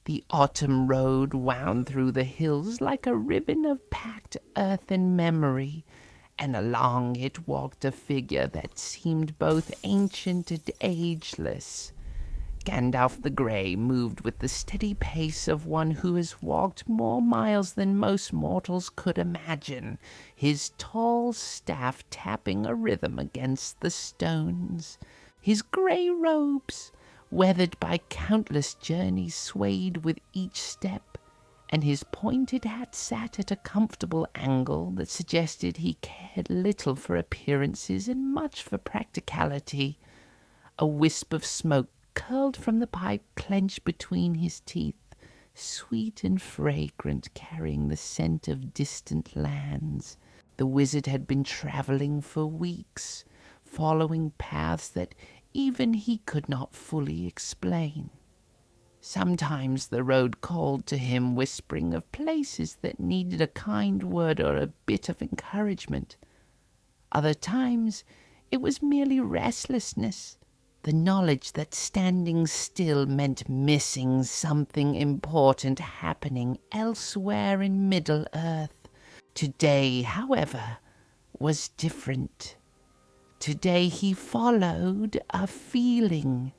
The autumn road wound through the hills like a ribbon of packed earth and memory, and along it walked a figure that seemed both ancient and ageless. Gandalf the Grey moved with the steady pace of one who has walked more miles than most mortals could imagine, his tall staff tapping a rhythm against the stones. His grey robes, weathered by countless journeys, swayed with each step, and his pointed hat sat at a comfortable angle that suggested he cared little for appearances and much for practicality. A wisp of smoke curled from the pipe clenched between his teeth, sweet and fragrant, carrying the scent of distant lands. The wizard had been traveling for weeks, following paths that even he could not fully explain. Sometimes the road called to him, whispering of places that needed a kind word or a bit of encouragement. Other times it was merely restlessness, the knowledge that standing still meant missing something important happening elsewhere in Middle-earth. Today, however, was different. Today he followed a feeling,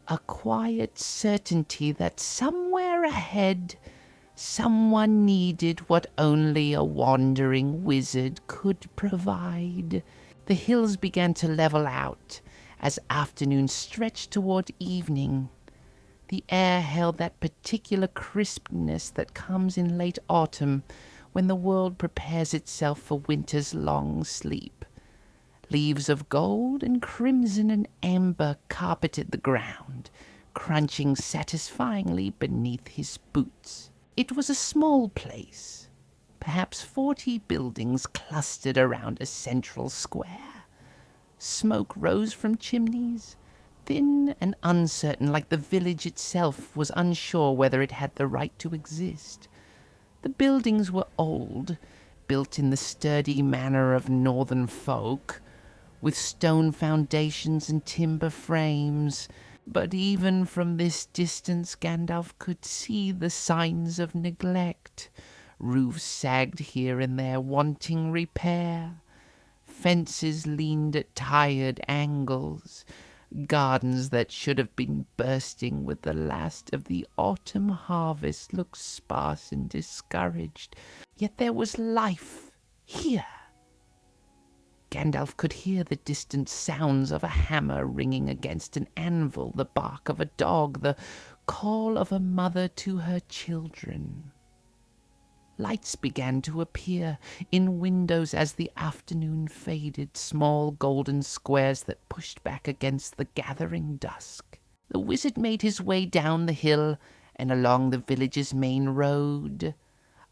a quiet certainty that somewhere ahead someone needed what only a wandering wizard could provide. The hills began to level out as afternoon stretched toward evening. The air held that particular crispness that comes in late autumn when the world prepares itself for winter's long sleep. Leaves of gold and crimson and amber carpeted the ground, crunching satisfyingly beneath his boots. It was a small place. Perhaps 40 buildings clustered around a central square. Smoke rose from chimneys, thin and uncertain, like the village itself was unsure whether it had the right to exist. The buildings were old, built in the sturdy manner of northern folk, with stone foundations and timber frames, but even from this distance Gandalf could see the signs of neglect. Roofs sagged here and there, wanting repair. Fences leaned at tired angles. Gardens that should have been bursting with the last of the autumn harvest looked sparse and discouraged. Yet there was life here. Gandalf could hear the distant sounds of a hammer ringing against an anvil, the bark of a dog, the call of a mother to her children. Lights began to appear in windows as the afternoon faded, small golden squares that pushed back against the gathering dusk. The wizard made his way down the hill and along the village's main road.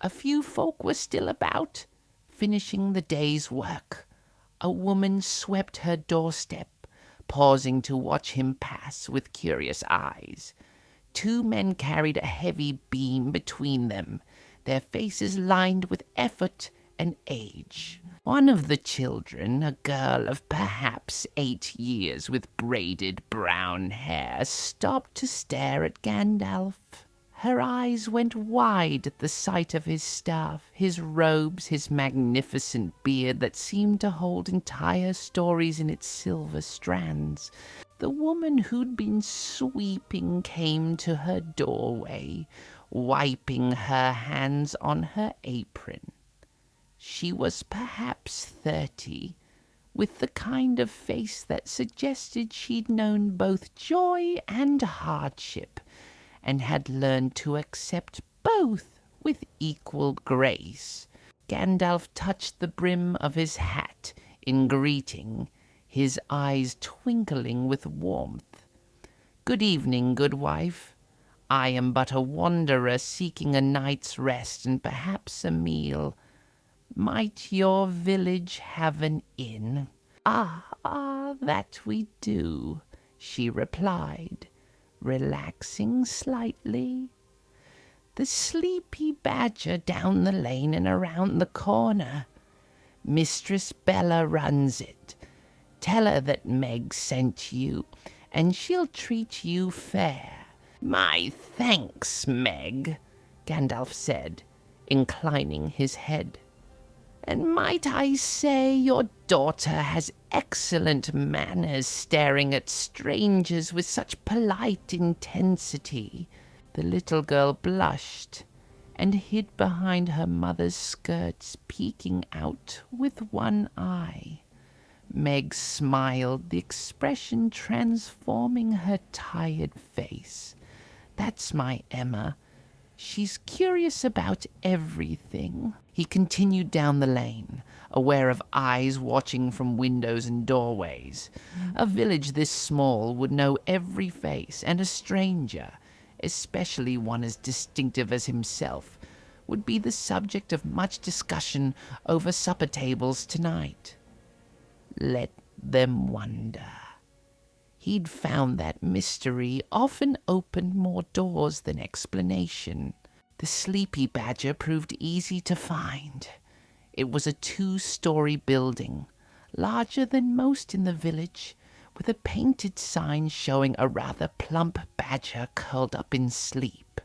A few folk were still about, finishing the day's work. A woman swept her doorstep, pausing to watch him pass with curious eyes. 2 men carried a heavy beam between them, their faces lined with effort and age. One of the children, a girl of perhaps 8 years with braided brown hair, stopped to stare at Gandalf. Her eyes went wide at the sight of his staff, his robes, his magnificent beard that seemed to hold entire stories in its silver strands. The woman who'd been sweeping came to her doorway, wiping her hands on her apron. She was perhaps 30, with the kind of face that suggested she'd known both joy and hardship, and had learned to accept both with equal grace. Gandalf touched the brim of his hat in greeting, his eyes twinkling with warmth. "Good evening, good wife. I am but a wanderer seeking a night's rest and perhaps a meal. Might your village have an inn?" Ah, that we do," she replied, relaxing slightly. "The sleepy badger down the lane and around the corner. Mistress Bella runs it. Tell her that Meg sent you, and she'll treat you fair. My thanks, Meg, Gandalf said, inclining his head. And might I say your daughter has excellent manners, staring at strangers with such polite intensity. The little girl blushed and hid behind her mother's skirts, peeking out with one eye. Meg smiled, the expression transforming her tired face. That's my Emma. She's curious about everything. He continued down the lane, aware of eyes watching from windows and doorways. A village this small would know every face, and a stranger, especially one as distinctive as himself, would be the subject of much discussion over supper tables tonight. Let them wonder. He'd found that mystery often opened more doors than explanation. The sleepy badger proved easy to find. It was a 2-story building, larger than most in the village, with a painted sign showing a rather plump badger curled up in sleep.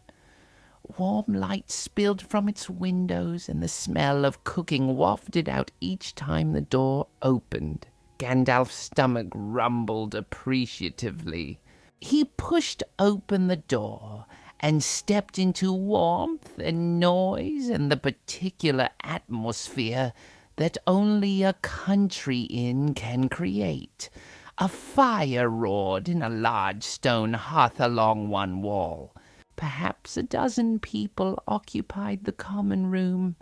Warm light spilled from its windows, and the smell of cooking wafted out each time the door opened. Gandalf's stomach rumbled appreciatively. He pushed open the door and stepped into warmth and noise and the particular atmosphere that only a country inn can create. A fire roared in a large stone hearth along one wall. Perhaps a dozen people occupied the common room,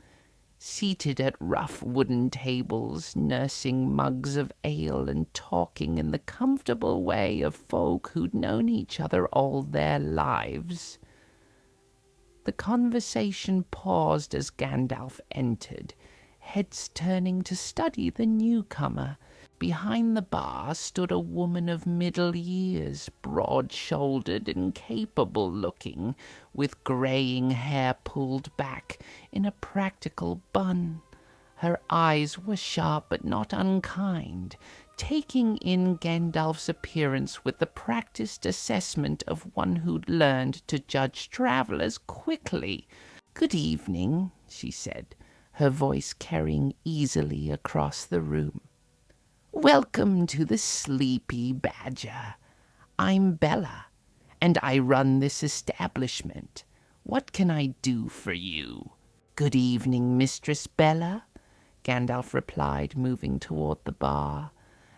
seated at rough wooden tables, nursing mugs of ale and talking in the comfortable way of folk who'd known each other all their lives. The conversation paused as Gandalf entered, heads turning to study the newcomer. Behind the bar stood a woman of middle years, broad-shouldered and capable-looking, with greying hair pulled back in a practical bun. Her eyes were sharp but not unkind, taking in Gandalf's appearance with the practiced assessment of one who'd learned to judge travellers quickly. "Good evening," she said, her voice carrying easily across the room. "Welcome to the Sleepy Badger. I'm Bella, and I run this establishment. What can I do for you?" "Good evening, Mistress Bella," Gandalf replied, moving toward the bar.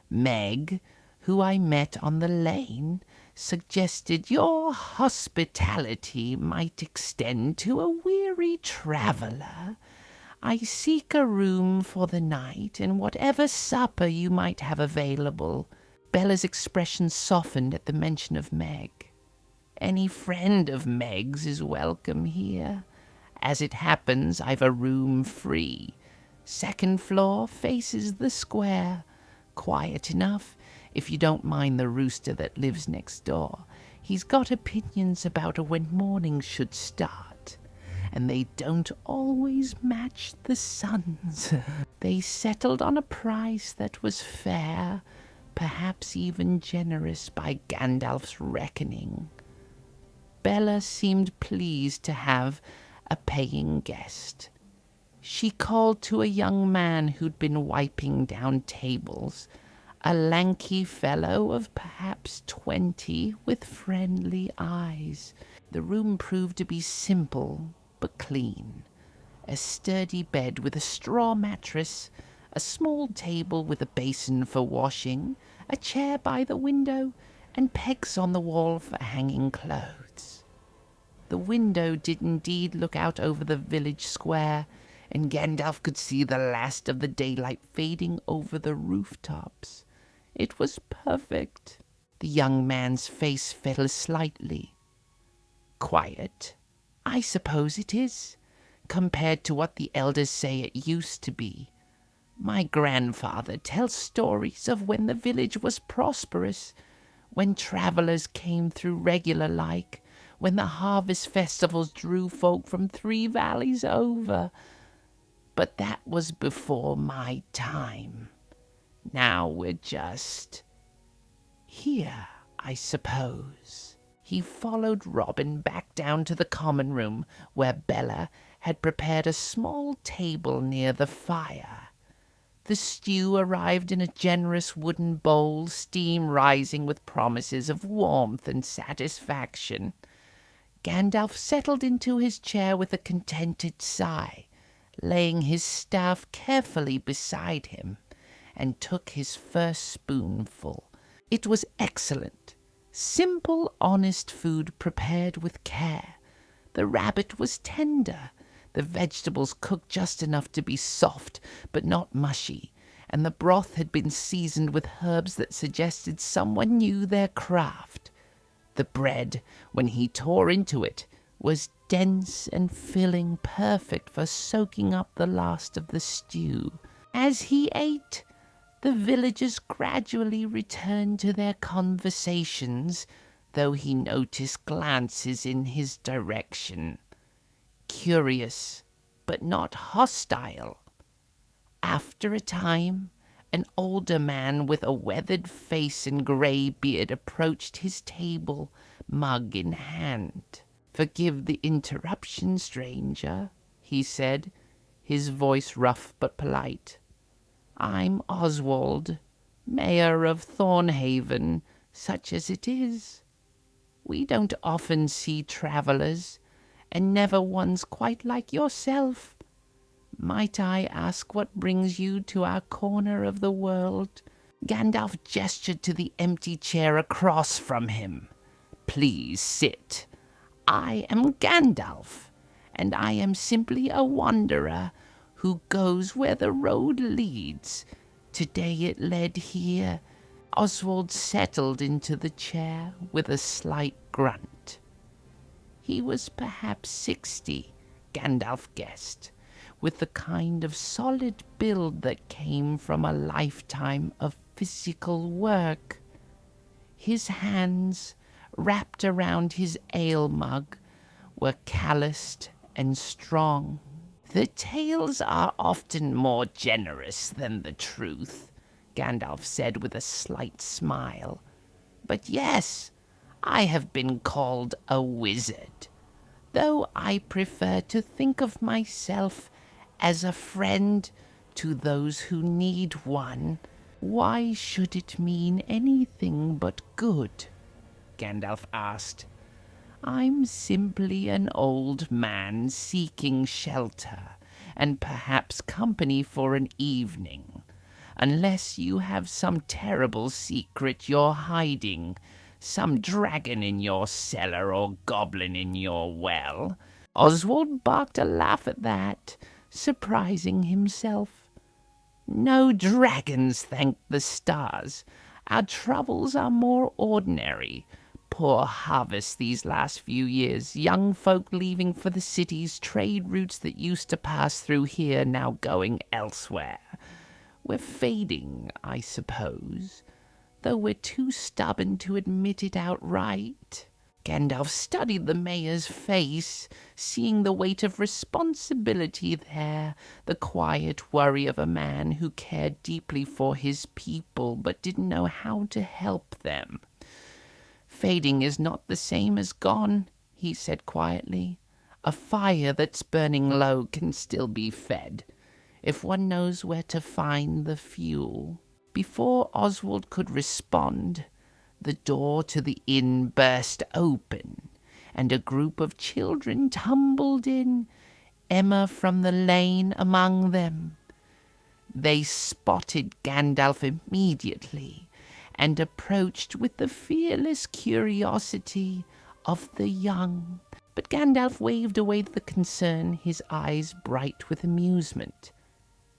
"Meg, who I met on the lane, suggested your hospitality might extend to a weary traveller. I seek a room for the night, and whatever supper you might have available." Bella's expression softened at the mention of Meg. "Any friend of Meg's is welcome here. As it happens, I've a room free. 2nd floor faces the square. Quiet enough, if you don't mind the rooster that lives next door. He's got opinions about when morning should start, and they don't always match the sun's. They settled on a price that was fair, perhaps even generous by Gandalf's reckoning." Bella seemed pleased to have a paying guest. She called to a young man who'd been wiping down tables, a lanky fellow of perhaps 20 with friendly eyes. The room proved to be simple but clean. A sturdy bed with a straw mattress, a small table with a basin for washing, a chair by the window, and pegs on the wall for hanging clothes. The window did indeed look out over the village square, and Gandalf could see the last of the daylight fading over the rooftops. It was perfect. The young man's face fell slightly. "Quiet? I suppose it is, compared to what the elders say it used to be. My grandfather tells stories of when the village was prosperous, when travellers came through regular like, when the harvest festivals drew folk from 3 valleys over. But that was before my time. Now we're just here, I suppose." He followed Robin back down to the common room, where Bella had prepared a small table near the fire. The stew arrived in a generous wooden bowl, steam rising with promises of warmth and satisfaction. Gandalf settled into his chair with a contented sigh, laying his staff carefully beside him, and took his first spoonful. It was excellent. Simple, honest food prepared with care. The rabbit was tender, the vegetables cooked just enough to be soft but not mushy, and the broth had been seasoned with herbs that suggested someone knew their craft. The bread, when he tore into it, was dense and filling, perfect for soaking up the last of the stew. As he ate, the villagers gradually returned to their conversations, though he noticed glances in his direction. Curious, but not hostile. After a time, an older man with a weathered face and grey beard approached his table, mug in hand. "Forgive the interruption, stranger," he said, his voice rough but polite. "I'm Oswald, mayor of Thornhaven, such as it is. We don't often see travellers, and never ones quite like yourself. Might I ask what brings you to our corner of the world?" Gandalf gestured to the empty chair across from him. "Please sit. I am Gandalf, and I am simply a wanderer who goes where the road leads. Today it led here." Oswald settled into the chair with a slight grunt. He was perhaps 60, Gandalf guessed, with the kind of solid build that came from a lifetime of physical work. His hands, wrapped around his ale mug, were calloused and strong. "The tales are often more generous than the truth," Gandalf said with a slight smile. "But yes, I have been called a wizard, though I prefer to think of myself as a friend to those who need one." "Why should it mean anything but good?" Gandalf asked. "I'm simply an old man seeking shelter, and perhaps company for an evening. Unless you have some terrible secret you're hiding, some dragon in your cellar or goblin in your well." Oswald barked a laugh at that, surprising himself. "No dragons, thank the stars. Our troubles are more ordinary. Poor harvest these last few years, young folk leaving for the cities, trade routes that used to pass through here now going elsewhere. We're fading, I suppose, though we're too stubborn to admit it outright." Gandalf studied the mayor's face, seeing the weight of responsibility there, the quiet worry of a man who cared deeply for his people but didn't know how to help them. "Fading is not the same as gone," he said quietly. "A fire that's burning low can still be fed, if one knows where to find the fuel." Before Oswald could respond, the door to the inn burst open, and a group of children tumbled in, Emma from the lane among them. They spotted Gandalf immediately, and approached with the fearless curiosity of the young. But Gandalf waved away the concern, his eyes bright with amusement.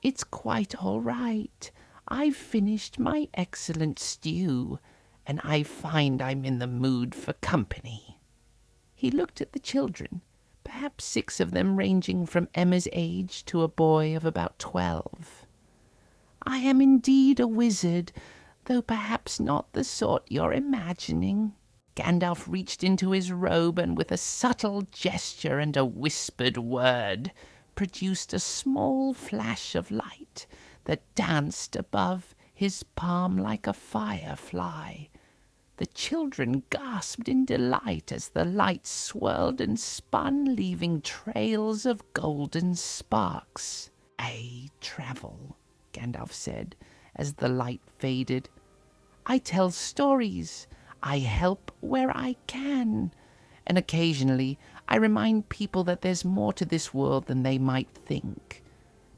"It's quite all right. I've finished my excellent stew, and I find I'm in the mood for company." He looked at the children, perhaps 6 of them ranging from Emma's age to a boy of about 12. "I am indeed a wizard, though perhaps not the sort you're imagining." Gandalf reached into his robe and with a subtle gesture and a whispered word produced a small flash of light that danced above his palm like a firefly. The children gasped in delight as the light swirled and spun, leaving trails of golden sparks. "I travel," Gandalf said, as the light faded. "I tell stories. I help where I can. And occasionally, I remind people that there's more to this world than they might think.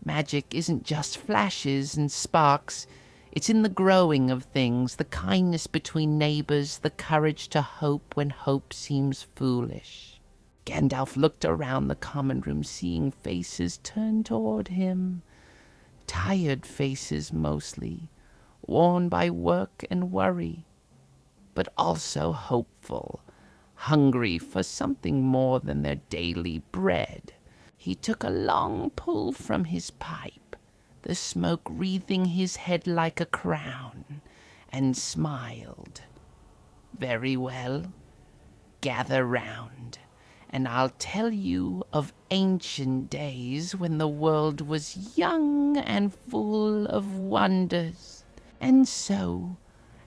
Magic isn't just flashes and sparks. It's in the growing of things, the kindness between neighbors, the courage to hope when hope seems foolish." Gandalf looked around the common room, seeing faces turn toward him. Tired faces mostly, worn by work and worry, but also hopeful, hungry for something more than their daily bread. He took a long pull from his pipe, the smoke wreathing his head like a crown, and smiled. "Very well. Gather round, and I'll tell you of ancient days when the world was young and full of wonders." And so,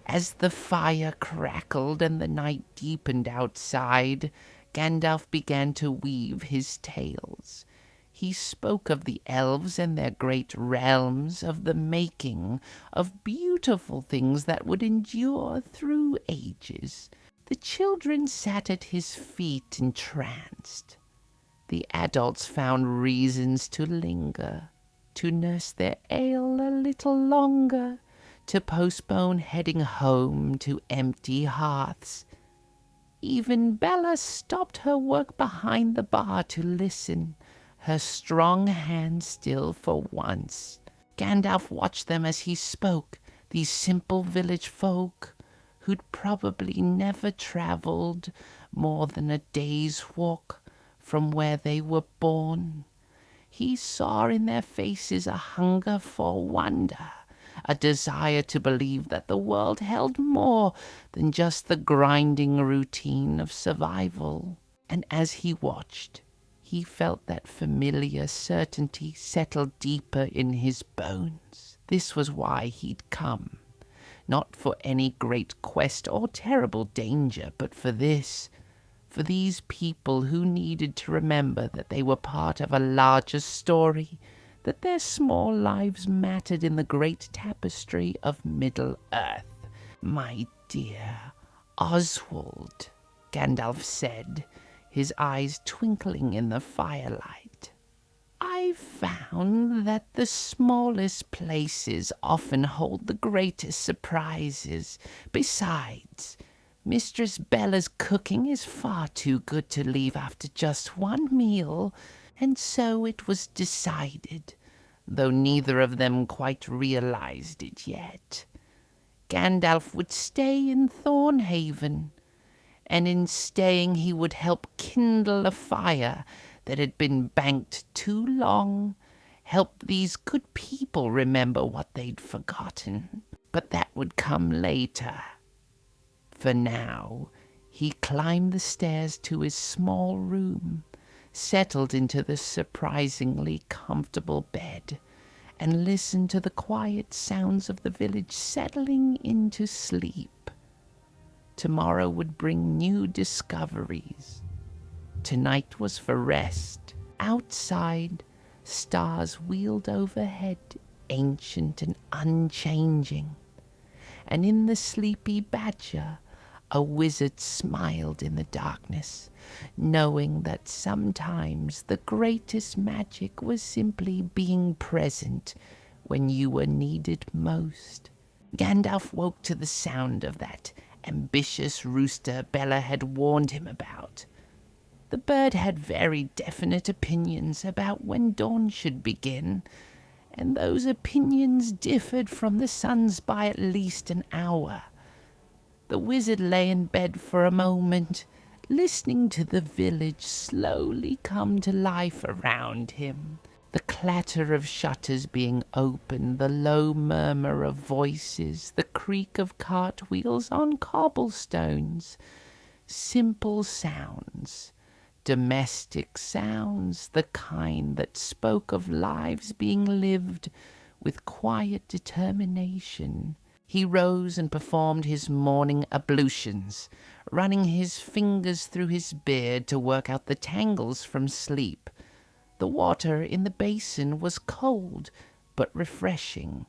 as the fire crackled and the night deepened outside, Gandalf began to weave his tales. He spoke of the elves and their great realms, of the making of beautiful things that would endure through ages. The children sat at his feet entranced. The adults found reasons to linger, to nurse their ale a little longer, to postpone heading home to empty hearths. Even Bella stopped her work behind the bar to listen, her strong hand still for once. Gandalf watched them as he spoke, these simple village folk, who'd probably never traveled more than a day's walk from where they were born. He saw in their faces a hunger for wonder, a desire to believe that the world held more than just the grinding routine of survival. And as he watched, he felt that familiar certainty settle deeper in his bones. This was why he'd come. Not for any great quest or terrible danger, but for this, for these people who needed to remember that they were part of a larger story, that their small lives mattered in the great tapestry of Middle-earth. "My dear Oswald," Gandalf said, his eyes twinkling in the firelight, "I found that the smallest places often hold the greatest surprises. Besides, Mistress Bella's cooking is far too good to leave after just one meal, and so it was decided, though neither of them quite realized it yet. Gandalf would stay in Thornhaven, and in staying he would help kindle a fire that had been banked too long, help these good people remember what they'd forgotten. But that would come later. For now, he climbed the stairs to his small room, settled into the surprisingly comfortable bed, and listened to the quiet sounds of the village settling into sleep. Tomorrow would bring new discoveries. Tonight was for rest. Outside, stars wheeled overhead, ancient and unchanging. And in the sleepy badger, a wizard smiled in the darkness, knowing that sometimes the greatest magic was simply being present when you were needed most. Gandalf woke to the sound of that ambitious rooster Bella had warned him about. The bird had very definite opinions about when dawn should begin, and those opinions differed from the sun's by at least an hour. The wizard lay in bed for a moment, listening to the village slowly come to life around him. The clatter of shutters being opened, the low murmur of voices, the creak of cartwheels on cobblestones. Simple sounds, domestic sounds, the kind that spoke of lives being lived with quiet determination. He rose and performed his morning ablutions, running his fingers through his beard to work out the tangles from sleep. The water in the basin was cold, but refreshing.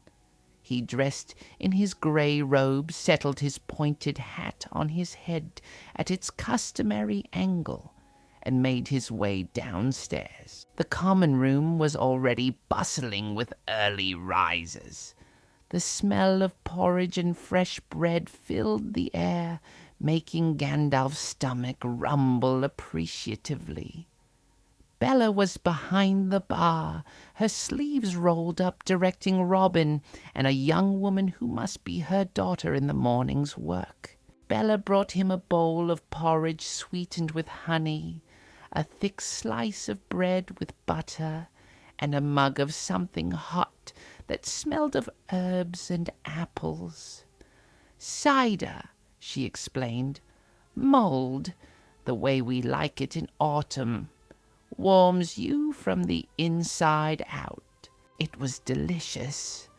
He dressed in his grey robe, settled his pointed hat on his head at its customary angle, and made his way downstairs. The common room was already bustling with early risers. The smell of porridge and fresh bread filled the air, making Gandalf's stomach rumble appreciatively. Bella was behind the bar, her sleeves rolled up, directing Robin and a young woman who must be her daughter in the morning's work. Bella brought him a bowl of porridge sweetened with honey, a thick slice of bread with butter, and a mug of something hot that smelled of herbs and apples. "Cider," she explained. "Mulled, the way we like it in autumn. Warms you from the inside out." It was delicious.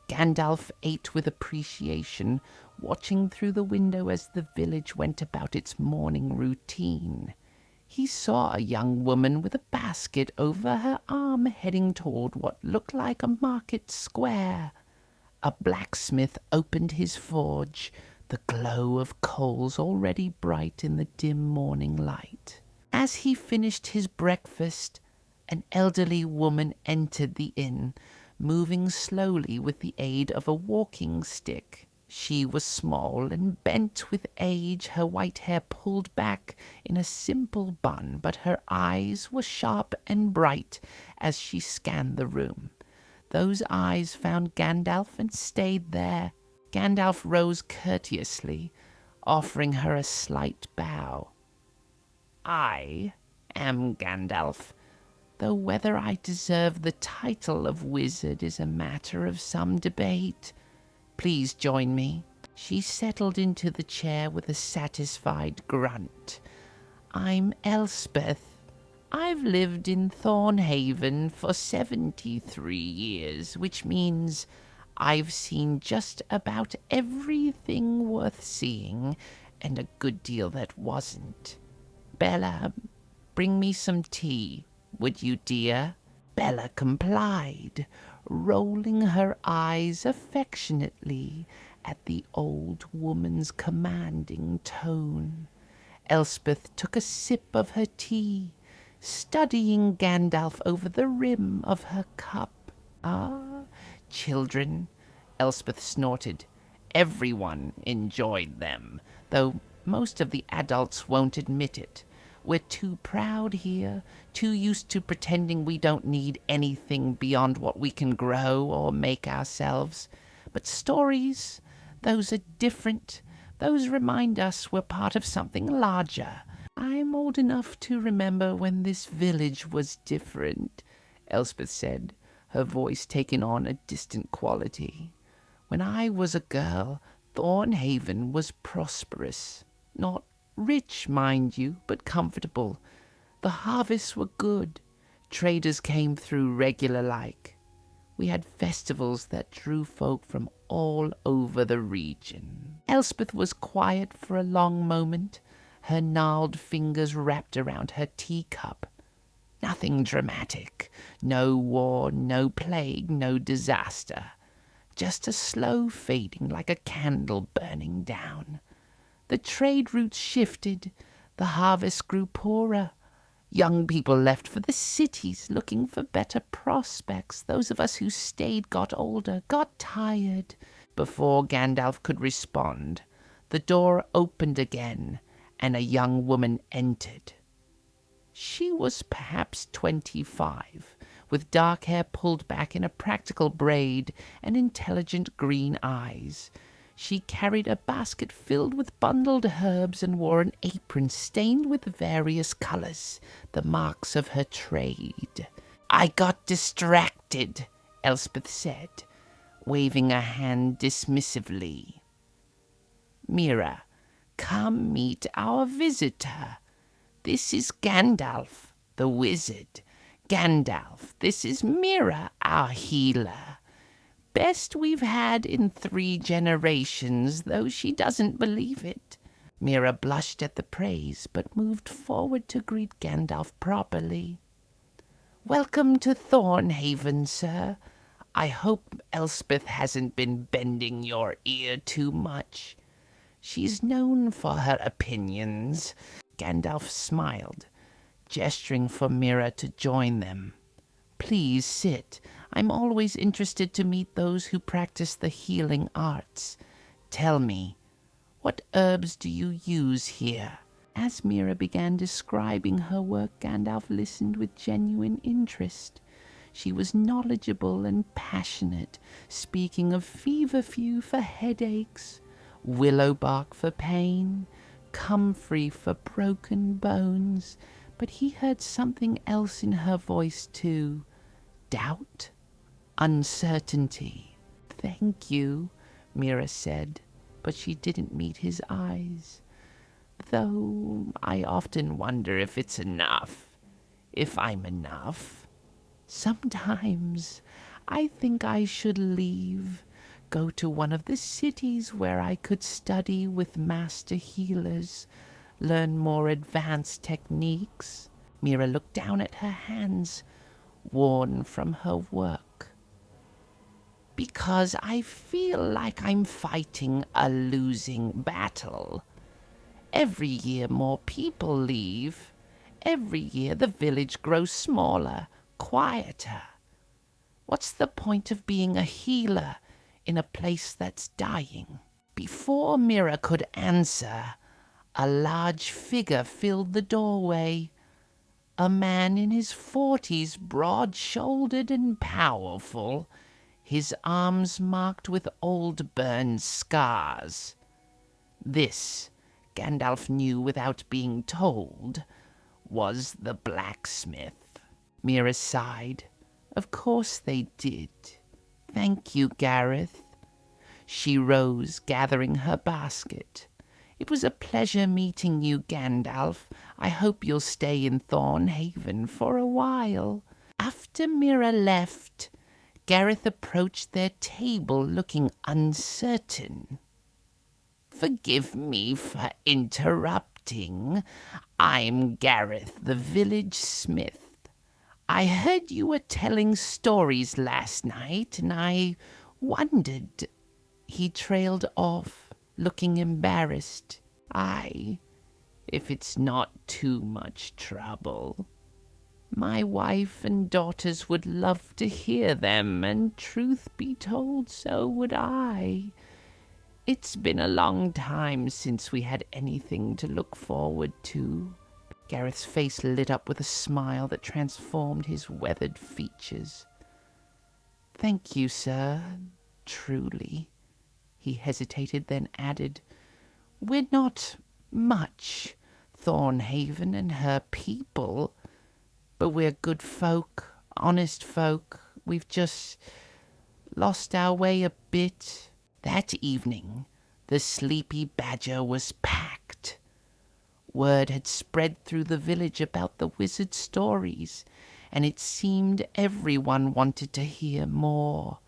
Gandalf ate with appreciation, watching through the window as the village went about its morning routine. He saw a young woman with a basket over her arm heading toward what looked like a market square. A blacksmith opened his forge, the glow of coals already bright in the dim morning light. As he finished his breakfast, an elderly woman entered the inn, moving slowly with the aid of a walking stick. She was small and bent with age, her white hair pulled back in a simple bun, but her eyes were sharp and bright as she scanned the room. Those eyes found Gandalf and stayed there. Gandalf rose courteously, offering her a slight bow. "I am Gandalf, though whether I deserve the title of wizard is a matter of some debate. Please join me." She settled into the chair with a satisfied grunt. "I'm Elspeth. I've lived in Thornhaven for 73 years, which means I've seen just about everything worth seeing, and a good deal that wasn't. Bella, bring me some tea, would you, dear?" Bella complied, rolling her eyes affectionately at the old woman's commanding tone. Elspeth took a sip of her tea, studying Gandalf over the rim of her cup. "Ah, children," Elspeth snorted. "Everyone enjoyed them, though most of the adults won't admit it. We're too proud here, too used to pretending we don't need anything beyond what we can grow or make ourselves. But stories, those are different. Those remind us we're part of something larger. I'm old enough to remember when this village was different," Elspeth said, her voice taking on a distant quality. "When I was a girl, Thornhaven was prosperous. Not rich, mind you, but comfortable. The harvests were good. Traders came through regular like. We had festivals that drew folk from all over the region." Elspeth was quiet for a long moment, her gnarled fingers wrapped around her teacup. Nothing dramatic. No war, no plague, no disaster. Just a slow fading like a candle burning down. The trade routes shifted. The harvest grew poorer. Young people left for the cities, looking for better prospects. Those of us who stayed got older, got tired. Before Gandalf could respond, the door opened again, and a young woman entered. She was perhaps 25, with dark hair pulled back in a practical braid and intelligent green eyes. She carried a basket filled with bundled herbs and wore an apron stained with various colors, the marks of her trade. "I got distracted," Elspeth said, waving a hand dismissively. "Mira, come meet our visitor. This is Gandalf, the wizard. Gandalf, this is Mira, our healer. best we've had in 3 generations, though she doesn't believe it." Mira blushed at the praise, but moved forward to greet Gandalf properly. "Welcome to Thornhaven, sir. I hope Elspeth hasn't been bending your ear too much. She's known for her opinions." Gandalf smiled, gesturing for Mira to join them. "Please sit. I'm always interested to meet those who practice the healing arts. Tell me, what herbs do you use here?" As Mira began describing her work, Gandalf listened with genuine interest. She was knowledgeable and passionate, speaking of feverfew for headaches, willow bark for pain, comfrey for broken bones, but he heard something else in her voice too. Doubt? Uncertainty. "Thank you," Mira said, but she didn't meet his eyes. "Though I often wonder if it's enough, if I'm enough. Sometimes I think I should leave, go to one of the cities where I could study with master healers, learn more advanced techniques." Mira looked down at her hands, worn from her work. "Because I feel like I'm fighting a losing battle. Every year more people leave. Every year the village grows smaller, quieter. What's the point of being a healer in a place that's dying?" Before Mira could answer, a large figure filled the doorway. A man in his 40s, broad-shouldered and powerful, his arms marked with old burned scars. This, Gandalf knew without being told, was the blacksmith. Mira sighed. Of course they did. "Thank you, Gareth." She rose, gathering her basket. "It was a pleasure meeting you, Gandalf. I hope you'll stay in Thornhaven for a while." After Mira left, Gareth approached their table looking uncertain. "Forgive me for interrupting. I'm Gareth, the village smith. I heard you were telling stories last night, and I wondered—" He trailed off, looking embarrassed. If it's not too much trouble. My wife and daughters would love to hear them, and truth be told, so would I. It's been a long time since we had anything to look forward to." Gareth's face lit up with a smile that transformed his weathered features. "Thank you, sir. Truly." He hesitated, then added, "We're not much, Thornhaven and her people, but we're good folk, honest folk. We've just lost our way a bit." That evening, the Sleepy Badger was packed. Word had spread through the village about the wizard's stories, and it seemed everyone wanted to hear more.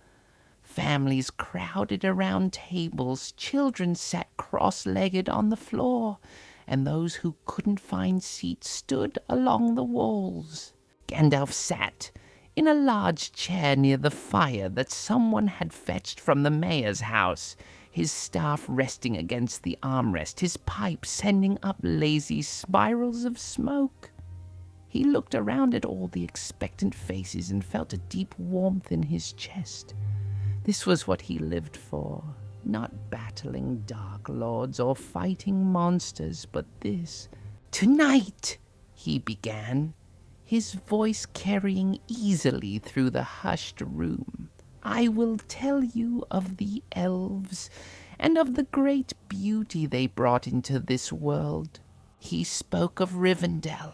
Families crowded around tables, children sat cross-legged on the floor, and those who couldn't find seats stood along the walls. Gandalf sat in a large chair near the fire that someone had fetched from the mayor's house, his staff resting against the armrest, his pipe sending up lazy spirals of smoke. He looked around at all the expectant faces and felt a deep warmth in his chest. This was what he lived for, not battling dark lords or fighting monsters, but this. "Tonight," he began, his voice carrying easily through the hushed room, "I will tell you of the elves and of the great beauty they brought into this world." He spoke of Rivendell,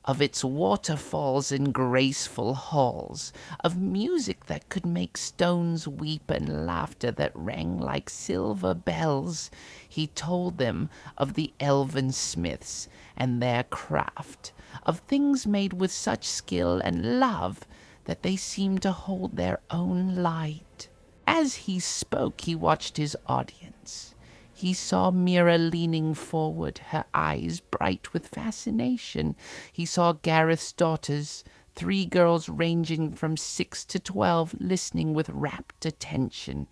of its waterfalls and graceful halls, of music that could make stones weep and laughter that rang like silver bells. He told them of the elven smiths and their craft, of things made with such skill and love that they seemed to hold their own light. As he spoke, he watched his audience. He saw Mira leaning forward, her eyes bright with fascination. He saw Gareth's daughters, 3 girls ranging from 6 to 12, listening with rapt attention.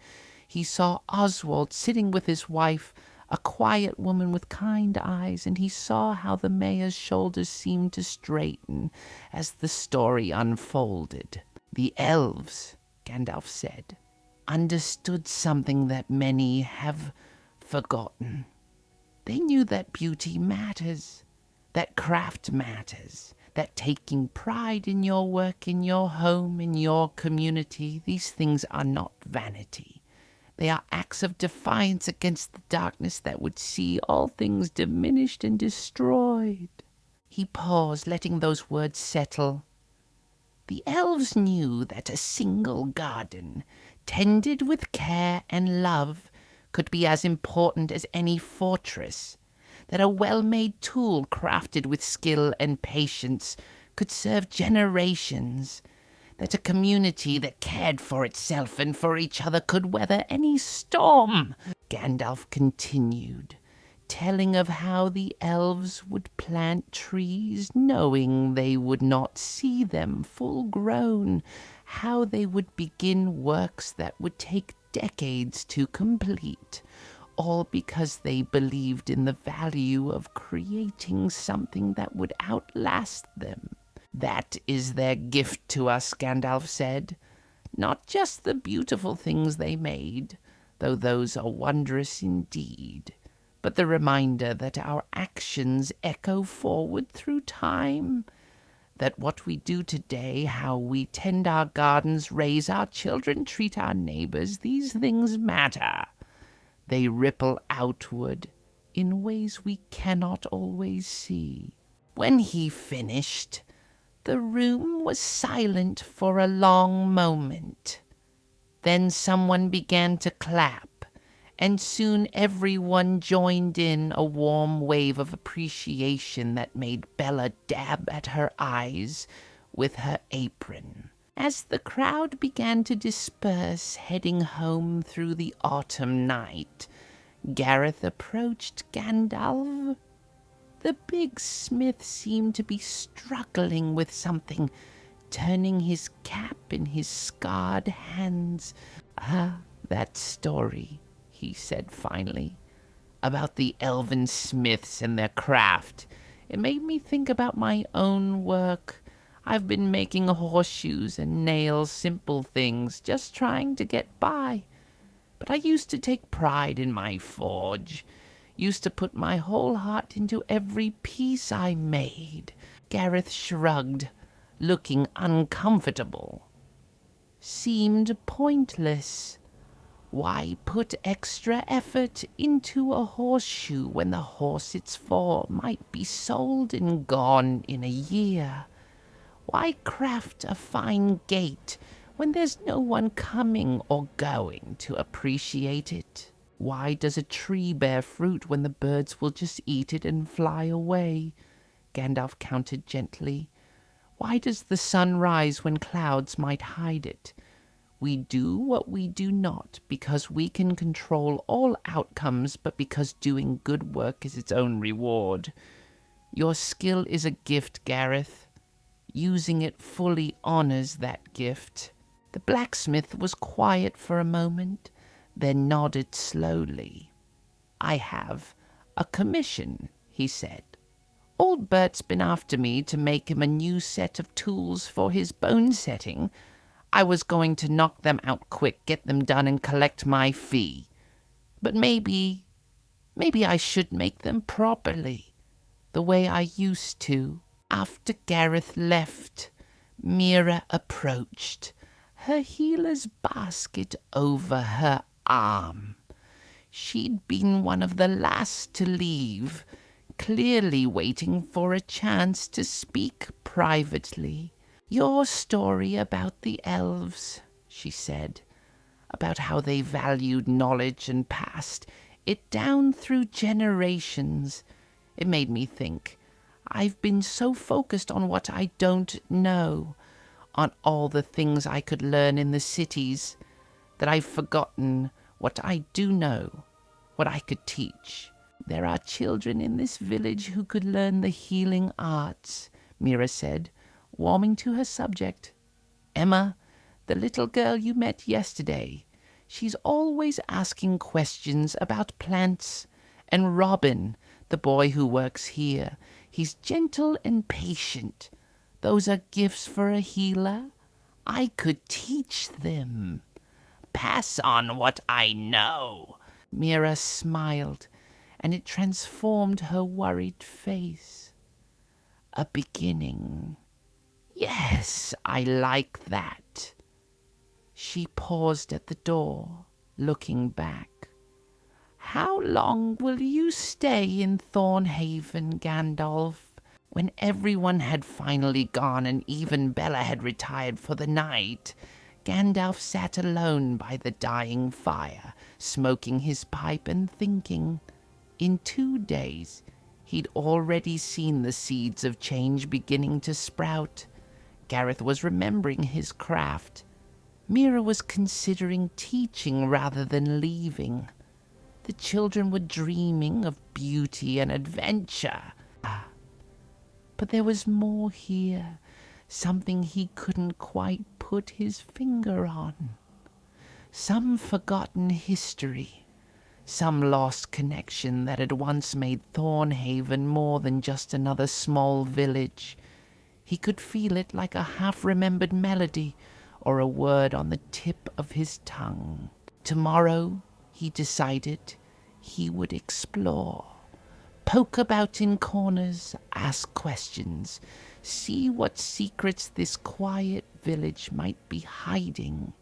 He saw Oswald sitting with his wife, a quiet woman with kind eyes, and he saw how the mayor's shoulders seemed to straighten as the story unfolded. The elves, Gandalf said, understood something that many have forgotten. They knew that beauty matters, that craft matters, that taking pride in your work, in your home, in your community, these things are not vanity. They are acts of defiance against the darkness that would see all things diminished and destroyed. He paused, letting those words settle. The elves knew that a single garden, tended with care and love, could be as important as any fortress, that a well-made tool crafted with skill and patience could serve generations, that a community that cared for itself and for each other could weather any storm. Gandalf continued, telling of how the elves would plant trees knowing they would not see them full grown, how they would begin works that would take decades to complete, all because they believed in the value of creating something that would outlast them. That is their gift to us, Gandalf said. Not just the beautiful things they made, though those are wondrous indeed, but the reminder that our actions echo forward through time, that what we do today, how we tend our gardens, raise our children, treat our neighbors, these things matter. They ripple outward in ways we cannot always see. When he finished, the room was silent for a long moment. Then someone began to clap, and soon everyone joined in a warm wave of appreciation that made Bella dab at her eyes with her apron. As the crowd began to disperse, heading home through the autumn night, Gareth approached Gandalf. The big smith seemed to be struggling with something, turning his cap in his scarred hands. "Ah, that story," he said finally, "about the elven smiths and their craft. It made me think about my own work. I've been making horseshoes and nails, simple things, just trying to get by. But I used to take pride in my forge, used to put my whole heart into every piece I made." Gareth shrugged, looking uncomfortable. Seemed pointless. Why put extra effort into a horseshoe when the horse it's for might be sold and gone in a year? Why craft a fine gate when there's no one coming or going to appreciate it? Why does a tree bear fruit when the birds will just eat it and fly away? Gandalf countered gently. Why does the sun rise when clouds might hide it? We do what we do not because we can control all outcomes, but because doing good work is its own reward. Your skill is a gift, Gareth. Using it fully honors that gift. The blacksmith was quiet for a moment, then nodded slowly. "I have a commission," he said. "Old Bert's been after me to make him a new set of tools for his bone setting. I was going to knock them out quick, get them done, and collect my fee. But maybe I should make them properly, the way I used to." After Gareth left, Mira approached, her healer's basket over her arm. She'd been one of the last to leave, clearly waiting for a chance to speak privately. "Your story about the elves," she said, "about how they valued knowledge and passed it down through generations. It made me think. I've been so focused on what I don't know, on all the things I could learn in the cities, that I've forgotten what I do know, what I could teach. There are children in this village who could learn the healing arts, Mira said, warming to her subject. Emma, the little girl you met yesterday, she's always asking questions about plants. And Robin, the boy who works here, he's gentle and patient. Those are gifts for a healer. I could teach them. Pass on what I know. Mira smiled, and it transformed her worried face. A beginning. Yes, I like that. She paused at the door, looking back. How long will you stay in Thornhaven, Gandalf? When everyone had finally gone and even Bella had retired for the night, Gandalf sat alone by the dying fire, smoking his pipe and thinking. In 2 days, he'd already seen the seeds of change beginning to sprout. Gareth was remembering his craft. Mira was considering teaching rather than leaving. The children were dreaming of beauty and adventure. But there was more here, something he couldn't quite put his finger on. Some forgotten history, some lost connection that had once made Thornhaven more than just another small village. He could feel it like a half-remembered melody or a word on the tip of his tongue. Tomorrow, he decided, he would explore. Poke about in corners, ask questions, see what secrets this quiet village might be hiding.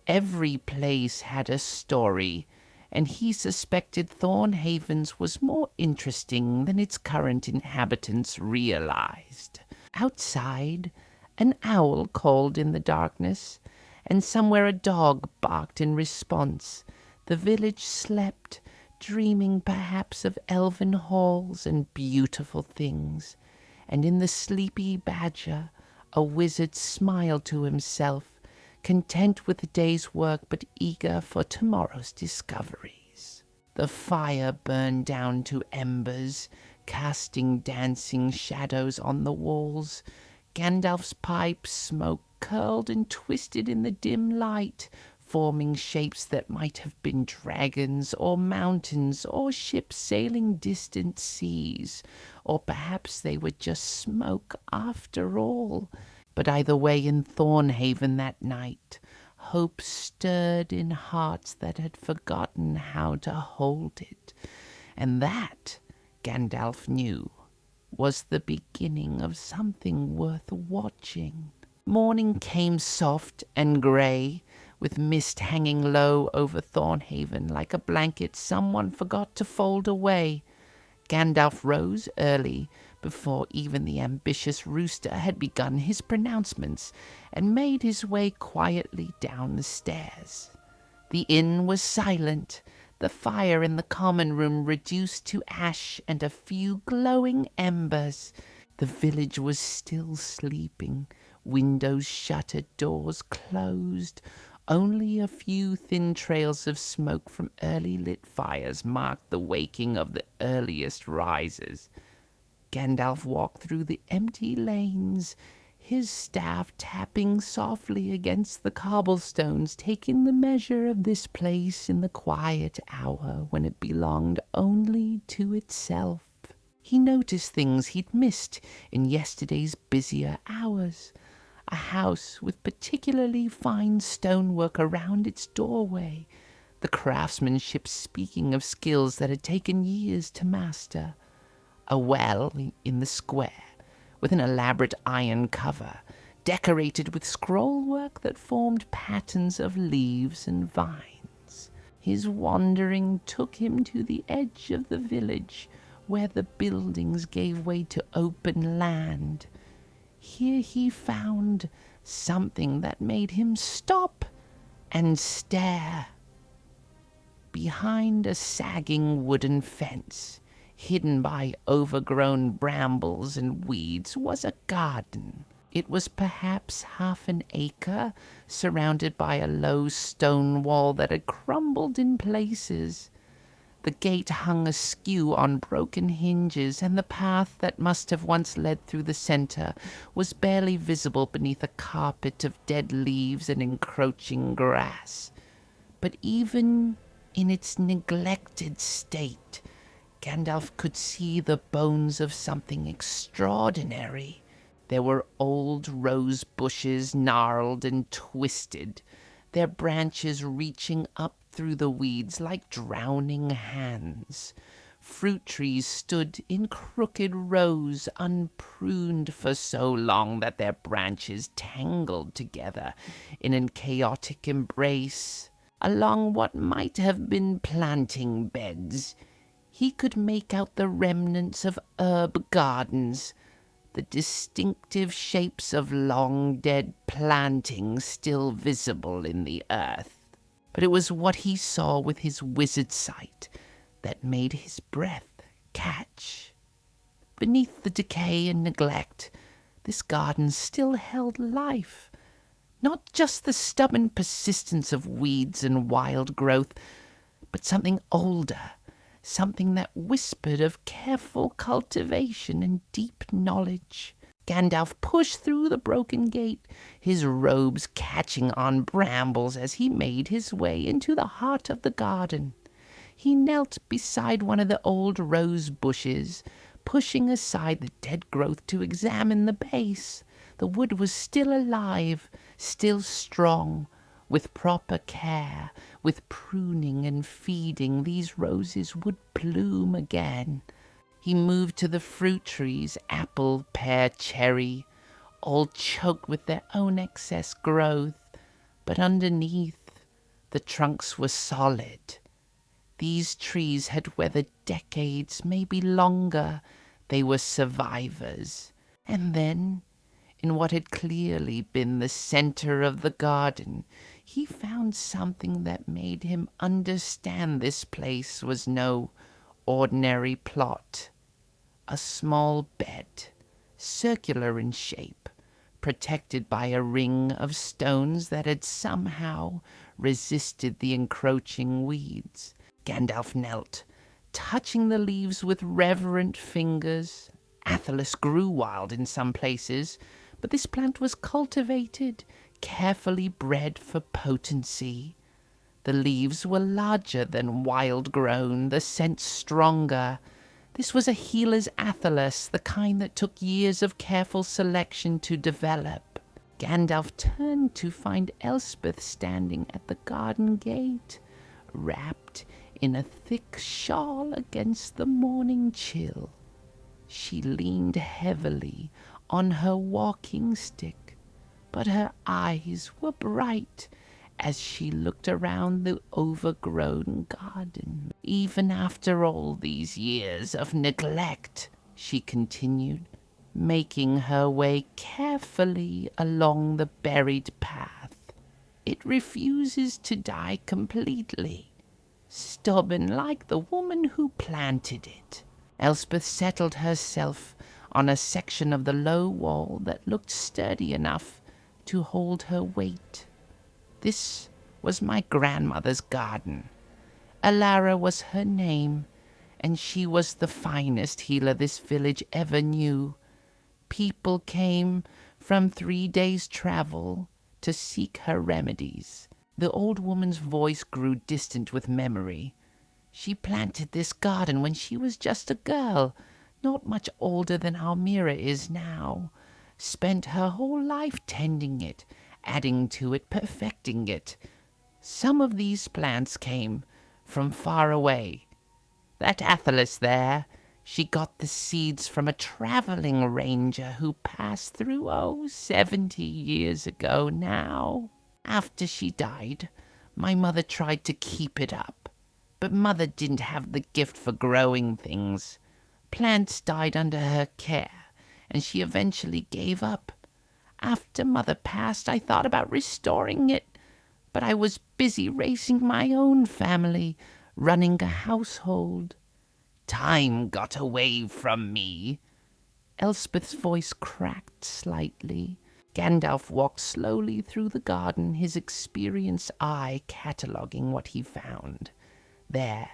Every place had a story, and he suspected Thornhaven's was more interesting than its current inhabitants realized. Outside, an owl called in the darkness, and somewhere a dog barked in response. The village slept, dreaming perhaps of elven halls and beautiful things. And in the sleepy badger, a wizard smiled to himself, content with the day's work but eager for tomorrow's discoveries. The fire burned down to embers, casting dancing shadows on the walls. Gandalf's pipe smoke curled and twisted in the dim light, forming shapes that might have been dragons or mountains or ships sailing distant seas, or perhaps they were just smoke after all. But either way, in Thornhaven that night, hope stirred in hearts that had forgotten how to hold it. And that, Gandalf knew, was the beginning of something worth watching. Morning came soft and grey, with mist hanging low over Thornhaven like a blanket someone forgot to fold away. Gandalf rose early, before even the ambitious rooster had begun his pronouncements, and made his way quietly down the stairs. The inn was silent, the fire in the common room reduced to ash and a few glowing embers. The village was still sleeping, windows shuttered, doors closed. Only a few thin trails of smoke from early lit fires marked the waking of the earliest risers. Gandalf walked through the empty lanes, his staff tapping softly against the cobblestones, taking the measure of this place in the quiet hour when it belonged only to itself. He noticed things he'd missed in yesterday's busier hours. A house with particularly fine stonework around its doorway, the craftsmanship speaking of skills that had taken years to master. A well in the square, with an elaborate iron cover, decorated with scrollwork that formed patterns of leaves and vines. His wandering took him to the edge of the village, where the buildings gave way to open land. Here he found something that made him stop and stare. Behind a sagging wooden fence, hidden by overgrown brambles and weeds, was a garden. It was perhaps half an acre, surrounded by a low stone wall that had crumbled in places. The gate hung askew on broken hinges, and the path that must have once led through the center was barely visible beneath a carpet of dead leaves and encroaching grass. But even in its neglected state, Gandalf could see the bones of something extraordinary. There were old rose bushes, gnarled and twisted, their branches reaching up through the weeds like drowning hands. Fruit trees stood in crooked rows, unpruned for so long that their branches tangled together in a chaotic embrace. Along what might have been planting beds, he could make out the remnants of herb gardens, the distinctive shapes of long-dead plantings still visible in the earth. But it was what he saw with his wizard sight that made his breath catch. Beneath the decay and neglect, this garden still held life. Not just the stubborn persistence of weeds and wild growth, but something older, something that whispered of careful cultivation and deep knowledge. Gandalf pushed through the broken gate, his robes catching on brambles as he made his way into the heart of the garden. He knelt beside one of the old rose bushes, pushing aside the dead growth to examine the base. The wood was still alive, still strong. With proper care, with pruning and feeding, these roses would bloom again. He moved to the fruit trees, apple, pear, cherry, all choked with their own excess growth. But underneath, the trunks were solid. These trees had weathered decades, maybe longer. They were survivors. And then, in what had clearly been the center of the garden, he found something that made him understand this place was no ordinary plot. A small bed, circular in shape, protected by a ring of stones that had somehow resisted the encroaching weeds. Gandalf knelt, touching the leaves with reverent fingers. Athelas grew wild in some places, but this plant was cultivated, carefully bred for potency. The leaves were larger than wild-grown, the scent stronger. This was a healer's athelas, the kind that took years of careful selection to develop. Gandalf turned to find Elspeth standing at the garden gate, wrapped in a thick shawl against the morning chill. She leaned heavily on her walking stick, but her eyes were bright as she looked around the overgrown garden. Even after all these years of neglect, she continued, making her way carefully along the buried path. It refuses to die completely, stubborn like the woman who planted it. Elspeth settled herself on a section of the low wall that looked sturdy enough to hold her weight. This was my grandmother's garden. Alara was her name, and she was the finest healer this village ever knew. People came from 3 days' travel to seek her remedies. The old woman's voice grew distant with memory. She planted this garden when she was just a girl, not much older than Almira is now. Spent her whole life tending it, adding to it, perfecting it. Some of these plants came from far away. That Athelas there, she got the seeds from a traveling ranger who passed through, 70 years ago now. After she died, my mother tried to keep it up, but Mother didn't have the gift for growing things. Plants died under her care, and she eventually gave up. After Mother passed, I thought about restoring it, but I was busy raising my own family, running a household. Time got away from me. Elspeth's voice cracked slightly. Gandalf walked slowly through the garden, his experienced eye cataloguing what he found. There,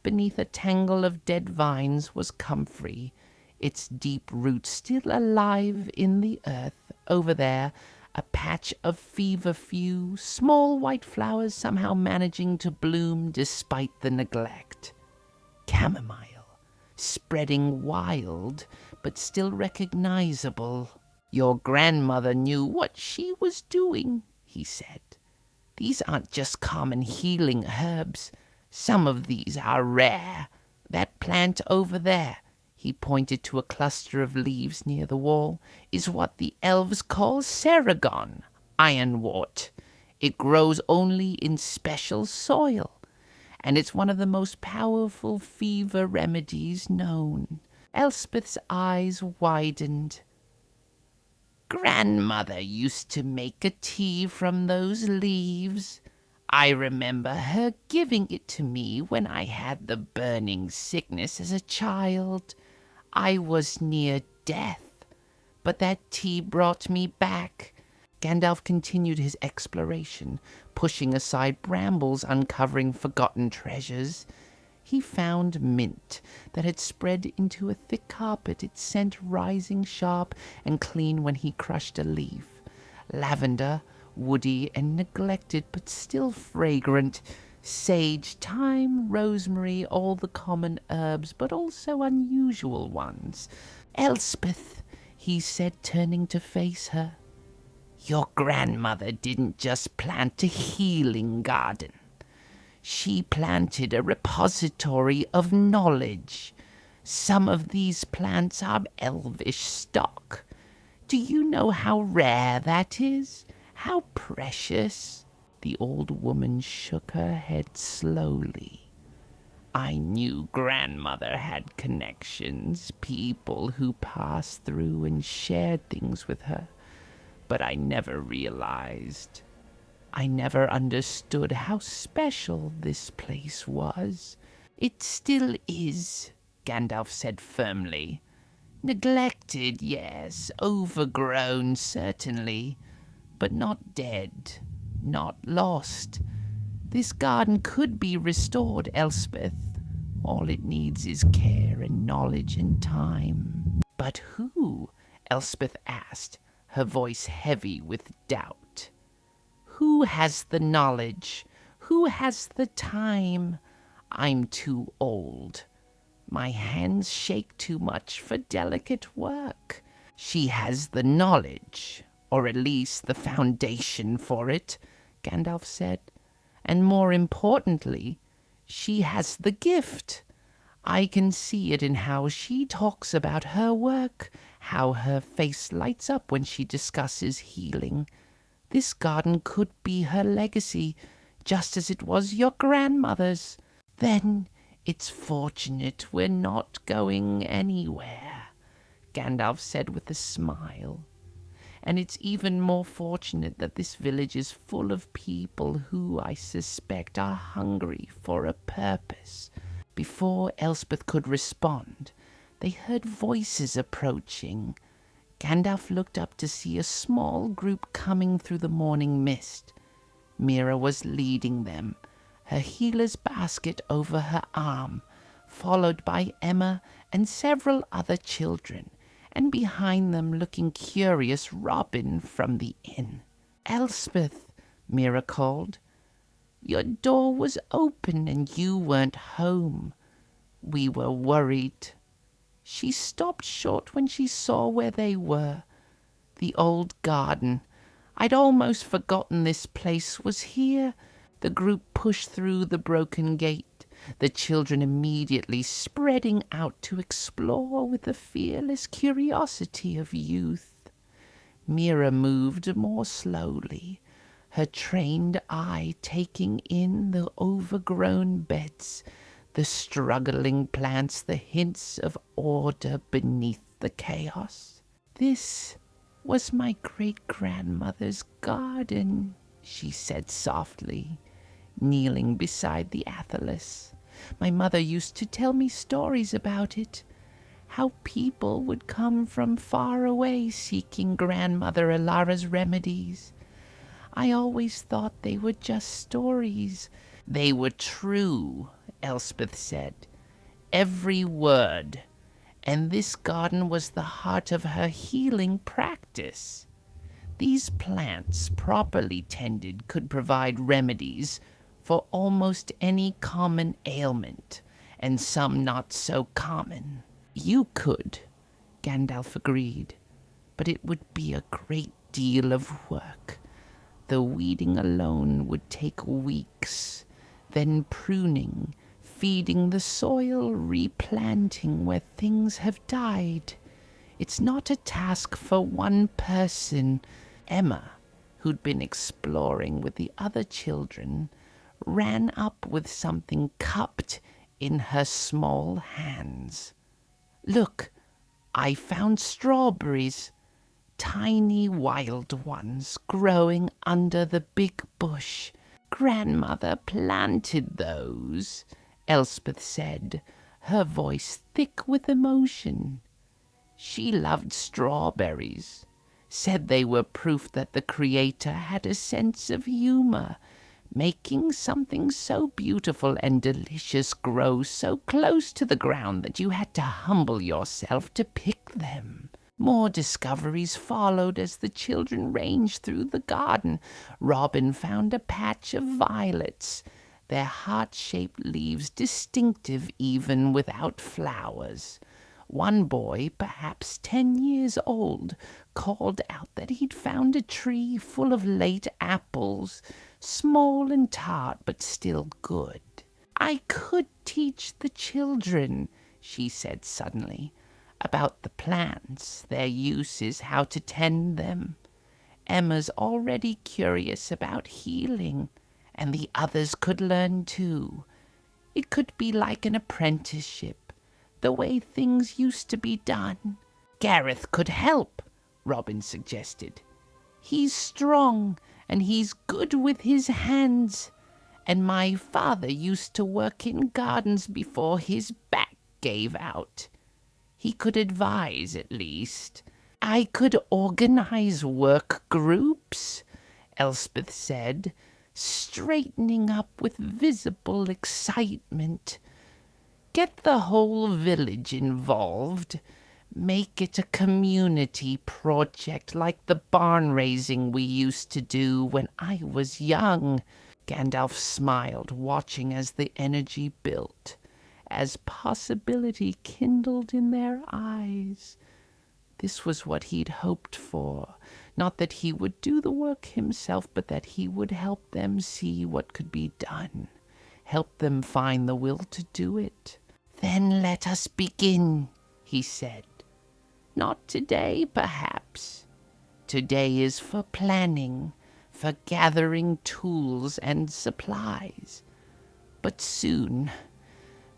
beneath a tangle of dead vines, was comfrey, its deep roots still alive in the earth. Over there, a patch of feverfew, small white flowers somehow managing to bloom despite the neglect. Chamomile, spreading wild, but still recognizable. Your grandmother knew what she was doing, he said. These aren't just common healing herbs. Some of these are rare. That plant over there, he pointed to a cluster of leaves near the wall, is what the elves call Saragon, ironwort. It grows only in special soil, and it's one of the most powerful fever remedies known. Elspeth's eyes widened. Grandmother used to make a tea from those leaves. I remember her giving it to me when I had the burning sickness as a child. I was near death, but that tea brought me back. Gandalf continued his exploration, pushing aside brambles, uncovering forgotten treasures. He found mint that had spread into a thick carpet, its scent rising sharp and clean when he crushed a leaf. Lavender, woody and neglected, but still fragrant. Sage, thyme, rosemary, all the common herbs, but also unusual ones. Elspeth, he said, turning to face her, your grandmother didn't just plant a healing garden. She planted a repository of knowledge. Some of these plants are Elvish stock. Do you know how rare that is? How precious? The old woman shook her head slowly. I knew grandmother had connections, people who passed through and shared things with her, but I never realized. I never understood how special this place was. It still is, Gandalf said firmly. Neglected, yes, overgrown, certainly, but not dead, not lost. This garden could be restored, Elspeth. All it needs is care and knowledge and time. But who? Elspeth asked, her voice heavy with doubt. Who has the knowledge? Who has the time? I'm too old. My hands shake too much for delicate work. She has the knowledge, or at least the foundation for it, Gandalf said. And more importantly, she has the gift. I can see it in how she talks about her work, how her face lights up when she discusses healing. This garden could be her legacy, just as it was your grandmother's. Then it's fortunate we're not going anywhere, Gandalf said with a smile. And it's even more fortunate that this village is full of people who, I suspect, are hungry for a purpose. Before Elspeth could respond, they heard voices approaching. Gandalf looked up to see a small group coming through the morning mist. Mira was leading them, her healer's basket over her arm, followed by Emma and several other children, and behind them, looking curious, Robin from the inn. Elspeth, Mira called. Your door was open and you weren't home. We were worried. She stopped short when she saw where they were. The old garden. I'd almost forgotten this place was here. The group pushed through the broken gate, the children immediately spreading out to explore with the fearless curiosity of youth. Mira moved more slowly, her trained eye taking in the overgrown beds, the struggling plants, the hints of order beneath the chaos. This was my great-grandmother's garden, she said softly, kneeling beside the athalas. My mother used to tell me stories about it, how people would come from far away seeking Grandmother Alara's remedies. I always thought they were just stories. They were true, Elspeth said. Every word. And this garden was the heart of her healing practice. These plants, properly tended, could provide remedies for almost any common ailment, and some not so common. You could, Gandalf agreed, but it would be a great deal of work. The weeding alone would take weeks, then pruning, feeding the soil, replanting where things have died. It's not a task for one person. Emma, who'd been exploring with the other children, ran up with something cupped in her small hands. Look, I found strawberries, tiny wild ones growing under the big bush. Grandmother planted those, Elspeth said, her voice thick with emotion. She loved strawberries, said they were proof that the Creator had a sense of humor, making something so beautiful and delicious grow so close to the ground that you had to humble yourself to pick them. More discoveries followed as the children ranged through the garden. Robin found a patch of violets, their heart-shaped leaves distinctive even without flowers. One boy, perhaps 10 years old, called out that he'd found a tree full of late apples, small and tart, but still good. I could teach the children, she said suddenly, about the plants, their uses, how to tend them. Emma's already curious about healing, and the others could learn too. It could be like an apprenticeship, the way things used to be done. Gareth could help, Robin suggested. He's strong, and he's good with his hands. And my father used to work in gardens before his back gave out. He could advise, at least. I could organize work groups, Elspeth said, straightening up with visible excitement. Get the whole village involved. Make it a community project like the barn raising we used to do when I was young. Gandalf smiled, watching as the energy built, as possibility kindled in their eyes. This was what he'd hoped for. Not that he would do the work himself, but that he would help them see what could be done. Help them find the will to do it. Then let us begin, he said. Not today, perhaps. Today is for planning, for gathering tools and supplies. But soon,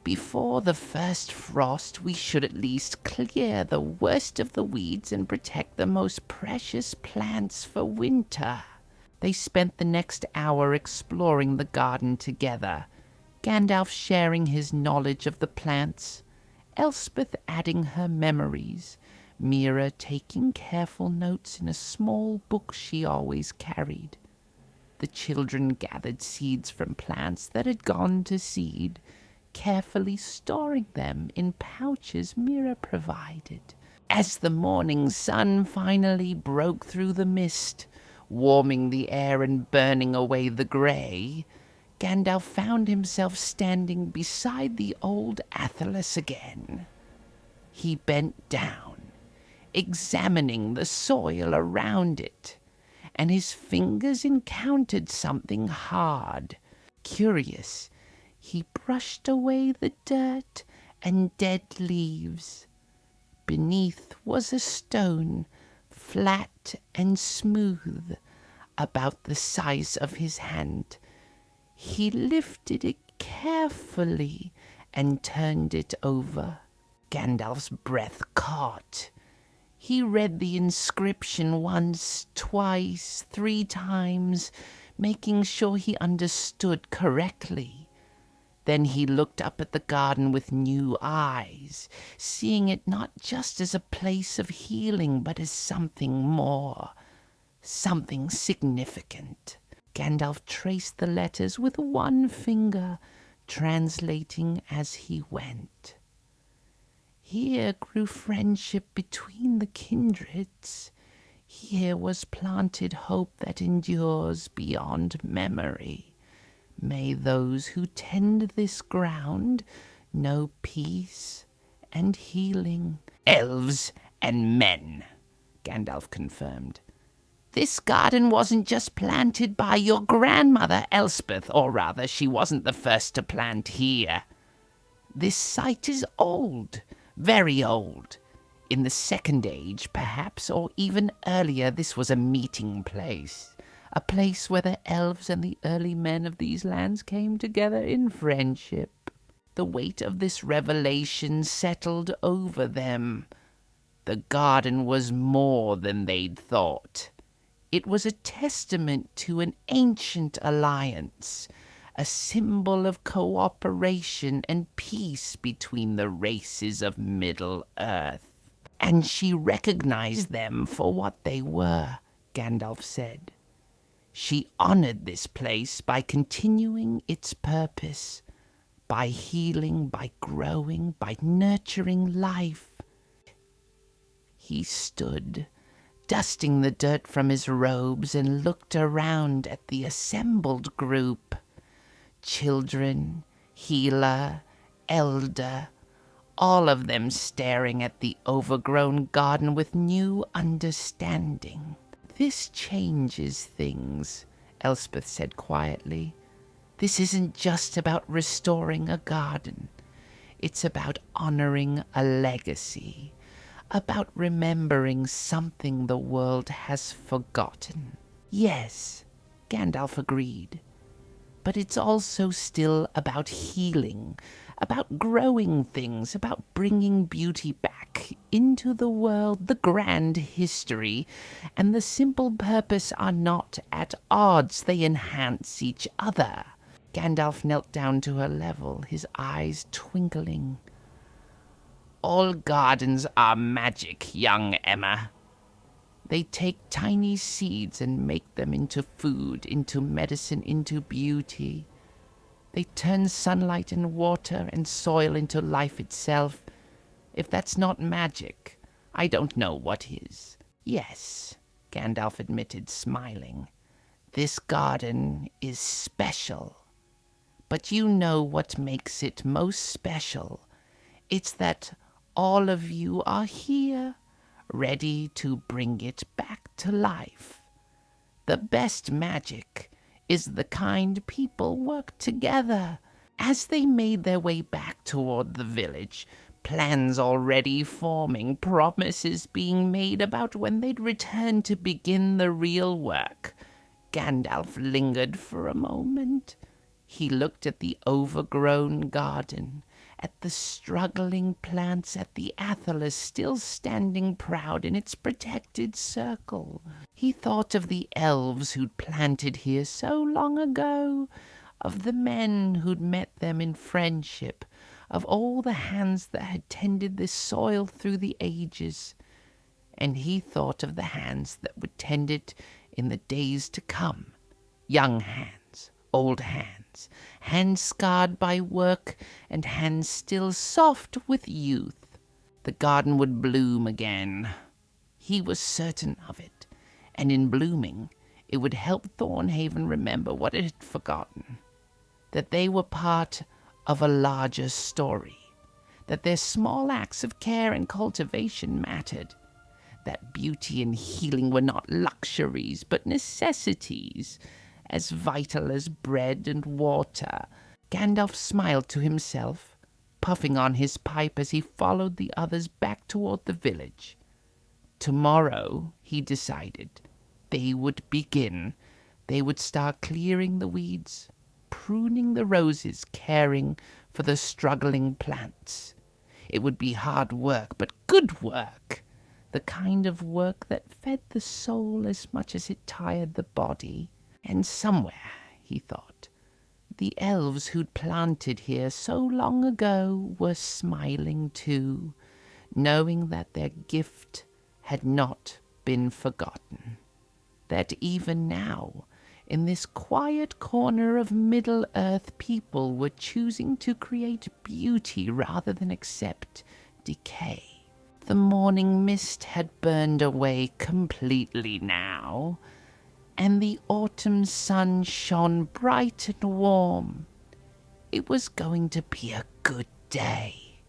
before the first frost, we should at least clear the worst of the weeds and protect the most precious plants for winter. They spent the next hour exploring the garden together, Gandalf sharing his knowledge of the plants, Elspeth adding her memories, Mira taking careful notes in a small book she always carried. The children gathered seeds from plants that had gone to seed, carefully storing them in pouches Mira provided. As the morning sun finally broke through the mist, warming the air and burning away the grey, Gandalf found himself standing beside the old Athelas again. He bent down, examining the soil around it, and his fingers encountered something hard. Curious, he brushed away the dirt and dead leaves. Beneath was a stone, flat and smooth, about the size of his hand. He lifted it carefully and turned it over. Gandalf's breath caught. He read the inscription once, twice, 3 times, making sure he understood correctly. Then he looked up at the garden with new eyes, seeing it not just as a place of healing, but as something more, something significant. Gandalf traced the letters with one finger, translating as he went. Here grew friendship between the kindreds. Here was planted hope that endures beyond memory. May those who tend this ground know peace and healing. Elves and men, Gandalf confirmed. This garden wasn't just planted by your grandmother, Elspeth, or rather, she wasn't the first to plant here. This site is old, very old. In the Second Age, perhaps, or even earlier, this was a meeting place. A place where the elves and the early men of these lands came together in friendship. The weight of this revelation settled over them. The garden was more than they'd thought. It was a testament to an ancient alliance, a symbol of cooperation and peace between the races of Middle-earth. And she recognized them for what they were, Gandalf said. She honored this place by continuing its purpose, by healing, by growing, by nurturing life. He stood, dusting the dirt from his robes, and looked around at the assembled group. Children, healer, elder, all of them staring at the overgrown garden with new understanding. This changes things, Elspeth said quietly. This isn't just about restoring a garden. It's about honoring a legacy, about remembering something the world has forgotten. Yes, Gandalf agreed. But it's also still about healing, about growing things, about bringing beauty back into the world. The grand history and the simple purpose are not at odds. They enhance each other. Gandalf knelt down to her level, his eyes twinkling. All gardens are magic, young Emma. They take tiny seeds and make them into food, into medicine, into beauty. They turn sunlight and water and soil into life itself. If that's not magic, I don't know what is. Yes, Gandalf admitted, smiling. This garden is special. But you know what makes it most special. It's that all of you are here, ready to bring it back to life. The best magic is the kind people work together. As they made their way back toward the village, plans already forming, promises being made about when they'd return to begin the real work, Gandalf lingered for a moment. He looked at the overgrown garden, at the struggling plants, at the Athelas still standing proud in its protected circle. He thought of the elves who'd planted here so long ago, of the men who'd met them in friendship, of all the hands that had tended this soil through the ages. And he thought of the hands that would tend it in the days to come. Young hands, old hands, hands scarred by work and hands still soft with youth. The garden would bloom again. He was certain of it, and in blooming it would help Thornhaven remember what it had forgotten, that they were part of a larger story, that their small acts of care and cultivation mattered, that beauty and healing were not luxuries but necessities, as vital as bread and water. Gandalf smiled to himself, puffing on his pipe as he followed the others back toward the village. Tomorrow, he decided, they would begin. They would start clearing the weeds, pruning the roses, caring for the struggling plants. It would be hard work, but good work. The kind of work that fed the soul as much as it tired the body. And somewhere, he thought, The elves who'd planted here so long ago were smiling too, knowing that their gift had not been forgotten. That even now, in this quiet corner of Middle-earth, people were choosing to create beauty rather than accept decay. The morning mist had burned away completely now, and the autumn sun shone bright and warm. It was going to be a good day,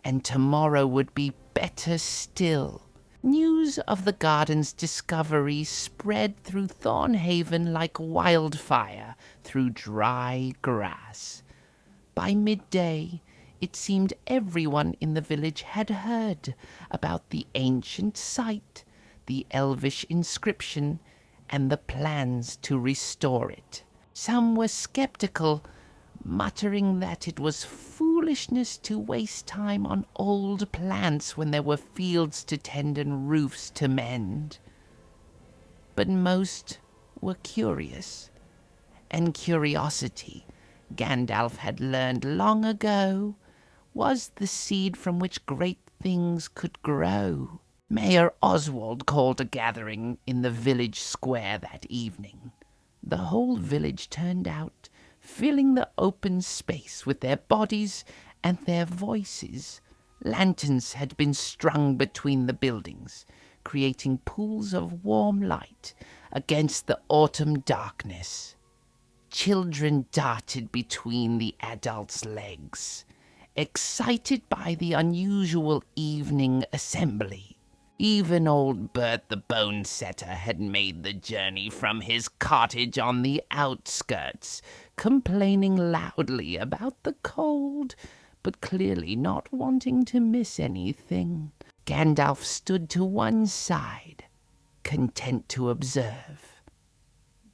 and tomorrow would be better still. News of the garden's discovery spread through Thornhaven like wildfire through dry grass. By midday, it seemed everyone in the village had heard about the ancient site, the Elvish inscription, and the plans to restore it. Some were skeptical, muttering that it was foolishness to waste time on old plants when there were fields to tend and roofs to mend. But most were curious, and curiosity, Gandalf had learned long ago, was the seed from which great things could grow. Mayor Oswald called a gathering in the village square that evening. The whole village turned out, filling the open space with their bodies and their voices. Lanterns had been strung between the buildings, creating pools of warm light against the autumn darkness. Children darted between the adults' legs, excited by the unusual evening assembly. Even old Bert the Bone Setter had made the journey from his cottage on the outskirts, complaining loudly about the cold, but clearly not wanting to miss anything. Gandalf stood to one side, content to observe.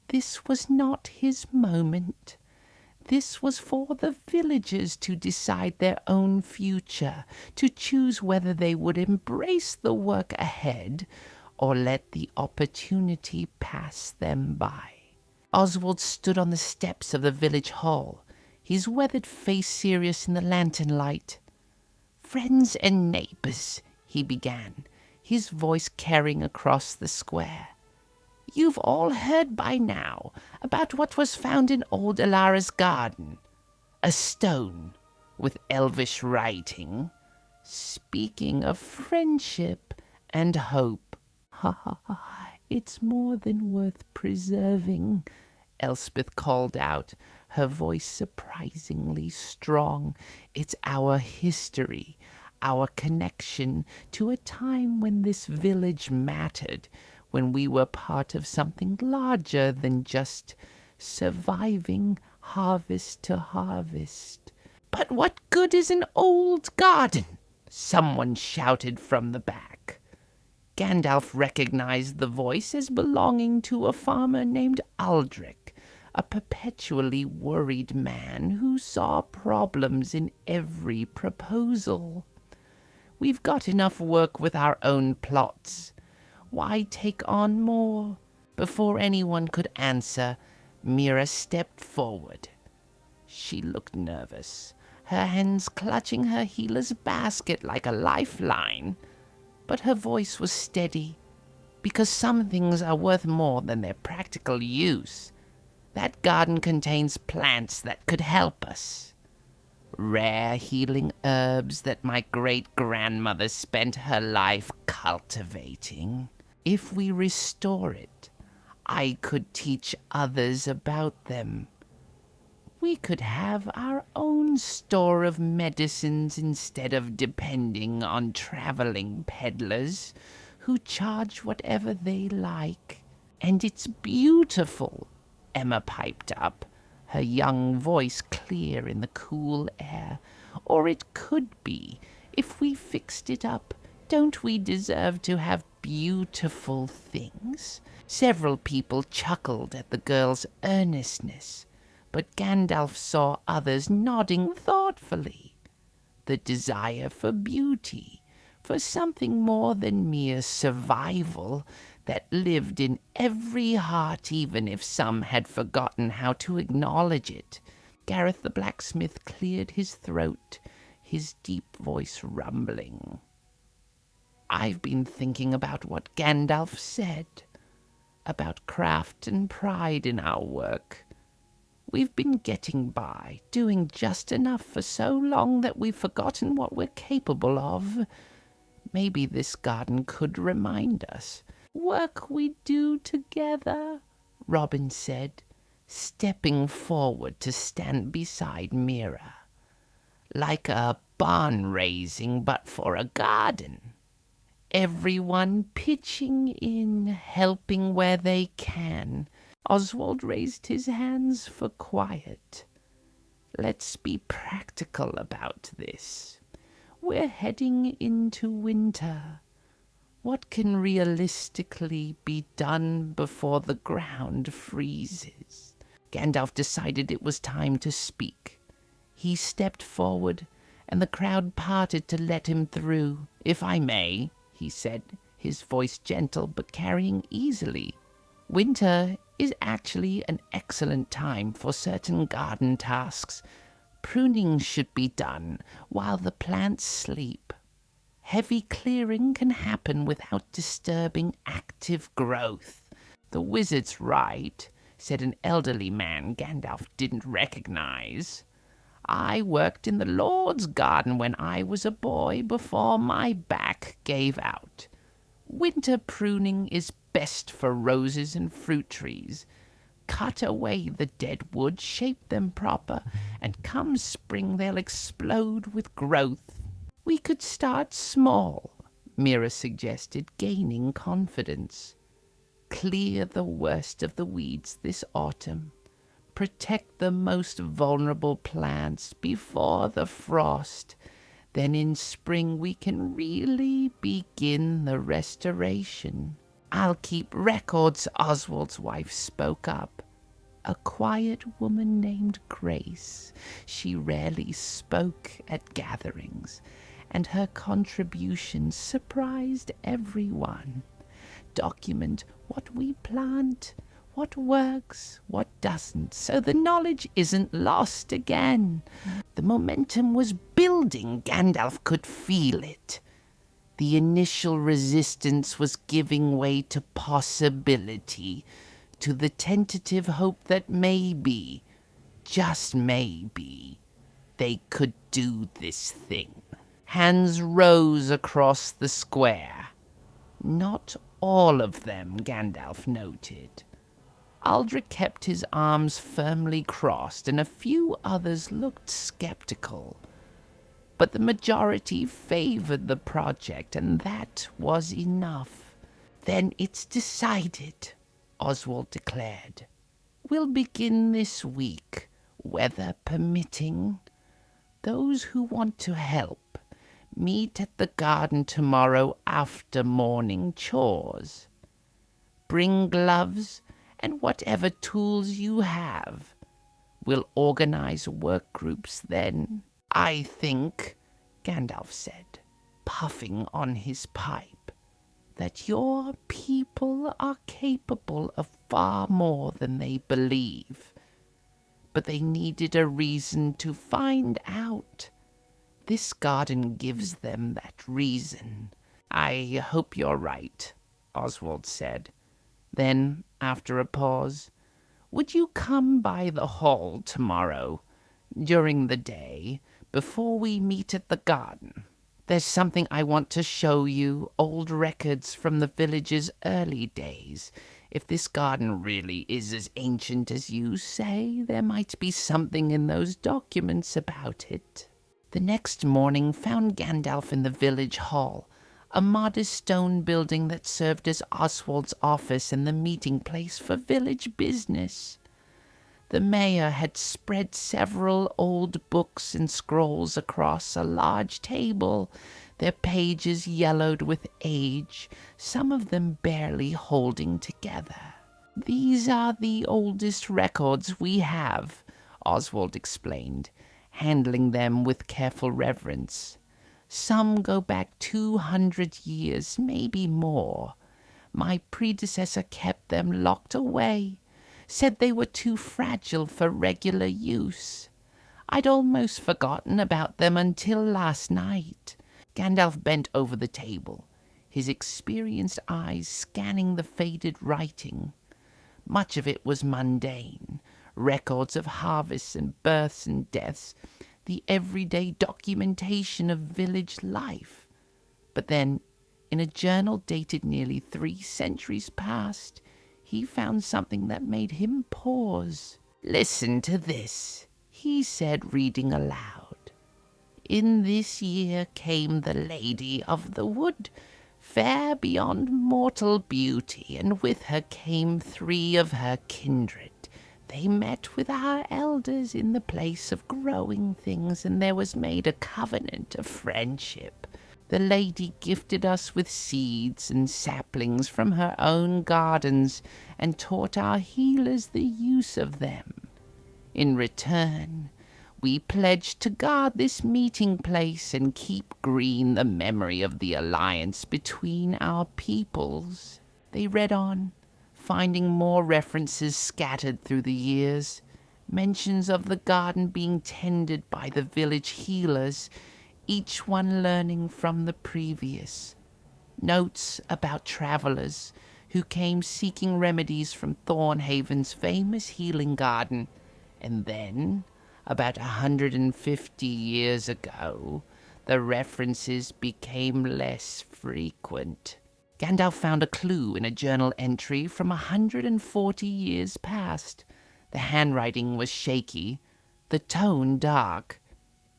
This was not his moment. This was for the villagers to decide their own future, to choose whether they would embrace the work ahead or let the opportunity pass them by. Oswald stood on the steps of the village hall, his weathered face serious in the lantern light. "Friends and neighbors," he began, his voice carrying across the square. "You've all heard by now about what was found in old Alara's garden. A stone with Elvish writing, speaking of friendship and hope." "Ha ha ha, it's more than worth preserving," Elspeth called out, her voice surprisingly strong. "It's our history, our connection to a time when this village mattered, when we were part of something larger than just surviving harvest to harvest." "But what good is an old garden?" someone shouted from the back. Gandalf recognized the voice as belonging to a farmer named Aldrich, a perpetually worried man who saw problems in every proposal. "We've got enough work with our own plots. Why take on more?" Before anyone could answer, Mira stepped forward. She looked nervous, her hands clutching her healer's basket like a lifeline. But her voice was steady, because some things are worth more than their practical use. That garden contains plants that could help us. Rare healing herbs that my great-grandmother spent her life cultivating. If we restore it, I could teach others about them. We could have our own store of medicines instead of depending on traveling peddlers who charge whatever they like. And it's beautiful," Emma piped up, her young voice clear in the cool air. "Or it could be, if we fixed it up. Don't we deserve to have beautiful things?" Several people chuckled at the girl's earnestness, but Gandalf saw others nodding thoughtfully. The desire for beauty, for something more than mere survival, that lived in every heart even if some had forgotten how to acknowledge it, Gareth the blacksmith cleared his throat, his deep voice rumbling. I've been thinking about what Gandalf said, about craft and pride in our work. We've been getting by, doing just enough for so long that we've forgotten what we're capable of. Maybe this garden could remind us. Work we do together, Robin said, stepping forward to stand beside Mira. Like a barn raising, but for a garden. Everyone pitching in, helping where they can. Oswald raised his hands for quiet. Let's be practical about this. We're heading into winter. What can realistically be done before the ground freezes? Gandalf decided it was time to speak. He stepped forward, and the crowd parted to let him through. If I may, he said, his voice gentle but carrying easily. Winter is actually an excellent time for certain garden tasks. Pruning should be done while the plants sleep. Heavy clearing can happen without disturbing active growth. The wizard's right, said an elderly man Gandalf didn't recognize. I worked in the Lord's garden when I was a boy before my back gave out. Winter pruning is best for roses and fruit trees. Cut away the dead wood, shape them proper, and come spring they'll explode with growth. We could start small, Mira suggested, gaining confidence. Clear the worst of the weeds this autumn. Protect the most vulnerable plants before the frost. Then in spring we can really begin the restoration. I'll keep records, Oswald's wife spoke up. A quiet woman named Grace. She rarely spoke at gatherings, and her contributions surprised everyone. Document what we plant, what works, what doesn't, so the knowledge isn't lost again. The momentum was building. Gandalf could feel it. The initial resistance was giving way to possibility, to the tentative hope that maybe, just maybe, they could do this thing. Hands rose across the square. Not all of them, Gandalf noted. Aldrich kept his arms firmly crossed, and a few others looked skeptical. But the majority favored the project, and that was enough. Then it's decided, Oswald declared. We'll begin this week, weather permitting. Those who want to help, meet at the garden tomorrow after morning chores. Bring gloves and whatever tools you have. We'll organize work groups then. I think, Gandalf said, puffing on his pipe, that your people are capable of far more than they believe. But they needed a reason to find out. This garden gives them that reason. I hope you're right, Oswald said. Then, after a pause, would you come by the hall tomorrow, during the day, before we meet at the garden? There's something I want to show you, old records from the village's early days. If this garden really is as ancient as you say, there might be something in those documents about it. The next morning found Gandalf in the village hall, a modest stone building that served as Oswald's office and the meeting place for village business. The mayor had spread several old books and scrolls across a large table, their pages yellowed with age, some of them barely holding together. These are the oldest records we have, Oswald explained, handling them with careful reverence. Some go back 200 years, maybe more. My predecessor kept them locked away, said they were too fragile for regular use. I'd almost forgotten about them until last night." Gandalf bent over the table, his experienced eyes scanning the faded writing. Much of it was mundane, records of harvests and births and deaths, the everyday documentation of village life. But then, in a journal dated nearly 3 centuries past, he found something that made him pause. "Listen to this," he said, reading aloud. "In this year came the Lady of the Wood, fair beyond mortal beauty, and with her came 3 of her kindred. They met with our elders in the place of growing things, and there was made a covenant of friendship. The lady gifted us with seeds and saplings from her own gardens, and taught our healers the use of them. In return, we pledged to guard this meeting place and keep green the memory of the alliance between our peoples." They read on, finding more references scattered through the years, mentions of the garden being tended by the village healers, each one learning from the previous. Notes about travelers who came seeking remedies from Thornhaven's famous healing garden, and then, about 150 years ago, the references became less frequent. Gandalf found a clue in a journal entry from 140 years past. The handwriting was shaky, the tone dark.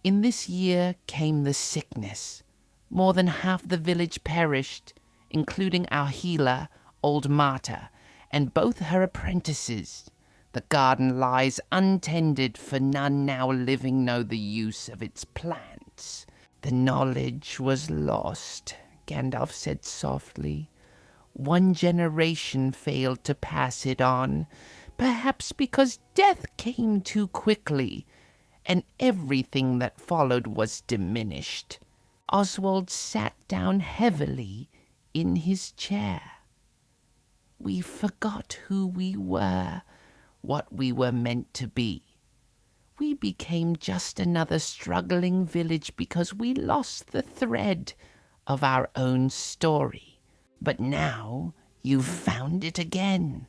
In this year came the sickness. More than half the village perished, including our healer, old Marta, and both her apprentices. The garden lies untended, for none now living know the use of its plants. The knowledge was lost, Gandalf said softly. One generation failed to pass it on, perhaps because death came too quickly, and everything that followed was diminished. Oswald sat down heavily in his chair. We forgot who we were, what we were meant to be. We became just another struggling village because we lost the thread of our own story. But now you've found it again,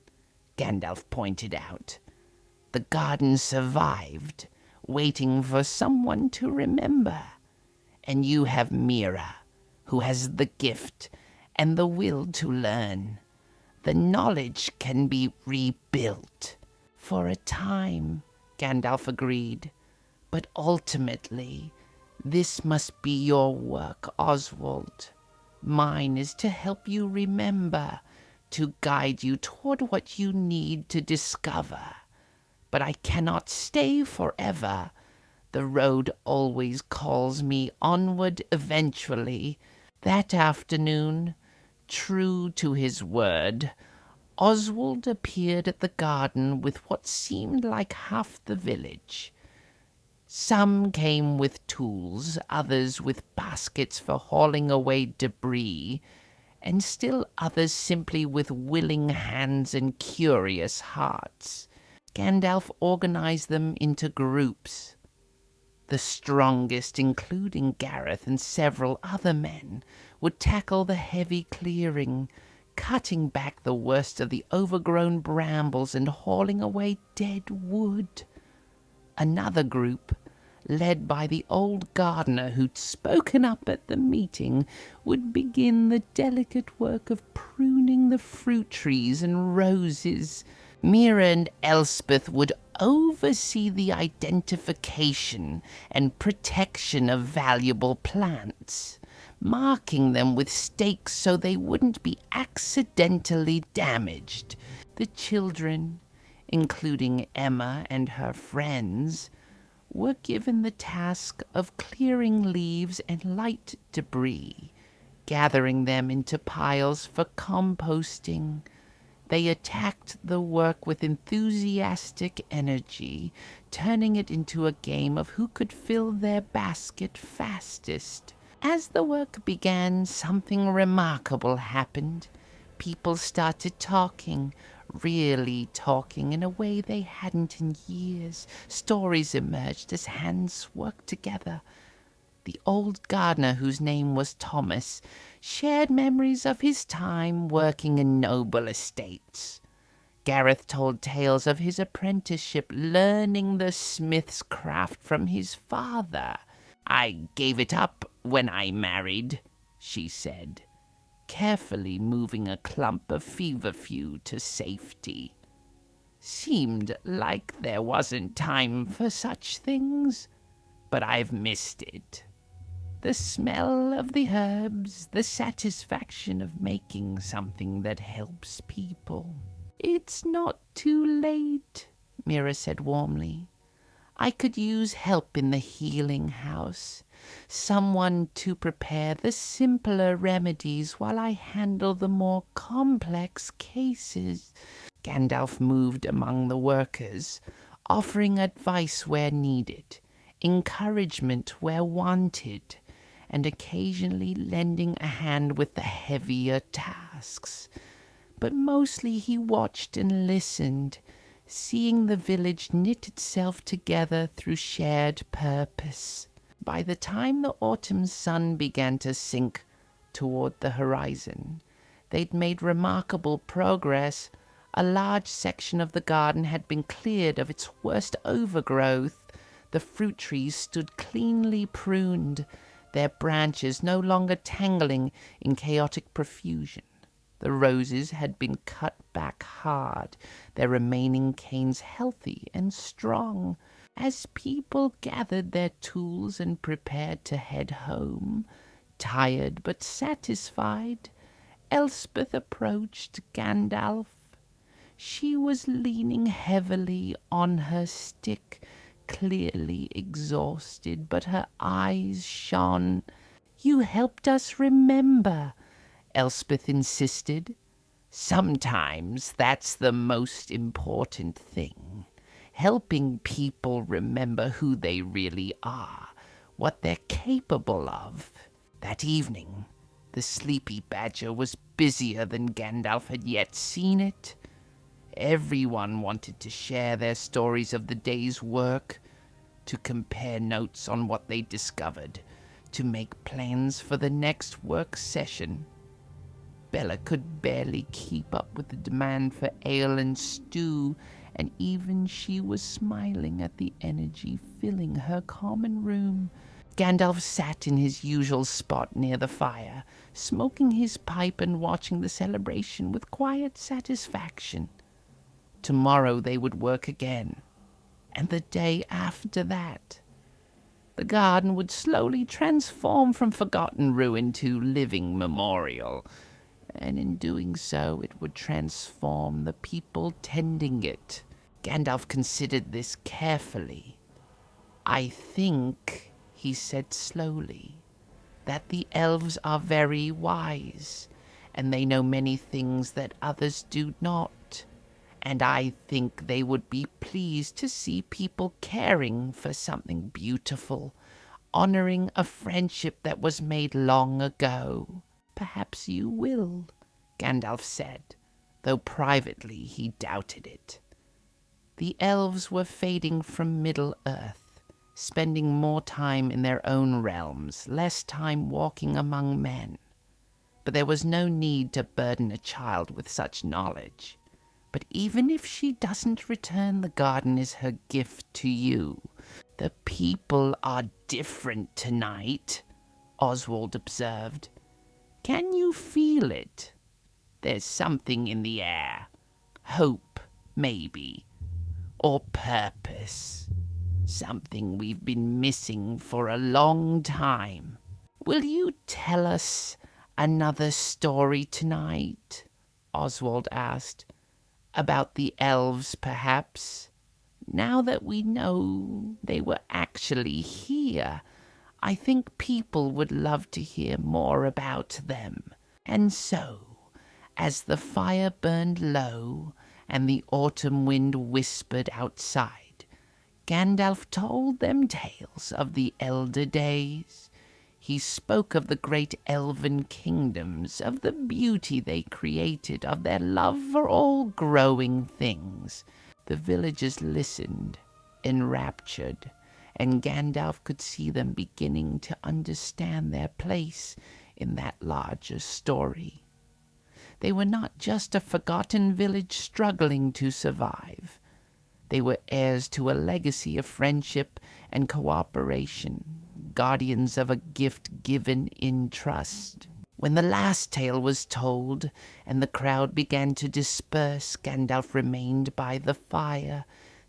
Gandalf pointed out. The garden survived, waiting for someone to remember. And you have Mira, who has the gift and the will to learn. The knowledge can be rebuilt. For a time, Gandalf agreed. But ultimately, this must be your work, Oswald. Mine is to help you remember, to guide you toward what you need to discover. But I cannot stay forever. The road always calls me onward eventually. That afternoon, true to his word, Oswald appeared at the garden with what seemed like half the village. Some came with tools, others with baskets for hauling away debris, and still others simply with willing hands and curious hearts. Gandalf organized them into groups. The strongest, including Gareth and several other men, would tackle the heavy clearing, cutting back the worst of the overgrown brambles and hauling away dead wood. Another group, led by the old gardener who'd spoken up at the meeting, would begin the delicate work of pruning the fruit trees and roses. Mira and Elspeth would oversee the identification and protection of valuable plants, marking them with stakes so they wouldn't be accidentally damaged. The children, including Emma and her friends, were given the task of clearing leaves and light debris, gathering them into piles for composting. They attacked the work with enthusiastic energy, turning it into a game of who could fill their basket fastest. As the work began, something remarkable happened. People started talking, really talking in a way they hadn't in years. Stories emerged as hands worked together. The old gardener, whose name was Thomas, shared memories of his time working in noble estates. Gareth told tales of his apprenticeship, learning the smith's craft from his father. "I gave it up when I married," she said, carefully moving a clump of feverfew to safety. "Seemed like there wasn't time for such things, but I've missed it. The smell of the herbs, the satisfaction of making something that helps people." "It's not too late," Mira said warmly. "I could use help in the healing house. Someone to prepare the simpler remedies while I handle the more complex cases." Gandalf moved among the workers, offering advice where needed, encouragement where wanted, and occasionally lending a hand with the heavier tasks. But mostly he watched and listened, seeing the village knit itself together through shared purpose. By the time the autumn sun began to sink toward the horizon, they'd made remarkable progress. A large section of the garden had been cleared of its worst overgrowth. The fruit trees stood cleanly pruned, their branches no longer tangling in chaotic profusion. The roses had been cut back hard, their remaining canes healthy and strong. As people gathered their tools and prepared to head home, tired but satisfied, Elspeth approached Gandalf. She was leaning heavily on her stick, clearly exhausted, but her eyes shone. "You helped us remember," Elspeth insisted. "Sometimes that's the most important thing. Helping people remember who they really are, what they're capable of." That evening, the sleepy badger was busier than Gandalf had yet seen it. Everyone wanted to share their stories of the day's work, to compare notes on what they discovered, to make plans for the next work session. Bella could barely keep up with the demand for ale and stew, and even she was smiling at the energy filling her common room. Gandalf sat in his usual spot near the fire, smoking his pipe and watching the celebration with quiet satisfaction. Tomorrow they would work again, and the day after that. The garden would slowly transform from forgotten ruin to living memorial, and in doing so it would transform the people tending it. Gandalf considered this carefully. "I think," he said slowly, "that the elves are very wise, and they know many things that others do not. And I think they would be pleased to see people caring for something beautiful, honoring a friendship that was made long ago." "Perhaps you will," Gandalf said, though privately he doubted it. The elves were fading from Middle-earth, spending more time in their own realms, less time walking among men. But there was no need to burden a child with such knowledge. "But even if she doesn't return, the garden is her gift to you. The people are different tonight," Oswald observed. "Can you feel it? There's something in the air. Hope, maybe. Or purpose. Something we've been missing for a long time. Will you tell us another story tonight?" Oswald asked. "About the elves, perhaps? Now that we know they were actually here, I think people would love to hear more about them." And so, as the fire burned low and the autumn wind whispered outside, Gandalf told them tales of the elder days. He spoke of the great elven kingdoms, of the beauty they created, of their love for all growing things. The villagers listened, enraptured, and Gandalf could see them beginning to understand their place in that larger story. They were not just a forgotten village struggling to survive. They were heirs to a legacy of friendship and cooperation, guardians of a gift given in trust. When the last tale was told and the crowd began to disperse, Gandalf remained by the fire,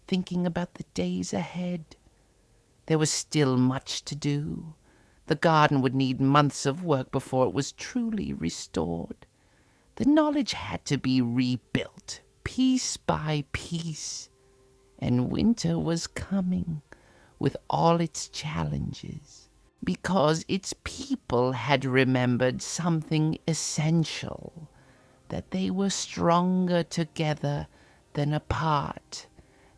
thinking about the days ahead. There was still much to do. The garden would need months of work before it was truly restored. The knowledge had to be rebuilt, piece by piece. And winter was coming, with all its challenges, because its people had remembered something essential, that they were stronger together than apart,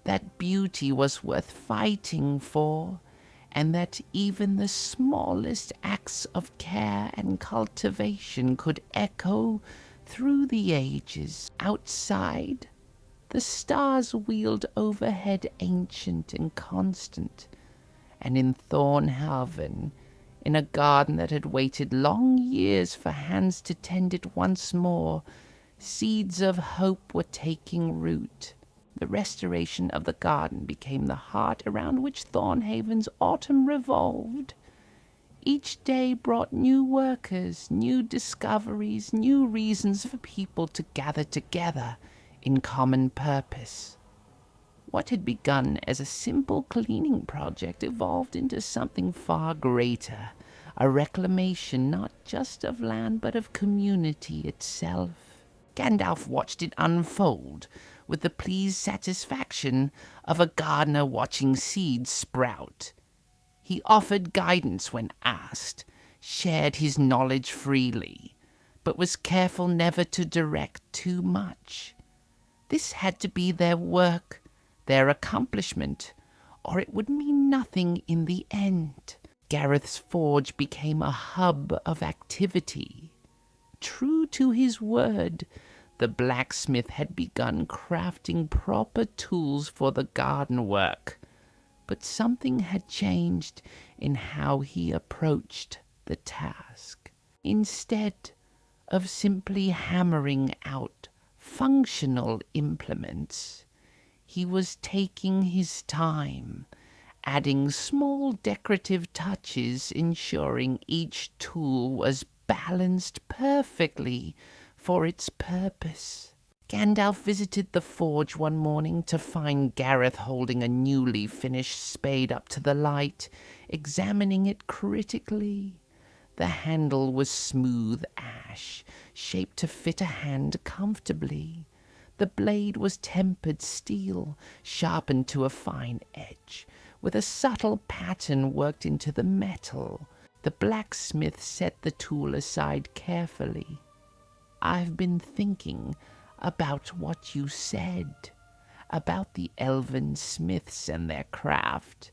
that beauty was worth fighting for, and that even the smallest acts of care and cultivation could echo through the ages. Outside, the stars wheeled overhead, ancient and constant, and in Thornhaven, in a garden that had waited long years for hands to tend it once more, seeds of hope were taking root. The restoration of the garden became the heart around which Thornhaven's autumn revolved. Each day brought new workers, new discoveries, new reasons for people to gather together in common purpose. What had begun as a simple cleaning project evolved into something far greater, a reclamation not just of land but of community itself. Gandalf watched it unfold with the pleased satisfaction of a gardener watching seeds sprout. He offered guidance when asked, shared his knowledge freely, but was careful never to direct too much. This had to be their work, their accomplishment, or it would mean nothing in the end. Gareth's forge became a hub of activity. True to his word, the blacksmith had begun crafting proper tools for the garden work, but something had changed in how he approached the task. Instead of simply hammering out functional implements, he was taking his time, adding small decorative touches, ensuring each tool was balanced perfectly for its purpose. Gandalf visited the forge one morning to find Gareth holding a newly finished spade up to the light, examining it critically. The handle was smooth ash, shaped to fit a hand comfortably. The blade was tempered steel, sharpened to a fine edge, with a subtle pattern worked into the metal. The blacksmith set the tool aside carefully. "I've been thinking about what you said, about the elven smiths and their craft,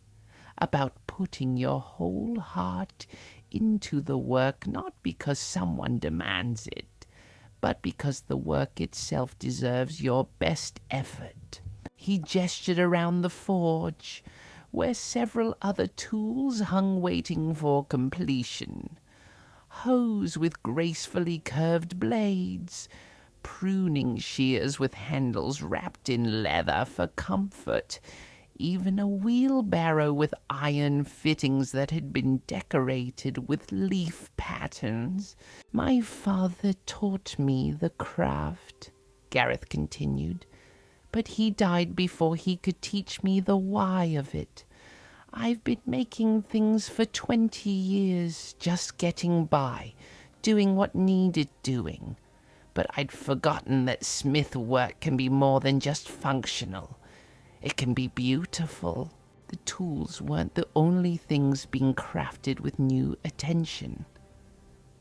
about putting your whole heart into the work, not because someone demands it, but because the work itself deserves your best effort." He gestured around the forge, where several other tools hung waiting for completion. Hoes with gracefully curved blades, pruning shears with handles wrapped in leather for comfort, even a wheelbarrow with iron fittings that had been decorated with leaf patterns. "My father taught me the craft," Gareth continued, "but he died before he could teach me the why of it. I've been making things for 20 years, just getting by, doing what needed doing. But I'd forgotten that smith work can be more than just functional. It can be beautiful." The tools weren't the only things being crafted with new attention.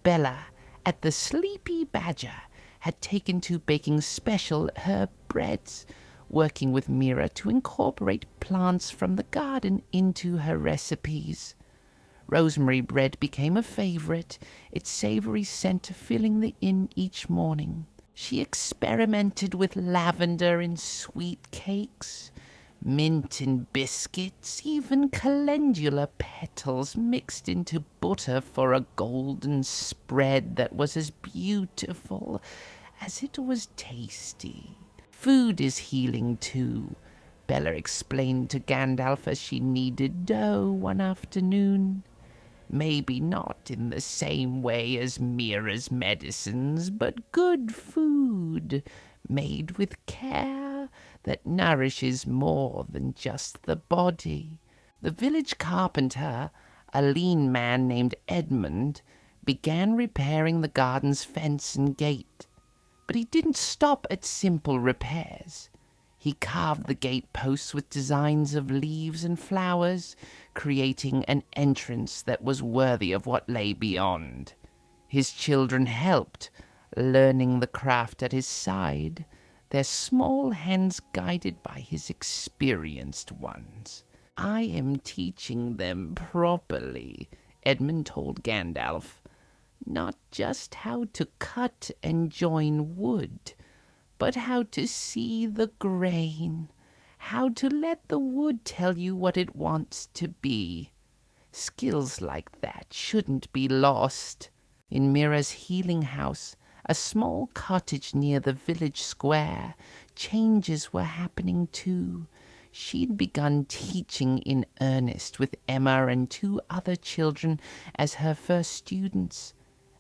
Bella, at the Sleepy Badger, had taken to baking special herb breads, working with Mira to incorporate plants from the garden into her recipes. Rosemary bread became a favorite, its savory scent filling the inn each morning. She experimented with lavender in sweet cakes, mint in biscuits, even calendula petals mixed into butter for a golden spread that was as beautiful as it was tasty. Food is healing too, Bella explained to Gandalf as she kneaded dough one afternoon. Maybe not in the same way as Mira's medicines, but good food, made with care, that nourishes more than just the body. The village carpenter, a lean man named Edmund, began repairing the garden's fence and gate. But he didn't stop at simple repairs. He carved the gate posts with designs of leaves and flowers, creating an entrance that was worthy of what lay beyond. His children helped, learning the craft at his side, their small hands guided by his experienced ones. "I am teaching them properly," Edmund told Gandalf. "Not just how to cut and join wood, but how to see the grain, how to let the wood tell you what it wants to be. Skills like that shouldn't be lost." In Mira's healing house, a small cottage near the village square, changes were happening too. She'd begun teaching in earnest with Emma and 2 other children as her first students.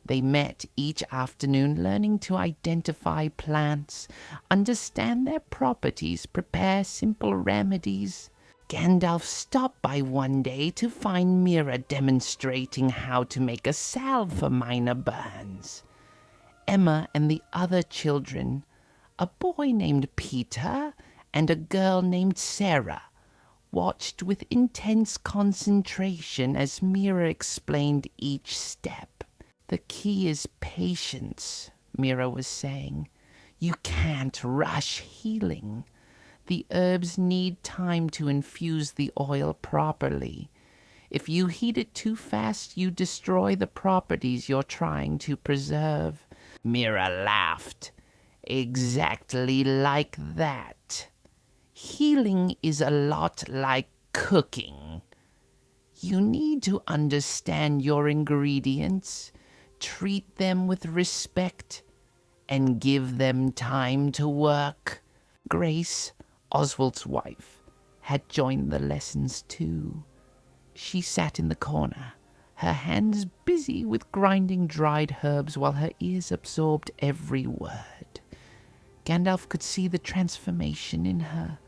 They met each afternoon, learning to identify plants, understand their properties, prepare simple remedies. Gandalf stopped by one day to find Mira demonstrating how to make a salve for minor burns. Emma and the other children, a boy named Peter and a girl named Sarah, watched with intense concentration as Mira explained each step. "The key is patience," Mira was saying. "You can't rush healing. The herbs need time to infuse the oil properly. If you heat it too fast, you destroy the properties you're trying to preserve." Mira laughed. "Exactly like that. Healing is a lot like cooking. You need to understand your ingredients, treat them with respect, and give them time to work." Grace, Oswald's wife, had joined the lessons too. She sat in the corner, her hands busy with grinding dried herbs while her ears absorbed every word. Gandalf could see the transformation in her.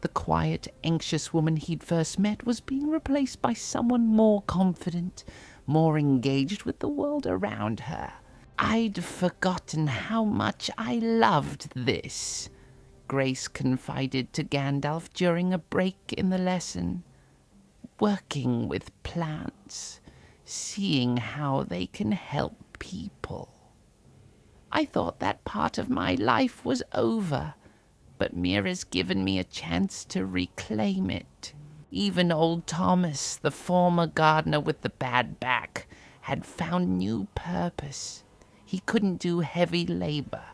The quiet, anxious woman he'd first met was being replaced by someone more confident, more engaged with the world around her. "I'd forgotten how much I loved this," Grace confided to Gandalf during a break in the lesson. "Working with plants, seeing how they can help people. I thought that part of my life was over, but Mira's given me a chance to reclaim it." Even old Thomas, the former gardener with the bad back, had found new purpose. He couldn't do heavy labor,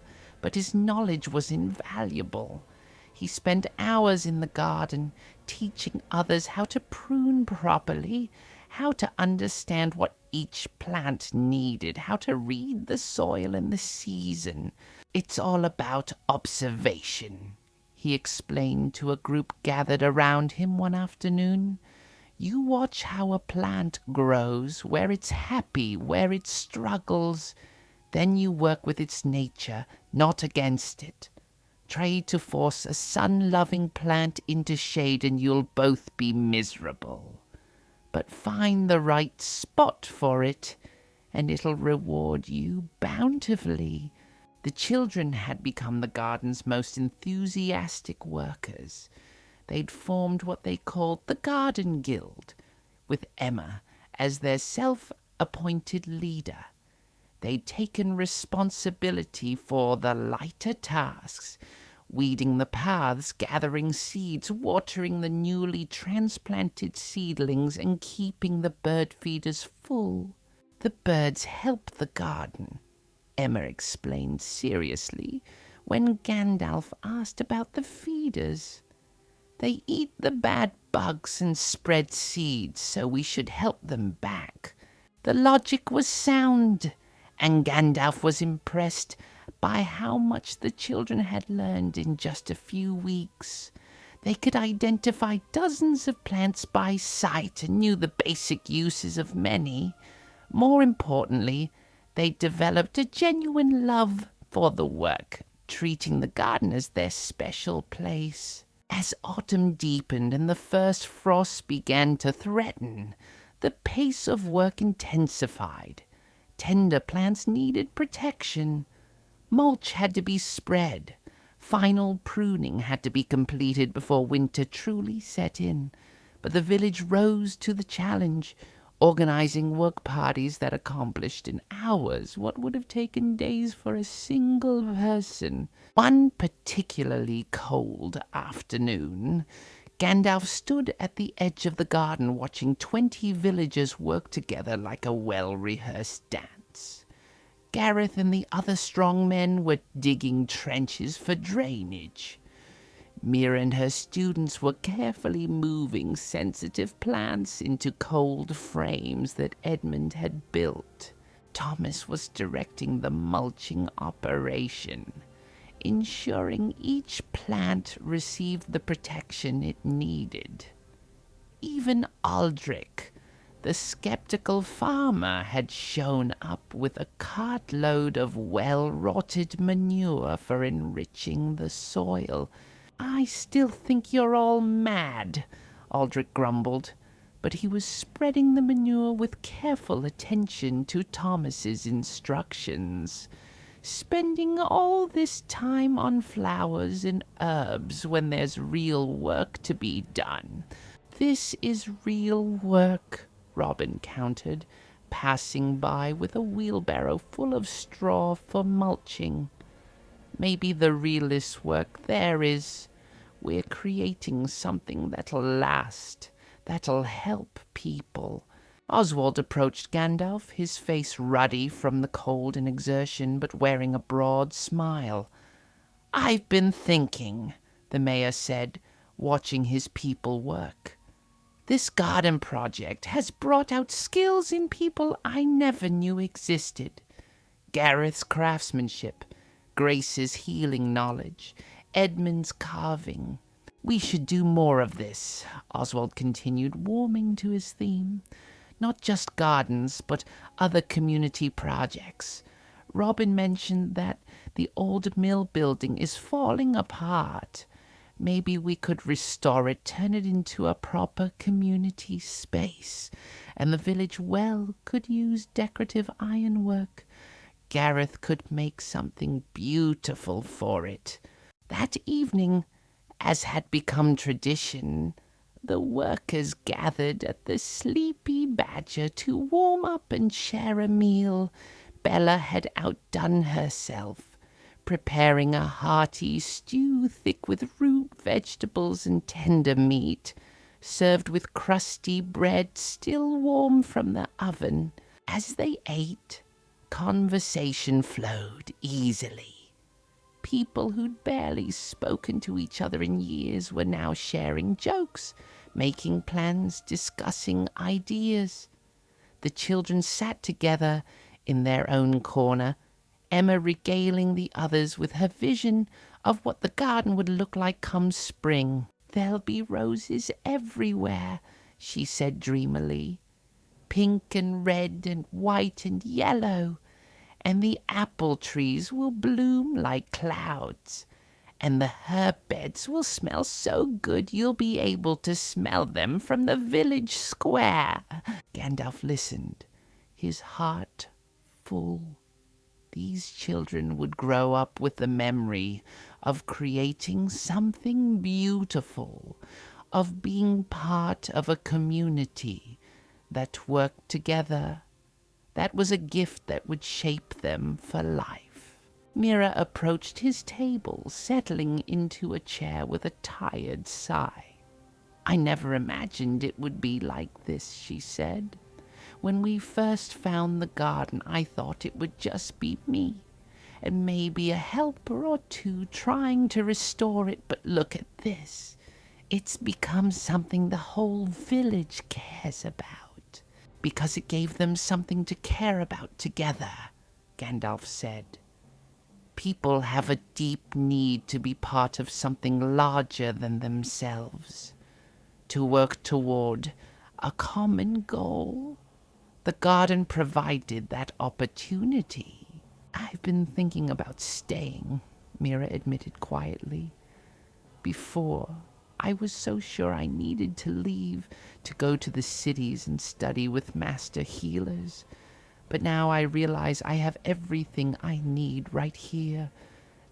but his knowledge was invaluable. He spent hours in the garden, teaching others how to prune properly, how to understand what each plant needed, how to read the soil and the season. "It's all about observation," he explained to a group gathered around him one afternoon. "You watch how a plant grows, where it's happy, where it struggles. Then you work with its nature, not against it. Try to force a sun-loving plant into shade and you'll both be miserable. But find the right spot for it, and it'll reward you bountifully." The children had become the garden's most enthusiastic workers. They'd formed what they called the Garden Guild, with Emma as their self-appointed leader. They'd taken responsibility for the lighter tasks, weeding the paths, gathering seeds, watering the newly transplanted seedlings, and keeping the bird feeders full. The birds help the garden, Emma explained seriously when Gandalf asked about the feeders. They eat the bad bugs and spread seeds, so we should help them back. The logic was sound, and Gandalf was impressed by how much the children had learned in just a few weeks. They could identify dozens of plants by sight and knew the basic uses of many. More importantly, they developed a genuine love for the work, treating the garden as their special place. As autumn deepened and the first frosts began to threaten, the pace of work intensified. Tender plants needed protection. Mulch had to be spread. Final pruning had to be completed before winter truly set in. But the village rose to the challenge, organizing work parties that accomplished in hours what would have taken days for a single person. One particularly cold afternoon, Gandalf stood at the edge of the garden watching 20 villagers work together like a well-rehearsed dance. Gareth and the other strong men were digging trenches for drainage. Mira and her students were carefully moving sensitive plants into cold frames that Edmund had built. Thomas was directing the mulching operation, ensuring each plant received the protection it needed. Even Aldrich, the skeptical farmer, had shown up with a cartload of well-rotted manure for enriching the soil. "I still think you're all mad," Aldrich grumbled, but he was spreading the manure with careful attention to Thomas's instructions. "Spending all this time on flowers and herbs when there's real work to be done." "This is real work," Robin countered, passing by with a wheelbarrow full of straw for mulching. "Maybe the realest work there is, we're creating something that'll last, that'll help people." Oswald approached Gandalf, his face ruddy from the cold and exertion, but wearing a broad smile. "I've been thinking," the mayor said, watching his people work. "This garden project has brought out skills in people I never knew existed. Gareth's craftsmanship, Grace's healing knowledge, Edmund's carving. We should do more of this," Oswald continued, warming to his theme. "Not just gardens, but other community projects. Robin mentioned that the old mill building is falling apart. Maybe we could restore it, turn it into a proper community space. And the village well could use decorative ironwork. Gareth could make something beautiful for it." That evening, as had become tradition, the workers gathered at the Sleepy Badger to warm up and share a meal. Bella had outdone herself, preparing a hearty stew thick with root vegetables and tender meat, served with crusty bread still warm from the oven. As they ate, conversation flowed easily. People who'd barely spoken to each other in years were now sharing jokes, making plans, discussing ideas. The children sat together in their own corner, Emma regaling the others with her vision of what the garden would look like come spring. "There'll be roses everywhere," she said dreamily. "Pink and red and white and yellow. And the apple trees will bloom like clouds. And the herb beds will smell so good you'll be able to smell them from the village square." Gandalf listened, his heart full. These children would grow up with the memory of creating something beautiful, of being part of a community that worked together. That was a gift that would shape them for life. Mira approached his table, settling into a chair with a tired sigh. "I never imagined it would be like this," she said. "When we first found the garden, I thought it would just be me, and maybe a helper or two trying to restore it. But look at this. It's become something the whole village cares about, because it gave them something to care about together," Gandalf said. "People have a deep need to be part of something larger than themselves, to work toward a common goal. The garden provided that opportunity." "I've been thinking about staying," Mira admitted quietly. "Before, I was so sure I needed to leave, to go to the cities and study with master healers. But now I realize I have everything I need right here.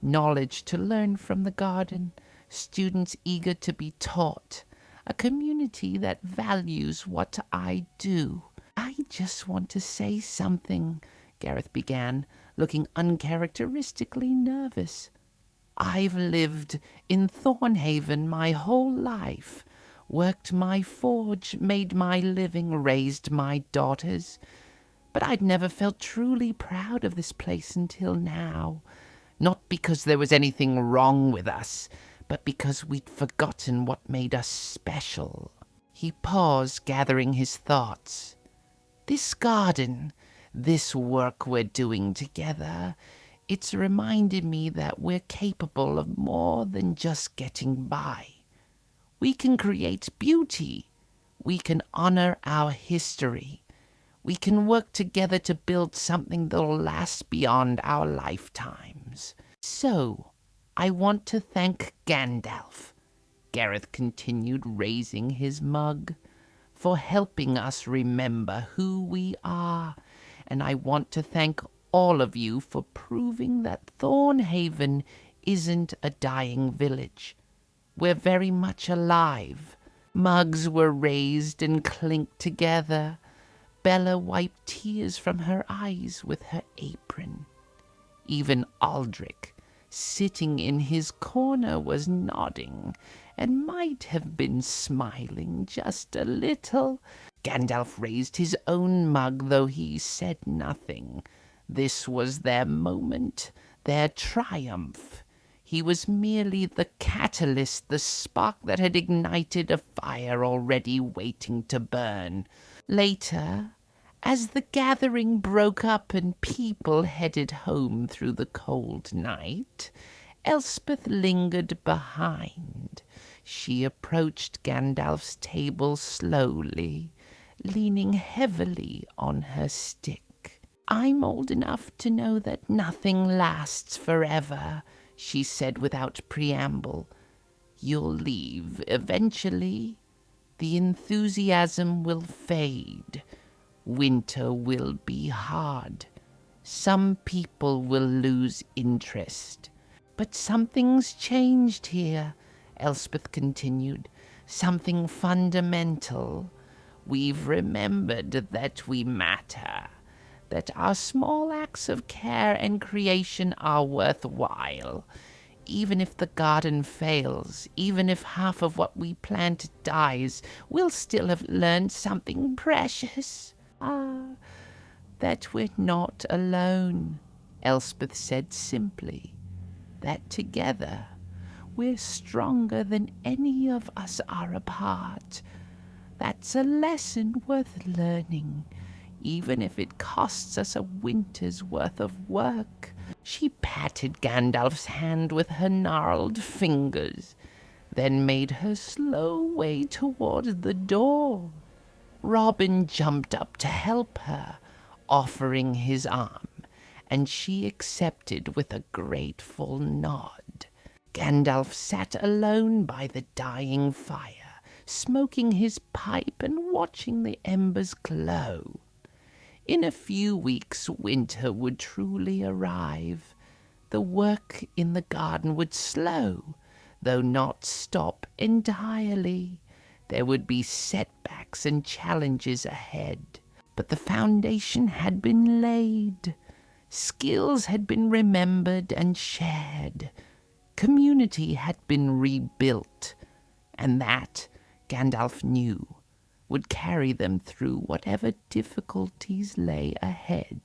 Knowledge to learn from the garden, students eager to be taught, a community that values what I do." "I just want to say something," Gareth began, looking uncharacteristically nervous. "I've lived in Thornhaven my whole life, worked my forge, made my living, raised my daughters. But I'd never felt truly proud of this place until now. Not because there was anything wrong with us, but because we'd forgotten what made us special." He paused, gathering his thoughts. "This garden, this work we're doing together, it's reminded me that we're capable of more than just getting by. We can create beauty. We can honor our history. We can work together to build something that'll last beyond our lifetimes. So, I want to thank Gandalf," Gareth continued, raising his mug, "for helping us remember who we are. And I want to thank all of you for proving that Thornhaven isn't a dying village. We're very much alive." Mugs were raised and clinked together. Bella wiped tears from her eyes with her apron. Even Aldrich, sitting in his corner, was nodding, and might have been smiling just a little. Gandalf raised his own mug, though he said nothing. This was their moment, their triumph. He was merely the catalyst, the spark that had ignited a fire already waiting to burn. Later, as the gathering broke up and people headed home through the cold night, Elspeth lingered behind. She approached Gandalf's table slowly, leaning heavily on her stick. "I'm old enough to know that nothing lasts forever," she said without preamble. "You'll leave eventually. The enthusiasm will fade. Winter will be hard. Some people will lose interest. But something's changed here," Elspeth continued. "Something fundamental. We've remembered that we matter, that our small acts of care and creation are worthwhile. Even if the garden fails, even if half of what we plant dies, we'll still have learned something precious. Ah, that we're not alone," Elspeth said simply. "That together we're stronger than any of us are apart. That's a lesson worth learning, even if it costs us a winter's worth of work." She patted Gandalf's hand with her gnarled fingers, then made her slow way toward the door. Robin jumped up to help her, offering his arm, and she accepted with a grateful nod. Gandalf sat alone by the dying fire, smoking his pipe and watching the embers glow. In a few weeks, winter would truly arrive. The work in the garden would slow, though not stop entirely. There would be setbacks and challenges ahead, but the foundation had been laid. Skills had been remembered and shared. Community had been rebuilt, and that, Gandalf knew, would carry them through whatever difficulties lay ahead.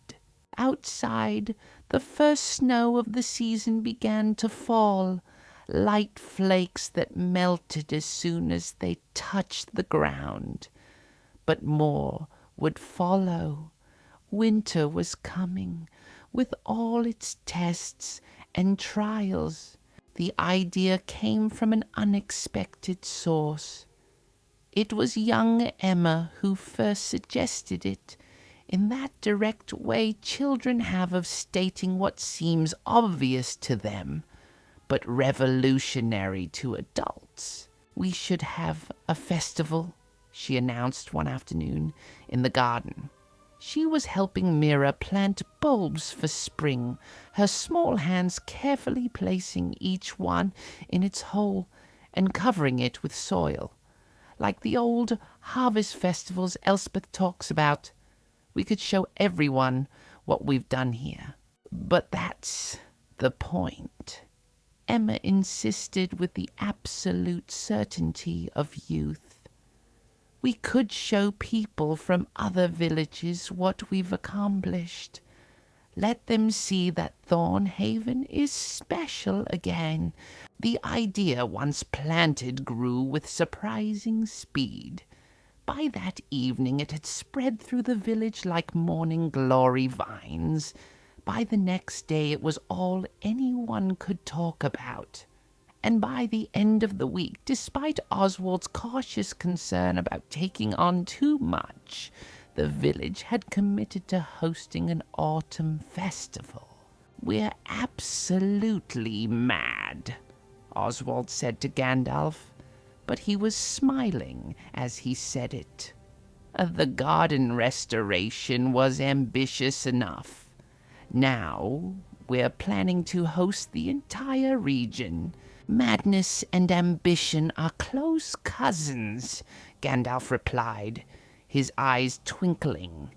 Outside, the first snow of the season began to fall, light flakes that melted as soon as they touched the ground. But more would follow. Winter was coming, with all its tests and trials. The idea came from an unexpected source. It was young Emma who first suggested it, in that direct way children have of stating what seems obvious to them, but revolutionary to adults. "We should have a festival," she announced one afternoon in the garden. She was helping Mira plant bulbs for spring, her small hands carefully placing each one in its hole and covering it with soil. Like the old harvest festivals Elspeth talks about, we could show everyone what we've done here. "But that's the point," Emma insisted with the absolute certainty of youth. "We could show people from other villages what we've accomplished. Let them see that Thornhaven is special again." The idea, once planted, grew with surprising speed. By that evening it had spread through the village like morning glory vines. By the next day it was all anyone could talk about. And by the end of the week, despite Oswald's cautious concern about taking on too much, the village had committed to hosting an autumn festival. "We're absolutely mad," Oswald said to Gandalf, but he was smiling as he said it. The garden restoration was ambitious enough. Now we're planning to host the entire region. "Madness and ambition are close cousins," Gandalf replied, his eyes twinkling.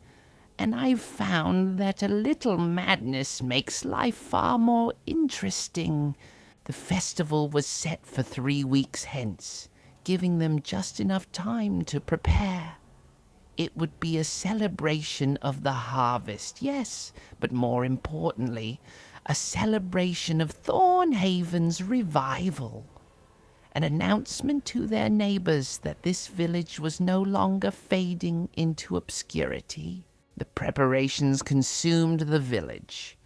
"And I've found that a little madness makes life far more interesting." The festival was set for 3 weeks hence, giving them just enough time to prepare. It would be a celebration of the harvest, yes, but more importantly, a celebration of Thornhaven's revival. An announcement to their neighbors that this village was no longer fading into obscurity. The preparations consumed the village.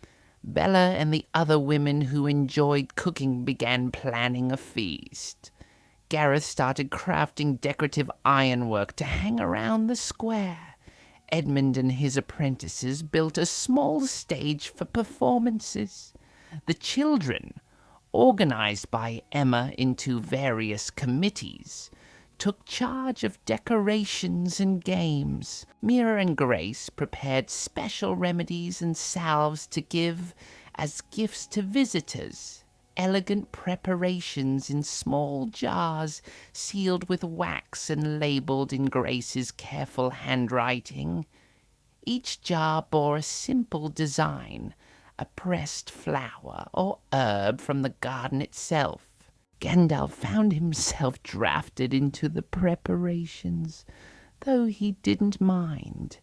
Bella and the other women who enjoyed cooking began planning a feast. Gareth started crafting decorative ironwork to hang around the square. Edmund and his apprentices built a small stage for performances. The children, organized by Emma into various committees, took charge of decorations and games. Mira and Grace prepared special remedies and salves to give as gifts to visitors. Elegant preparations in small jars, sealed with wax and labeled in Grace's careful handwriting. Each jar bore a simple design, a pressed flower or herb from the garden itself. Gandalf found himself drafted into the preparations, though he didn't mind.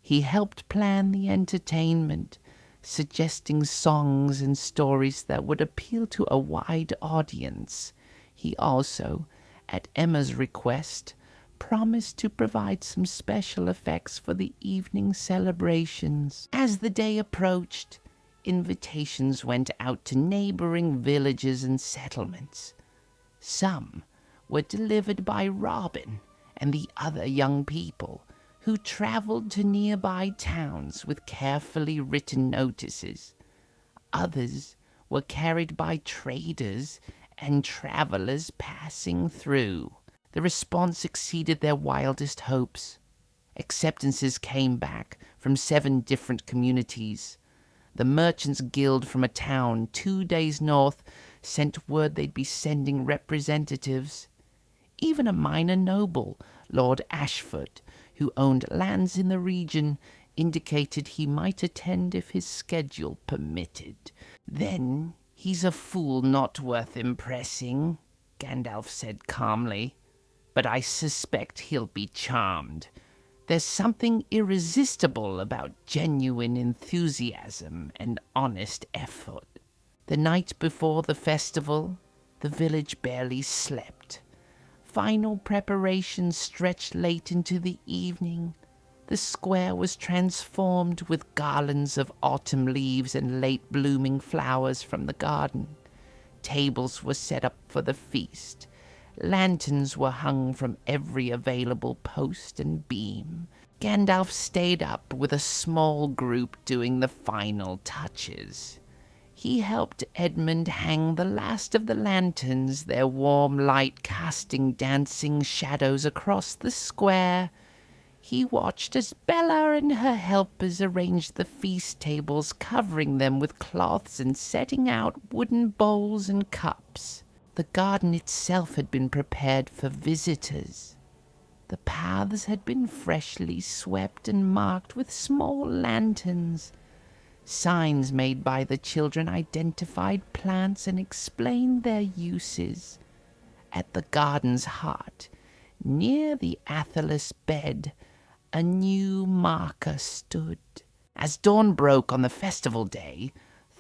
He helped plan the entertainment, suggesting songs and stories that would appeal to a wide audience. He also, at Emma's request, promised to provide some special effects for the evening celebrations. As the day approached, invitations went out to neighboring villages and settlements. Some were delivered by Robin and the other young people, who traveled to nearby towns with carefully written notices. Others were carried by traders and travelers passing through. The response exceeded their wildest hopes. Acceptances came back from 7 different communities. The Merchants' Guild from a town 2 days north sent word they'd be sending representatives. Even a minor noble, Lord Ashford, who owned lands in the region, indicated he might attend if his schedule permitted. "Then he's a fool not worth impressing," Gandalf said calmly. "But I suspect he'll be charmed. There's something irresistible about genuine enthusiasm and honest effort." The night before the festival, the village barely slept. Final preparations stretched late into the evening. The square was transformed with garlands of autumn leaves and late-blooming flowers from the garden. Tables were set up for the feast. Lanterns were hung from every available post and beam. Gandalf stayed up with a small group doing the final touches. He helped Edmund hang the last of the lanterns, their warm light casting dancing shadows across the square. He watched as Bella and her helpers arranged the feast tables, covering them with cloths and setting out wooden bowls and cups. The garden itself had been prepared for visitors. The paths had been freshly swept and marked with small lanterns. Signs made by the children identified plants and explained their uses. At the garden's heart, near the Athelas bed, a new marker stood. As dawn broke on the festival day,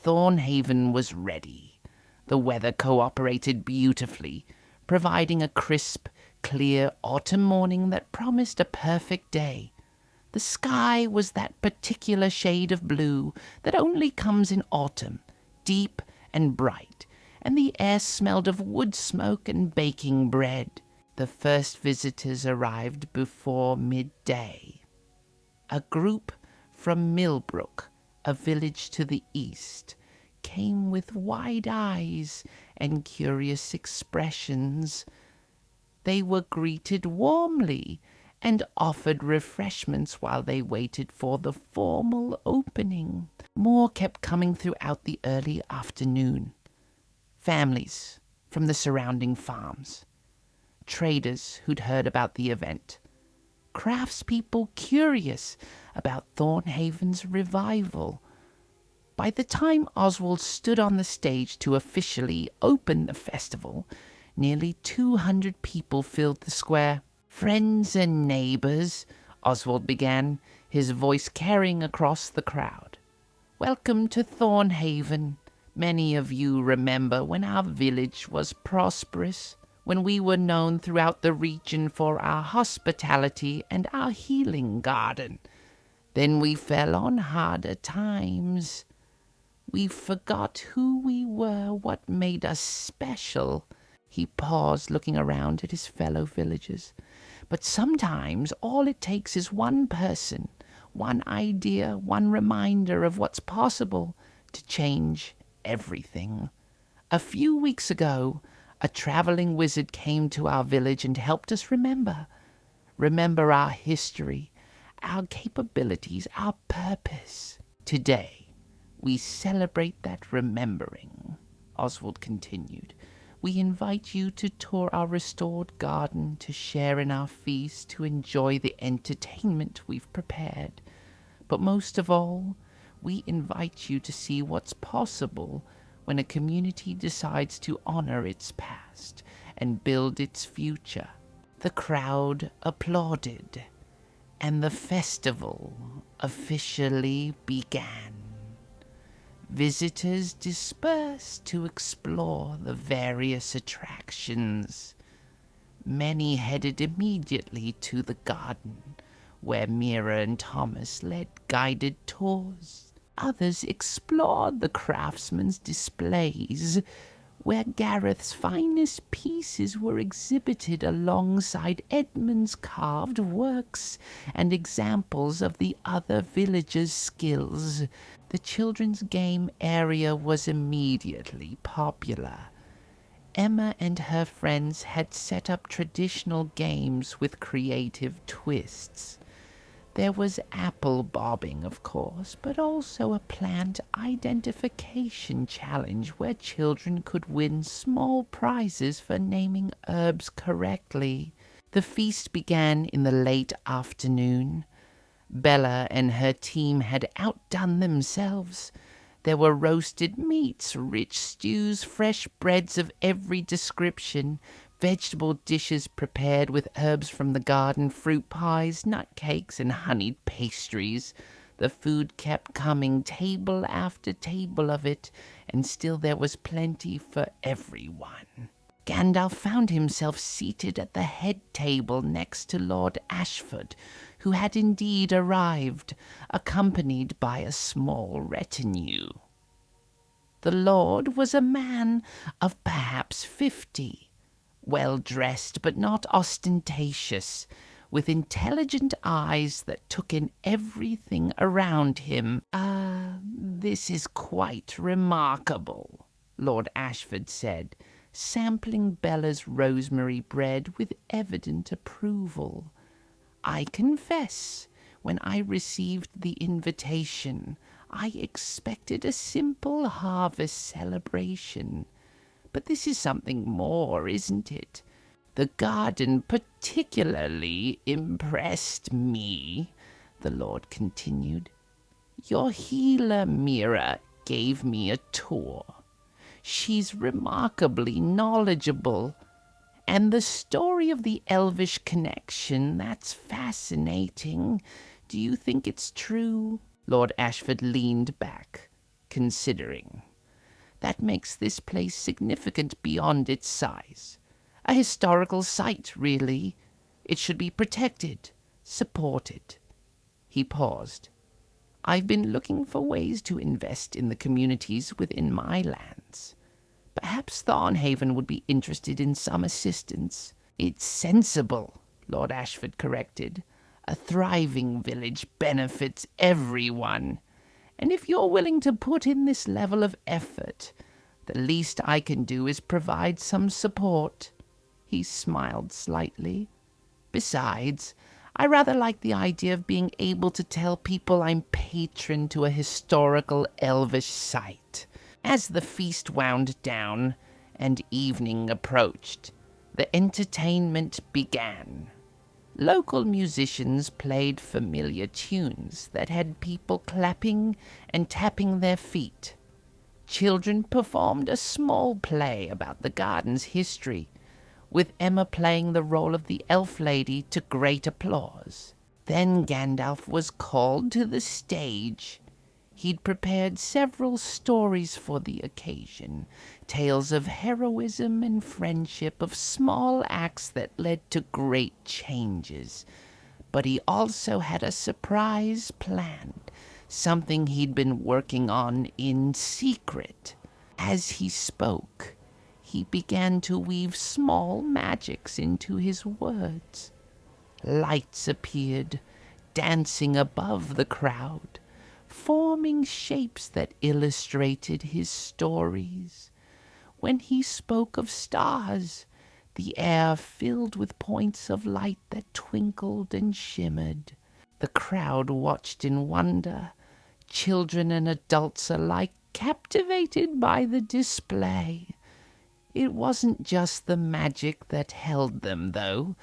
Thornhaven was ready. The weather cooperated beautifully, providing a crisp, clear autumn morning that promised a perfect day. The sky was that particular shade of blue that only comes in autumn, deep and bright, and the air smelled of wood smoke and baking bread. The first visitors arrived before midday. A group from Millbrook, a village to the east, came with wide eyes and curious expressions. They were greeted warmly and offered refreshments while they waited for the formal opening. More kept coming throughout the early afternoon. Families from the surrounding farms, traders who'd heard about the event, craftspeople curious about Thornhaven's revival. By the time Oswald stood on the stage to officially open the festival, nearly 200 people filled the square. "Friends and neighbors," Oswald began, his voice carrying across the crowd. "Welcome to Thornhaven. Many of you remember when our village was prosperous, when we were known throughout the region for our hospitality and our healing garden. Then we fell on harder times. We forgot who we were, what made us special." He paused, looking around at his fellow villagers. "But sometimes all it takes is one person, one idea, one reminder of what's possible to change everything. A few weeks ago, a traveling wizard came to our village and helped us remember our history, our capabilities, our purpose. Today, we celebrate that remembering," Oswald continued. "We invite you to tour our restored garden, to share in our feast, to enjoy the entertainment we've prepared. But most of all, we invite you to see what's possible when a community decides to honor its past and build its future." The crowd applauded, and the festival officially began. Visitors dispersed to explore the various attractions. Many headed immediately to the garden, where Mira and Thomas led guided tours. Others explored the craftsmen's displays, where Gareth's finest pieces were exhibited alongside Edmund's carved works and examples of the other villagers' skills. The children's game area was immediately popular. Emma and her friends had set up traditional games with creative twists. There was apple bobbing, of course, but also a plant identification challenge where children could win small prizes for naming herbs correctly. The feast began in the late afternoon. Bella and her team had outdone themselves. There were roasted meats, rich stews, fresh breads of every description, vegetable dishes prepared with herbs from the garden, fruit pies, nut cakes, and honeyed pastries. The food kept coming, table after table of it, and still there was plenty for everyone. Gandalf found himself seated at the head table next to Lord Ashford, who had indeed arrived, accompanied by a small retinue. The lord was a man of perhaps 50, well-dressed but not ostentatious, with intelligent eyes that took in everything around him. This is quite remarkable," Lord Ashford said, sampling Bella's rosemary bread with evident approval. "I confess, when I received the invitation, I expected a simple harvest celebration. But this is something more, isn't it? The garden particularly impressed me," the Lord continued. "Your healer, Mira, gave me a tour. She's remarkably knowledgeable. And the story of the Elvish connection, that's fascinating. Do you think it's true?" Lord Ashford leaned back, considering. "That makes this place significant beyond its size. A historical site, really. It should be protected, supported." He paused. "I've been looking for ways to invest in the communities within my lands. Perhaps Thornhaven would be interested in some assistance." "It's sensible," Lord Ashford corrected. "A thriving village benefits everyone. And if you're willing to put in this level of effort, the least I can do is provide some support." He smiled slightly. "Besides, I rather like the idea of being able to tell people I'm patron to a historical Elvish site." As the feast wound down and evening approached, the entertainment began. Local musicians played familiar tunes that had people clapping and tapping their feet. Children performed a small play about the garden's history, with Emma playing the role of the elf lady to great applause. Then Gandalf was called to the stage. He'd prepared several stories for the occasion, tales of heroism and friendship, of small acts that led to great changes. But he also had a surprise planned, something he'd been working on in secret. As he spoke, he began to weave small magics into his words. Lights appeared, dancing above the crowd, forming shapes that illustrated his stories. When he spoke of stars, the air filled with points of light that twinkled and shimmered. The crowd watched in wonder, children and adults alike captivated by the display. It wasn't just the magic that held them, though.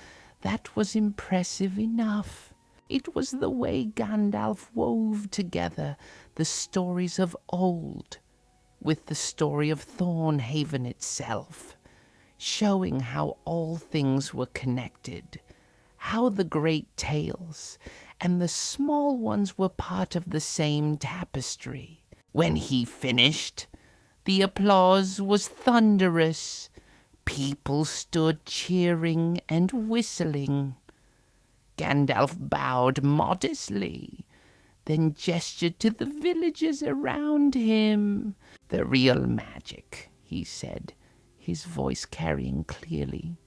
That was impressive enough. It was the way Gandalf wove together the stories of old with the story of Thornhaven itself, showing how all things were connected, how the great tales and the small ones were part of the same tapestry. When he finished, the applause was thunderous. People stood cheering and whistling. Gandalf bowed modestly, then gestured to the villagers around him. "The real magic," he said, his voice carrying clearly,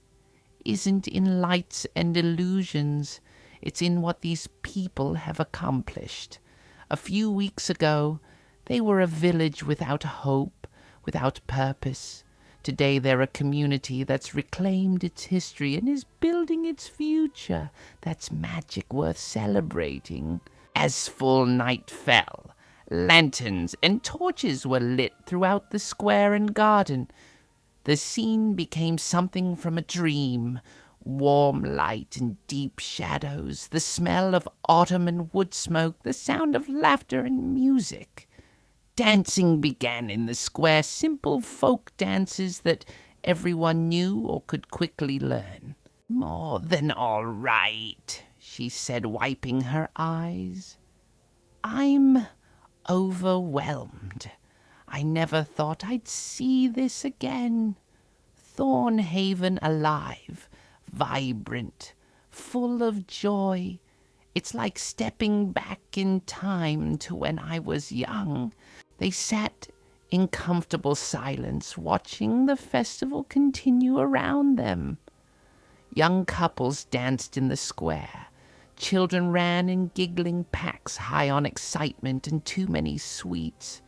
"isn't in lights and illusions. It's in what these people have accomplished. A few weeks ago, they were a village without hope, without purpose. Today they're a community that's reclaimed its history and is building its future. That's magic worth celebrating." As full night fell, lanterns and torches were lit throughout the square and garden. The scene became something from a dream, Warm light and deep shadows, the smell of autumn and wood smoke, the sound of laughter and music. Dancing began in the square, simple folk dances that everyone knew or could quickly learn. "More than all right," she said, wiping her eyes. "I'm overwhelmed. I never thought I'd see this again. Thornhaven alive, vibrant, full of joy. It's like stepping back in time to when I was young." They sat in comfortable silence, watching the festival continue around them. Young couples danced in the square. Children ran in giggling packs, high on excitement and too many sweets.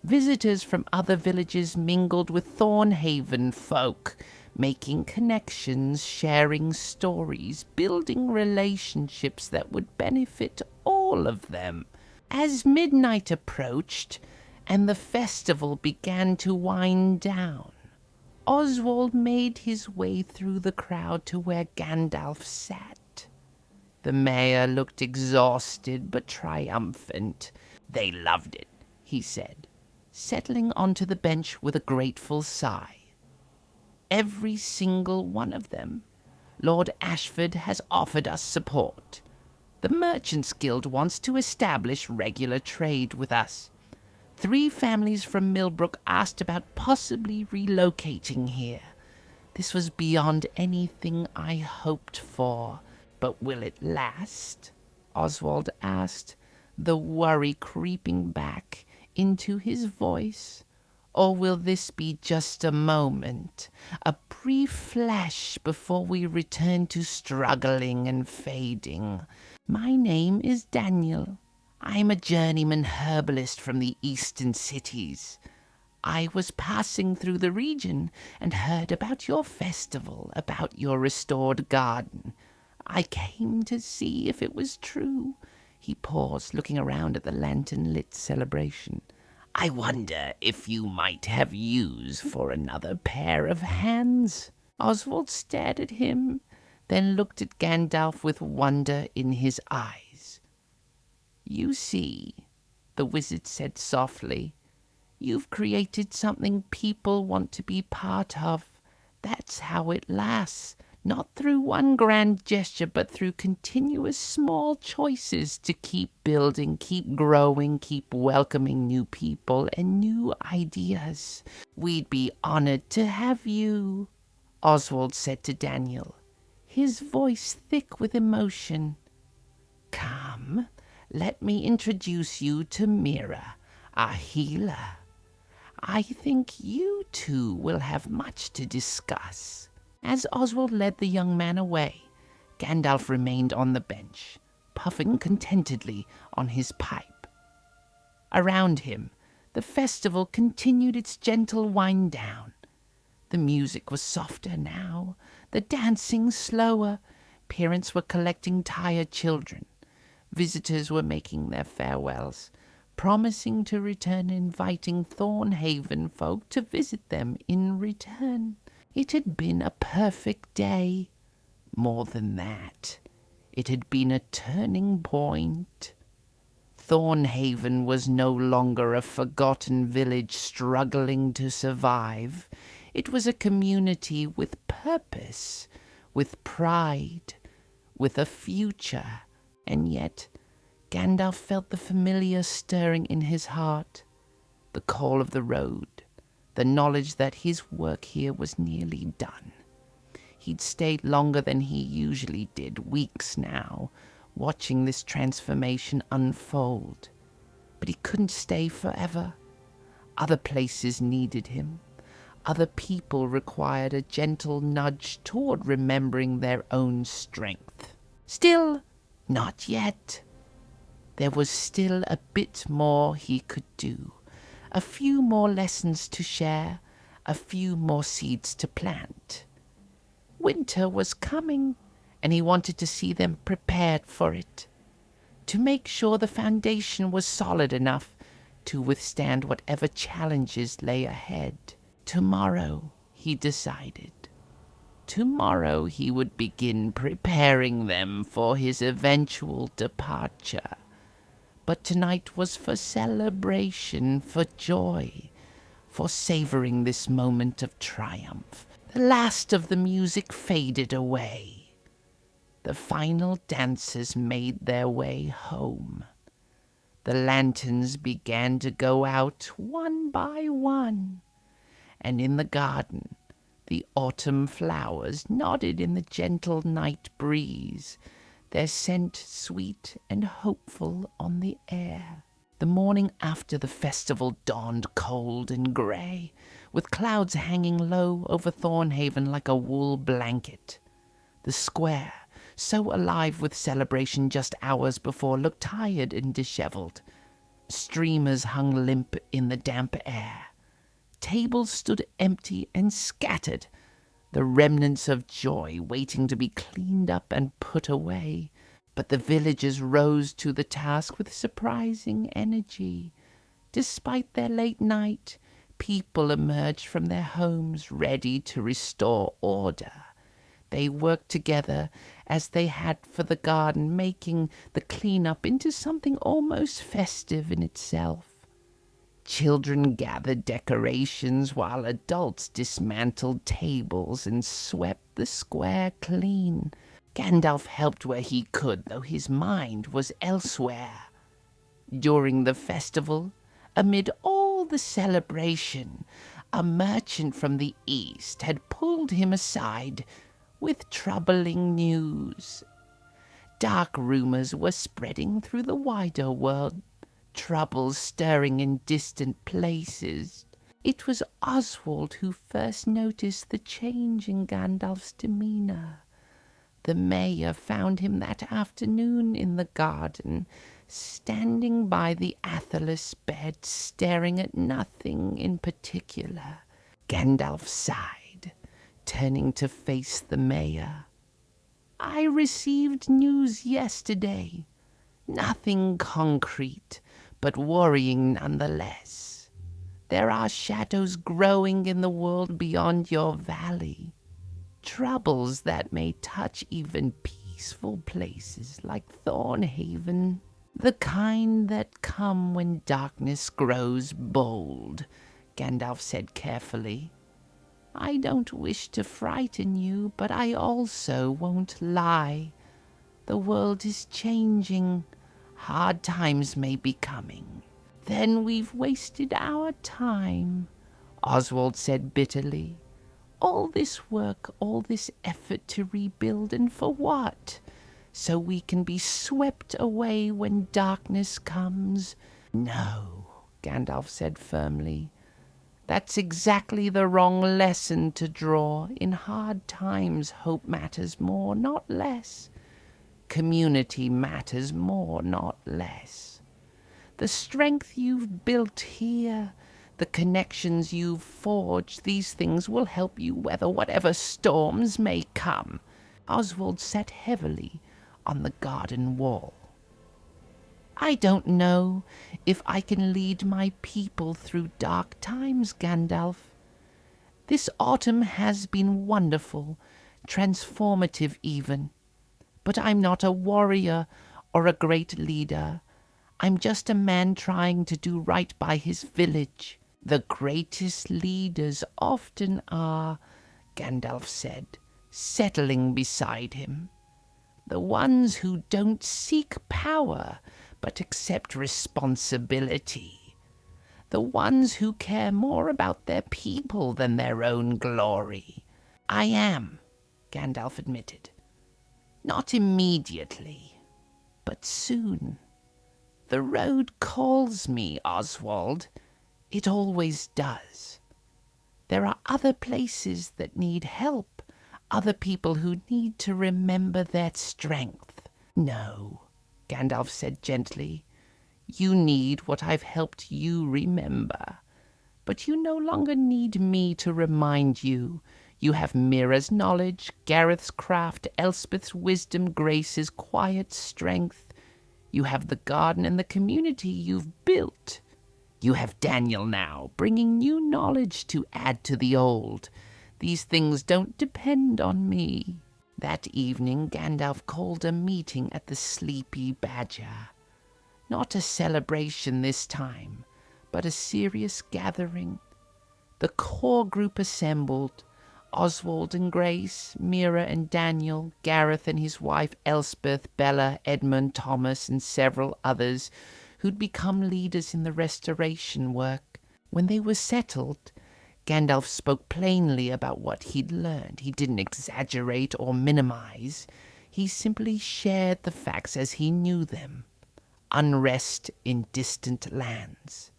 Visitors from other villages mingled with Thornhaven folk, making connections, sharing stories, building relationships that would benefit all of them. As midnight approached and the festival began to wind down, Oswald made his way through the crowd to where Gandalf sat. The mayor looked exhausted but triumphant. "They loved it," he said, settling onto the bench with a grateful sigh. "Every single one of them. Lord Ashford has offered us support. The Merchants Guild wants to establish regular trade with us. 3 families from Millbrook asked about possibly relocating here. This was beyond anything I hoped for. But will it last?" Oswald asked, the worry creeping back into his voice. "Or will this be just a moment, a brief flash before we return to struggling and fading? My name is Daniel. I'm a journeyman herbalist from the eastern cities. I was passing through the region and heard about your festival, about your restored garden. I came to see if it was true." He paused, looking around at the lantern-lit celebration. "I wonder if you might have use for another pair of hands." Oswald stared at him, then looked at Gandalf with wonder in his eyes. "You see," the wizard said softly, "you've created something people want to be part of. That's how it lasts. Not through one grand gesture, but through continuous small choices to keep building, keep growing, keep welcoming new people and new ideas. We'd be honored to have you," Oswald said to Daniel, his voice thick with emotion. "Come, let me introduce you to Mira, our healer. I think you two will have much to discuss." As Oswald led the young man away, Gandalf remained on the bench, puffing contentedly on his pipe. Around him, the festival continued its gentle wind down. The music was softer now, the dancing slower. Parents were collecting tired children. Visitors were making their farewells, promising to return, inviting Thornhaven folk to visit them in return. It had been a perfect day. More than that, it had been a turning point. Thornhaven was no longer a forgotten village struggling to survive. It was a community with purpose, with pride, with a future. And yet, Gandalf felt the familiar stirring in his heart, the call of the road, the knowledge that his work here was nearly done. He'd stayed longer than he usually did, weeks now, watching this transformation unfold. But he couldn't stay forever. Other places needed him. Other people required a gentle nudge toward remembering their own strength. Still, not yet. There was still a bit more he could do. A few more lessons to share, a few more seeds to plant. Winter was coming, and he wanted to see them prepared for it, to make sure the foundation was solid enough to withstand whatever challenges lay ahead. Tomorrow, he decided. tomorrow he would begin preparing them for his eventual departure. But tonight was for celebration, for joy, for savoring this moment of triumph. The last of the music faded away. The final dancers made their way home. The lanterns began to go out one by one, and in the garden the autumn flowers nodded in the gentle night breeze, their scent sweet and hopeful on the air. The morning after the festival dawned cold and grey, with clouds hanging low over Thornhaven like a wool blanket. The square, so alive with celebration just hours before, looked tired and dishevelled. Streamers hung limp in the damp air. Tables stood empty and scattered, the remnants of joy waiting to be cleaned up and put away. But the villagers rose to the task with surprising energy. Despite their late night, people emerged from their homes ready to restore order. They worked together as they had for the garden, making the clean-up into something almost festive in itself. Children gathered decorations while adults dismantled tables and swept the square clean. Gandalf helped where he could, though his mind was elsewhere. During the festival, amid all the celebration, a merchant from the east had pulled him aside with troubling news. Dark rumors were spreading through the wider world, troubles stirring in distant places. It was Oswald who first noticed the change in Gandalf's demeanour. The mayor found him that afternoon in the garden, standing by the Athalas bed, staring at nothing in particular. Gandalf sighed, turning to face the mayor. "I received news yesterday. Nothing concrete, but worrying nonetheless. There are shadows growing in the world beyond your valley. Troubles that may touch even peaceful places like Thornhaven. The kind that come when darkness grows bold," Gandalf said carefully. "I don't wish to frighten you, but I also won't lie. The world is changing. Hard times may be coming." "Then we've wasted our time," Oswald said bitterly. "All this work, all this effort to rebuild, and for what? So we can be swept away when darkness comes?" "No," Gandalf said firmly. "That's exactly the wrong lesson to draw. In hard times, hope matters more, not less. Community matters more, not less. The strength you've built here, the connections you've forged, these things will help you weather whatever storms may come." Oswald sat heavily on the garden wall. "I don't know if I can lead my people through dark times, Gandalf. This autumn has been wonderful, transformative even. But I'm not a warrior or a great leader. I'm just a man trying to do right by his village." "The greatest leaders often are," Gandalf said, settling beside him. "The ones who don't seek power, but accept responsibility. The ones who care more about their people than their own glory." "I am," Gandalf admitted. "Not immediately, but soon. The road calls me, Oswald. It always does. There are other places that need help, other people who need to remember their strength." "No," Gandalf said gently. "You need what I've helped you remember. But you no longer need me to remind you. You have Mira's knowledge, Gareth's craft, Elspeth's wisdom, Grace's quiet strength. You have the garden and the community you've built. You have Daniel now, bringing new knowledge to add to the old. These things don't depend on me." That evening, Gandalf called a meeting at the Sleepy Badger. Not a celebration this time, but a serious gathering. The core group assembled: Oswald and Grace, Mira and Daniel, Gareth and his wife Elspeth, Bella, Edmund, Thomas, and several others who'd become leaders in the restoration work. When they were settled, Gandalf spoke plainly about what he'd learned. He didn't exaggerate or minimize. He simply shared the facts as he knew them. Unrest in distant lands.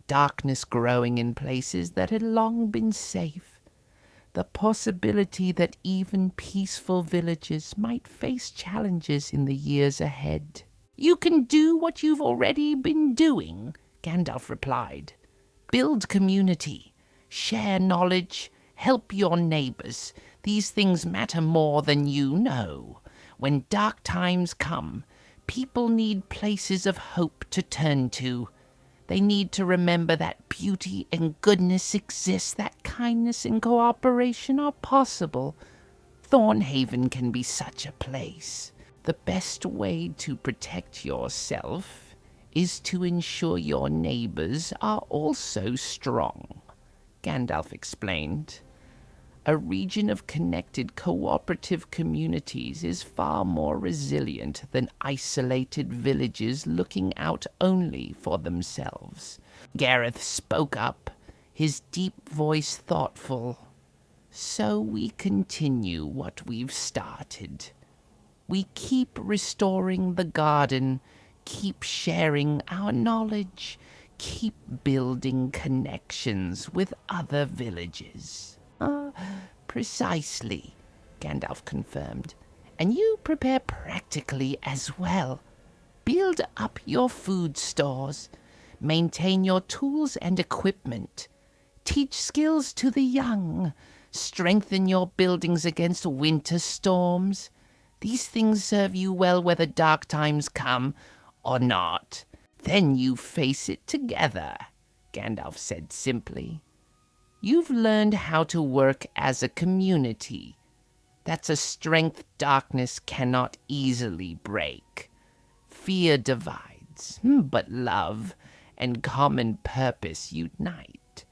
Darkness growing in places that had long been safe. The possibility that even peaceful villages might face challenges in the years ahead. "You can do what you've already been doing," Gandalf replied. "Build community. Share knowledge, help your neighbors. These things matter more than you know. When dark times come, people need places of hope to turn to. They need to remember that beauty and goodness exist, that kindness and cooperation are possible. Thornhaven can be such a place. The best way to protect yourself is to ensure your neighbors are also strong," Gandalf explained. "A region of connected, cooperative communities is far more resilient than isolated villages looking out only for themselves." Gareth spoke up, his deep voice thoughtful. "So we continue what we've started. We keep restoring the garden, keep sharing our knowledge, keep building connections with other villages." "Precisely," Gandalf confirmed. "And you prepare practically as well. Build up your food stores. Maintain your tools and equipment. Teach skills to the young. Strengthen your buildings against winter storms. These things serve you well whether dark times come or not. Then you face it together," Gandalf said simply. "You've learned how to work as a community. That's a strength darkness cannot easily break. Fear divides, but love and common purpose unite.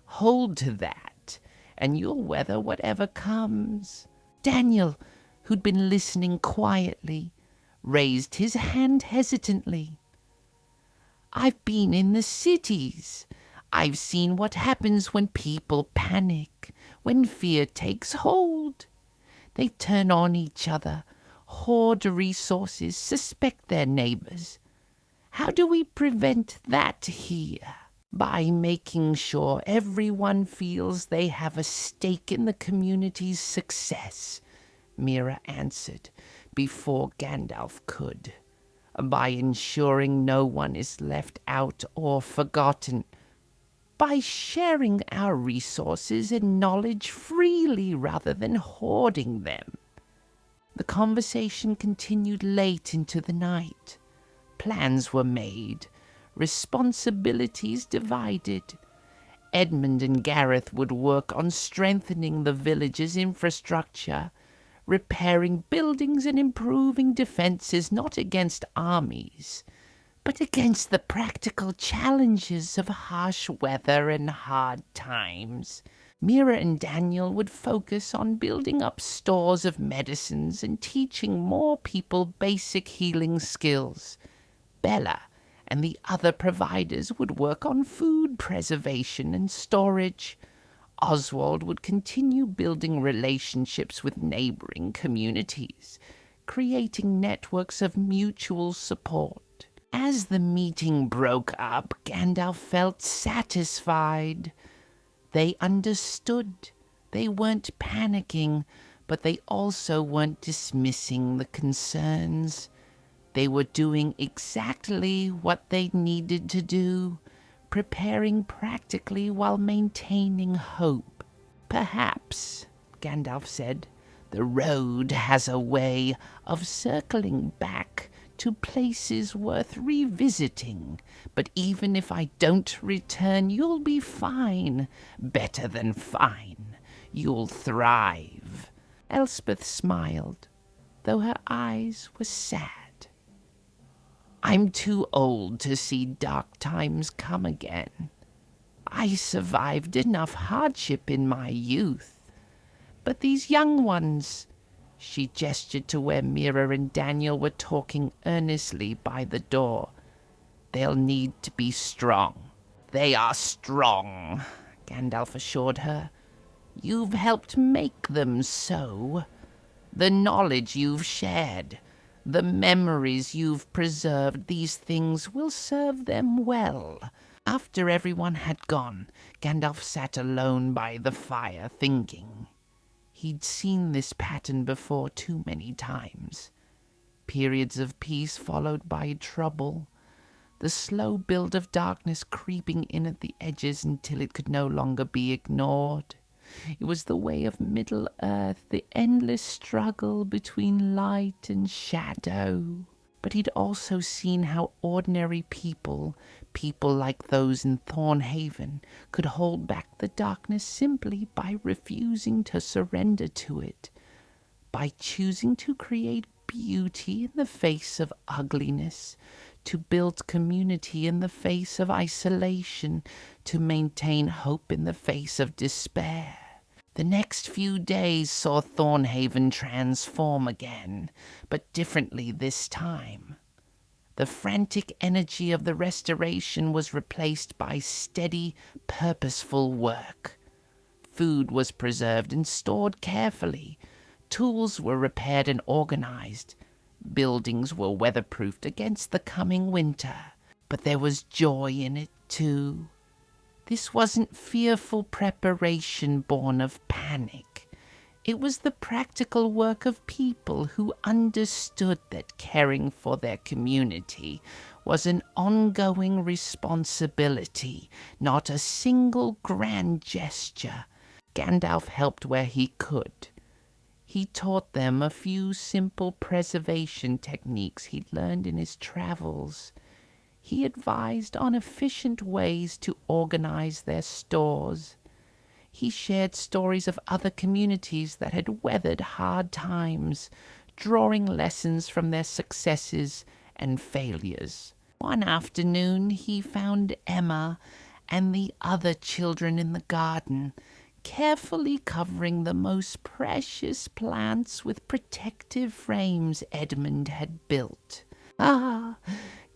Hold to that, and you'll weather whatever comes." Daniel, who'd been listening quietly, raised his hand hesitantly. "I've been in the cities. I've seen what happens when people panic, when fear takes hold. They turn on each other, hoard resources, suspect their neighbors. How do we prevent that here? By making sure everyone feels they have a stake in the community's success," Mira answered before Gandalf could. "By ensuring no one is left out or forgotten. By sharing our resources and knowledge freely rather than hoarding them." The conversation continued late into the night. Plans were made, responsibilities divided. Edmund and Gareth would work on strengthening the village's infrastructure, repairing buildings and improving defenses not against armies, but against the practical challenges of harsh weather and hard times. Mira and Daniel would focus on building up stores of medicines and teaching more people basic healing skills. Bella and the other providers would work on food preservation and storage. Oswald would continue building relationships with neighboring communities, creating networks of mutual support. As the meeting broke up, Gandalf felt satisfied. They understood. They weren't panicking, but they also weren't dismissing the concerns. They were doing exactly what they needed to do, preparing practically while maintaining hope. "Perhaps," Gandalf said, "the road has a way of circling back to places worth revisiting. But even if I don't return, you'll be fine. Better than fine. You'll thrive." Elspeth smiled, though her eyes were sad. "I'm too old to see dark times come again. I survived enough hardship in my youth. But these young ones," she gestured to where Mira and Daniel were talking earnestly by the door, "they'll need to be strong." "They are strong," Gandalf assured her. "You've helped make them so. The knowledge you've shared, the memories you've preserved, these things will serve them well." After everyone had gone, Gandalf sat alone by the fire, thinking. He'd seen this pattern before too many times. Periods of peace followed by trouble. The slow build of darkness creeping in at the edges until it could no longer be ignored. It was the way of Middle-earth, the endless struggle between light and shadow. But he'd also seen how ordinary people like those in Thornhaven, could hold back the darkness simply by refusing to surrender to it, by choosing to create beauty in the face of ugliness, to build community in the face of isolation, to maintain hope in the face of despair. The next few days saw Thornhaven transform again, but differently this time. The frantic energy of the restoration was replaced by steady, purposeful work. Food was preserved and stored carefully. Tools were repaired and organized. Buildings were weatherproofed against the coming winter. But there was joy in it, too. This wasn't fearful preparation born of panic. It was the practical work of people who understood that caring for their community was an ongoing responsibility, not a single grand gesture. Gandalf helped where he could. He taught them a few simple preservation techniques he'd learned in his travels. He advised on efficient ways to organize their stores. He shared stories of other communities that had weathered hard times, drawing lessons from their successes and failures. One afternoon, he found Emma and the other children in the garden, carefully covering the most precious plants with protective frames Edmund had built.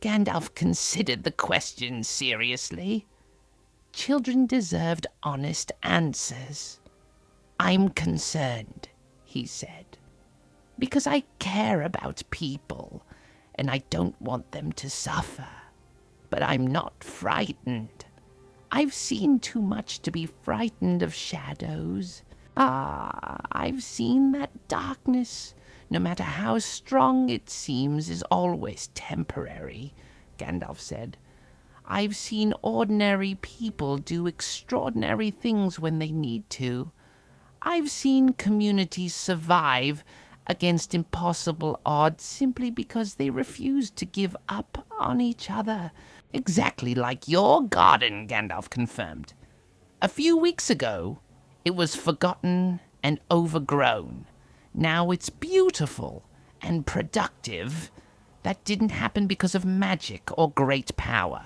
Gandalf considered the question seriously. Children deserved honest answers. "I'm concerned," he said, "because I care about people, and I don't want them to suffer. But I'm not frightened. I've seen too much to be frightened of shadows. I've seen that darkness, no matter how strong it seems, is always temporary," Gandalf said. "I've seen ordinary people do extraordinary things when they need to. I've seen communities survive against impossible odds simply because they refused to give up on each other." "Exactly like your garden," Gandalf confirmed. "A few weeks ago, it was forgotten and overgrown. Now it's beautiful and productive. That didn't happen because of magic or great power.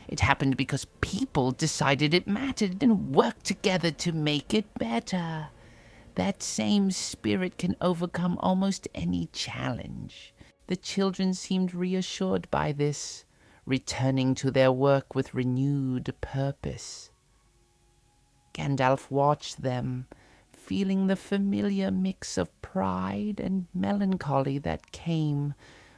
It happened because people decided it mattered and worked together to make it better. That same spirit can overcome almost any challenge." The children seemed reassured by this, returning to their work with renewed purpose. Gandalf watched them, feeling the familiar mix of pride and melancholy that came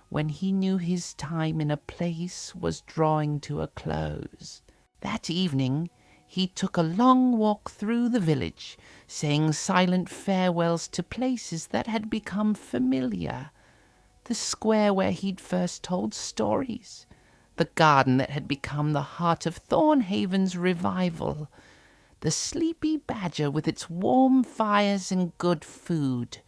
when he knew his time in a place was drawing to a close. That evening, he took a long walk through the village, saying silent farewells to places that had become familiar. The square where he'd first told stories, the garden that had become the heart of Thornhaven's revival, the sleepy badger with its warm fires and good food,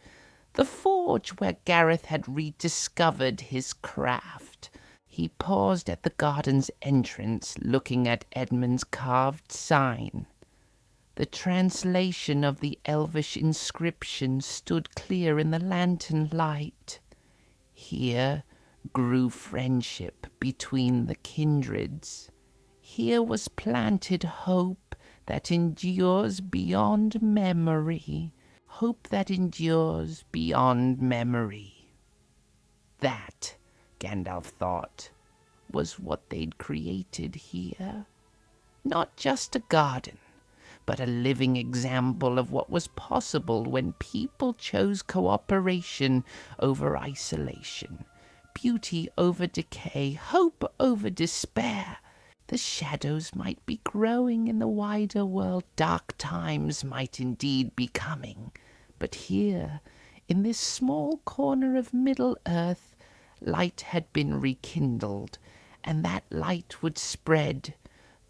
the forge where Gareth had rediscovered his craft. He paused at the garden's entrance, looking at Edmund's carved sign. The translation of the Elvish inscription stood clear in the lantern light. Here grew friendship between the kindreds. Here was planted hope that endures beyond memory. Hope that endures beyond memory. That, Gandalf thought, was what they'd created here. Not just a garden, but a living example of what was possible when people chose cooperation over isolation, beauty over decay, hope over despair. The shadows might be growing in the wider world, dark times might indeed be coming, but here, in this small corner of Middle-earth, light had been rekindled, and that light would spread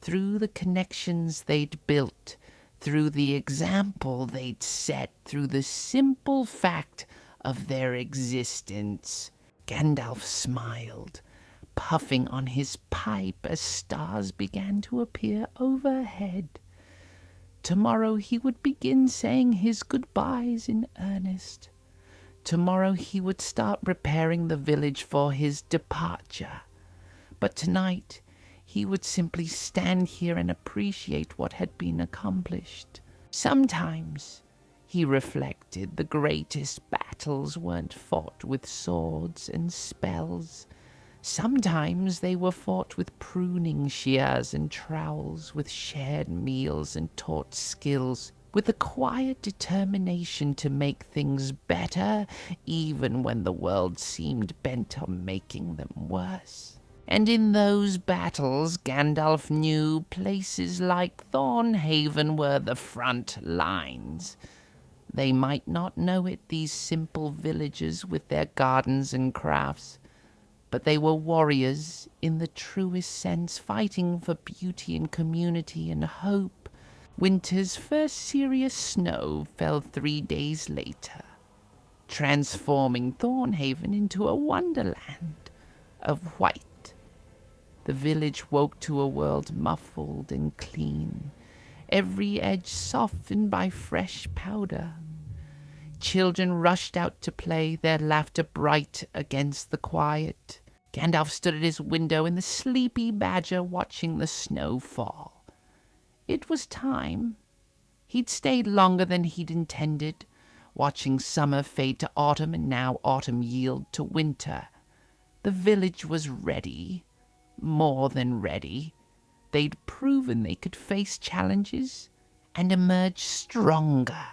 through the connections they'd built, through the example they'd set, through the simple fact of their existence. Gandalf smiled, puffing on his pipe as stars began to appear overhead. Tomorrow he would begin saying his goodbyes in earnest. Tomorrow he would start preparing the village for his departure. But tonight he would simply stand here and appreciate what had been accomplished. Sometimes, he reflected, the greatest battles weren't fought with swords and spells. Sometimes they were fought with pruning shears and trowels, with shared meals and taught skills, with a quiet determination to make things better, even when the world seemed bent on making them worse. And in those battles, Gandalf knew places like Thornhaven were the front lines. They might not know it, these simple villages with their gardens and crafts, but they were warriors in the truest sense, fighting for beauty and community and hope. Winter's first serious snow fell 3 days later, transforming Thornhaven into a wonderland of white. The village woke to a world muffled and clean, every edge softened by fresh powder. Children rushed out to play, their laughter bright against the quiet. Gandalf stood at his window in the sleepy badger, watching the snow fall. It was time. He'd stayed longer than he'd intended, watching summer fade to autumn and now autumn yield to winter. The village was ready, more than ready. They'd proven they could face challenges and emerge stronger.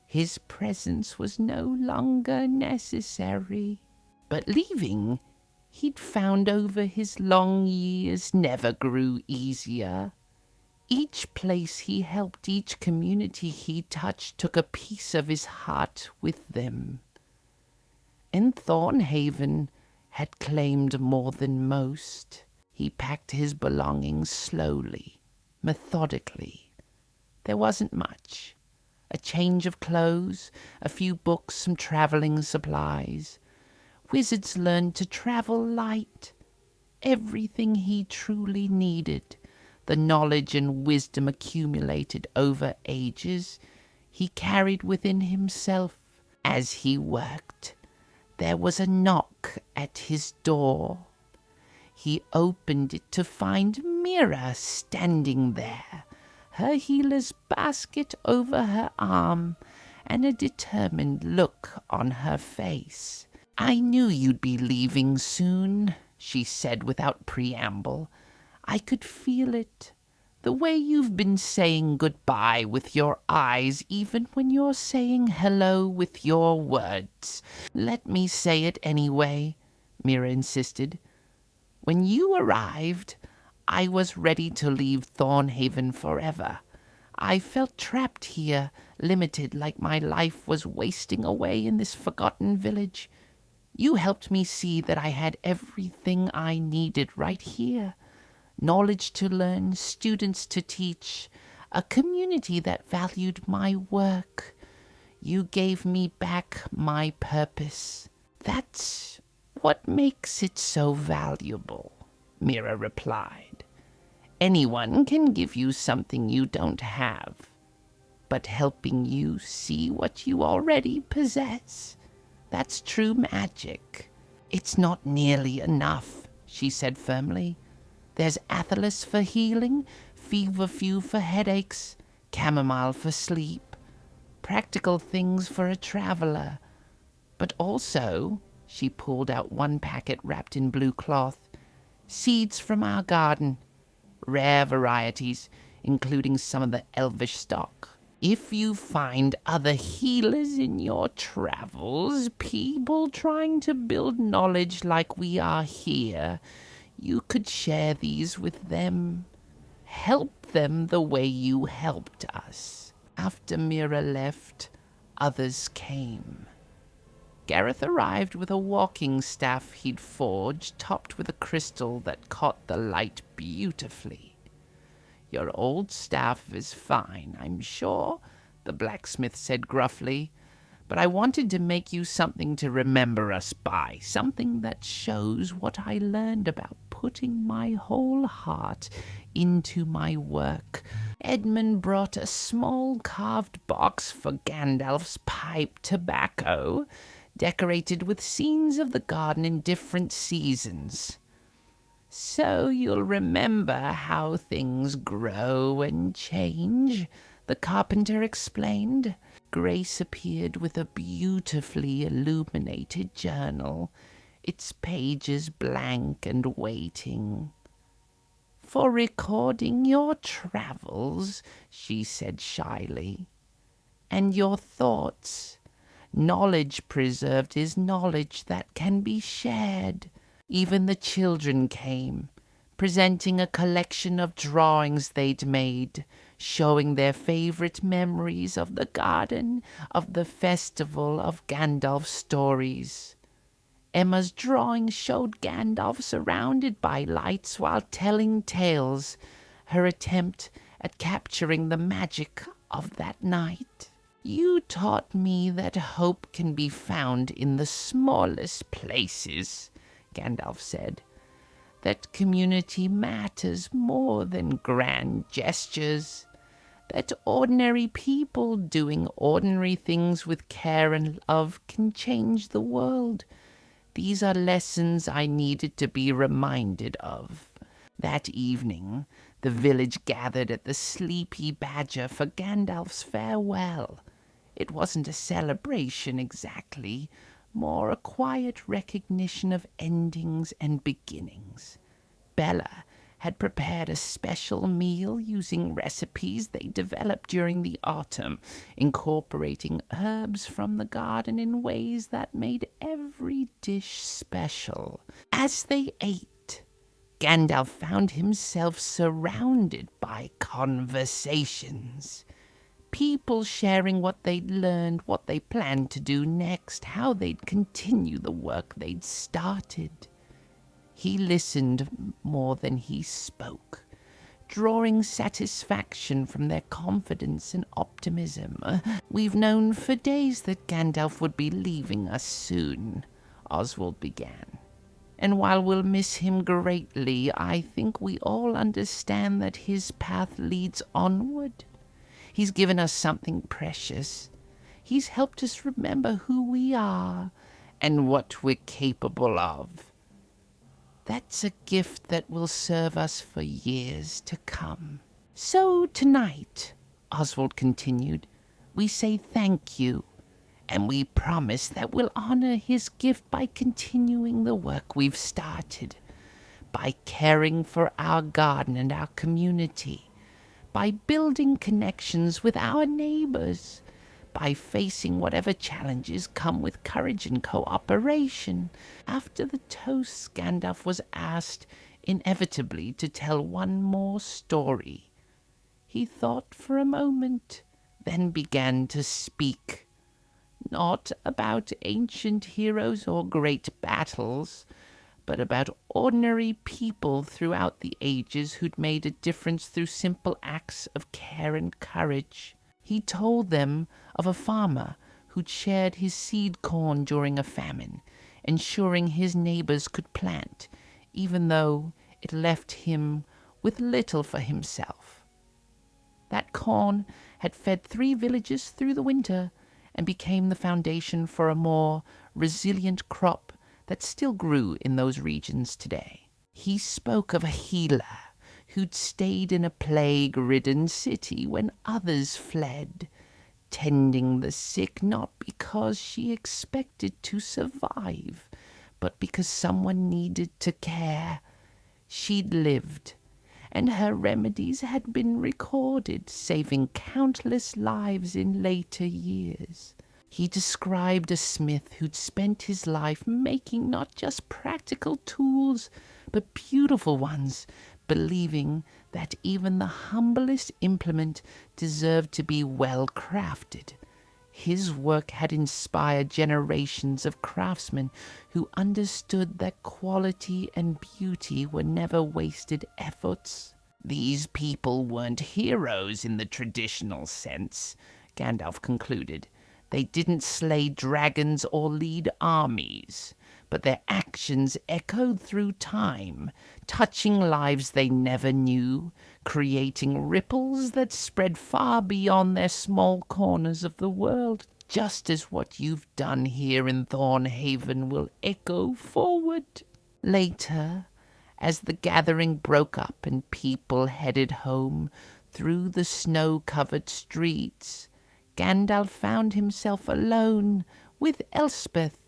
His presence was no longer necessary. But leaving, he'd found over his long years, never grew easier. Each place he helped, each community he touched, took a piece of his heart with them. And Thornhaven had claimed more than most. He packed his belongings slowly, methodically. There wasn't much. A change of clothes, a few books, some traveling supplies. Wizards learned to travel light. Everything he truly needed, the knowledge and wisdom accumulated over ages, he carried within himself. As he worked, there was a knock at his door. He opened it to find Mira standing there, her healer's basket over her arm, and a determined look on her face. "I knew you'd be leaving soon," she said without preamble. "I could feel it. The way you've been saying goodbye with your eyes, even when you're saying hello with your words." "Let me say it anyway," Mira insisted. "When you arrived, I was ready to leave Thornhaven forever. I felt trapped here, limited, like my life was wasting away in this forgotten village. You helped me see that I had everything I needed right here. Knowledge to learn, students to teach, a community that valued my work. You gave me back my purpose. That's what makes it so valuable," Mira replied. "Anyone can give you something you don't have. but helping you see what you already possess. That's true magic. It's not nearly enough, she said firmly. There's athelas for healing, feverfew for headaches, chamomile for sleep, practical things for a traveler. But also, she pulled out one packet wrapped in blue cloth, seeds from our garden, rare varieties, including some of the Elvish stock. If you find other healers in your travels, people trying to build knowledge like we are here, you could share these with them. Help them the way you helped us. After Mira left, others came. Gareth arrived with a walking staff he'd forged, topped with a crystal that caught the light beautifully. Your old staff is fine, I'm sure, the blacksmith said gruffly, but I wanted to make you something to remember us by, something that shows what I learned about putting my whole heart into my work. Edmund brought a small carved box for Gandalf's pipe tobacco, decorated with scenes of the garden in different seasons. So you'll remember how things grow and change, the carpenter explained. Grace appeared with a beautifully illuminated journal, its pages blank and waiting. For recording your travels, she said shyly, and your thoughts. Knowledge preserved is knowledge that can be shared. Even the children came, presenting a collection of drawings they'd made, showing their favorite memories of the garden, of the festival, of Gandalf's stories. Emma's drawing showed Gandalf surrounded by lights while telling tales, her attempt at capturing the magic of that night. You taught me that hope can be found in the smallest places, Gandalf said, that community matters more than grand gestures, that ordinary people doing ordinary things with care and love can change the world. These are lessons I needed to be reminded of. That evening, the village gathered at the Sleepy Badger for Gandalf's farewell. It wasn't a celebration exactly, more a quiet recognition of endings and beginnings. Bella had prepared a special meal using recipes they developed during the autumn, incorporating herbs from the garden in ways that made every dish special. As they ate, Gandalf found himself surrounded by conversations. People sharing what they'd learned, what they planned to do next, how they'd continue the work they'd started. He listened more than he spoke, drawing satisfaction from their confidence and optimism. We've known for days that Gandalf would be leaving us soon, Oswald began. And while we'll miss him greatly, I think we all understand that his path leads onward. He's given us something precious. He's helped us remember who we are and what we're capable of. That's a gift that will serve us for years to come. So tonight, Oswald continued, we say thank you, and we promise that we'll honor his gift by continuing the work we've started, by caring for our garden and our community, by building connections with our neighbors, by facing whatever challenges come with courage and cooperation. After the toasts, Gandalf was asked inevitably to tell one more story. He thought for a moment, then began to speak. Not about ancient heroes or great battles, but about ordinary people throughout the ages who'd made a difference through simple acts of care and courage. He told them of a farmer who'd shared his seed corn during a famine, ensuring his neighbors could plant, even though it left him with little for himself. That corn had fed 3 villages through the winter and became the foundation for a more resilient crop that still grew in those regions today. He spoke of a healer who'd stayed in a plague-ridden city when others fled, tending the sick not because she expected to survive, but because someone needed to care. She'd lived, and her remedies had been recorded, saving countless lives in later years. He described a smith who'd spent his life making not just practical tools, but beautiful ones, believing that even the humblest implement deserved to be well crafted. His work had inspired generations of craftsmen who understood that quality and beauty were never wasted efforts. These people weren't heroes in the traditional sense, Gandalf concluded. They didn't slay dragons or lead armies, but their actions echoed through time, touching lives they never knew, creating ripples that spread far beyond their small corners of the world, just as what you've done here in Thornhaven will echo forward. Later, as the gathering broke up and people headed home through the snow-covered streets, Gandalf found himself alone with Elspeth.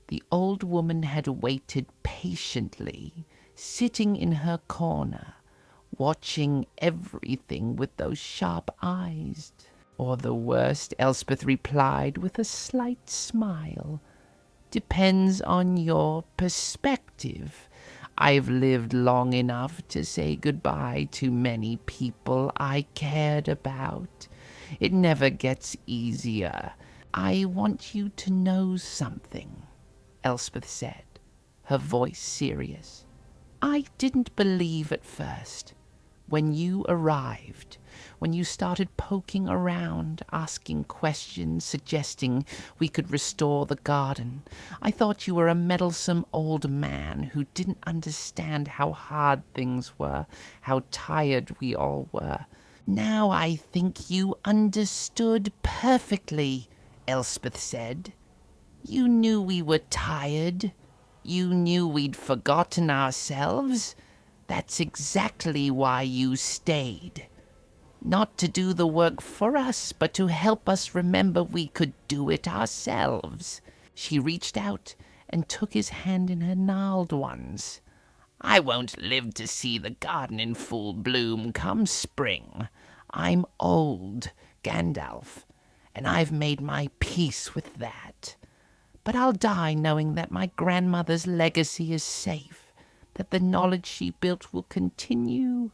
The old woman had waited patiently, sitting in her corner, watching everything with those sharp eyes. Or the worst, Elspeth replied with a slight smile. Depends on your perspective. I've lived long enough to say goodbye to many people I cared about. It never gets easier. I want you to know something, Elspeth said, her voice serious. I didn't believe at first. When you arrived, when you started poking around, asking questions, suggesting we could restore the garden, I thought you were a meddlesome old man who didn't understand how hard things were, how tired we all were. Now I think you understood perfectly, Elspeth said. You knew we were tired. You knew we'd forgotten ourselves. That's exactly why you stayed. Not to do the work for us, but to help us remember we could do it ourselves. She reached out and took his hand in her gnarled ones. I won't live to see the garden in full bloom come spring. I'm old, Gandalf, and I've made my peace with that. But I'll die knowing that my grandmother's legacy is safe, that the knowledge she built will continue,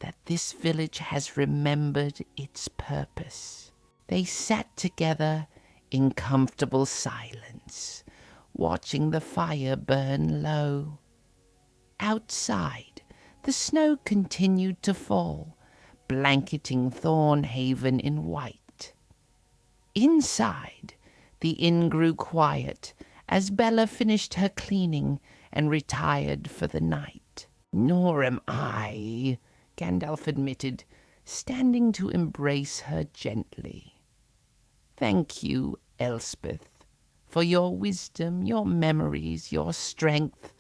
that this village has remembered its purpose. They sat together in comfortable silence, watching the fire burn low. Outside, the snow continued to fall, blanketing Thornhaven in white. Inside, the inn grew quiet as Bella finished her cleaning and retired for the night. Nor am I, Gandalf admitted, standing to embrace her gently. Thank you, Elspeth, for your wisdom, your memories, your strength.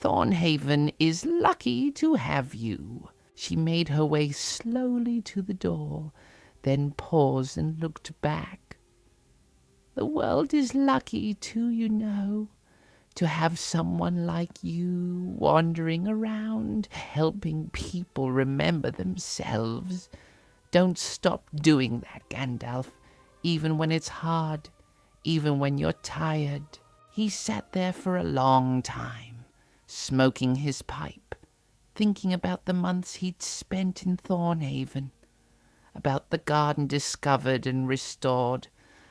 Thornhaven is lucky to have you. She made her way slowly to the door, then paused and looked back. The world is lucky, too, you know, to have someone like you wandering around, helping people remember themselves. Don't stop doing that, Gandalf, even when it's hard, even when you're tired. He sat there for a long time, smoking his pipe, thinking about the months he'd spent in Thornhaven, about the garden discovered and restored,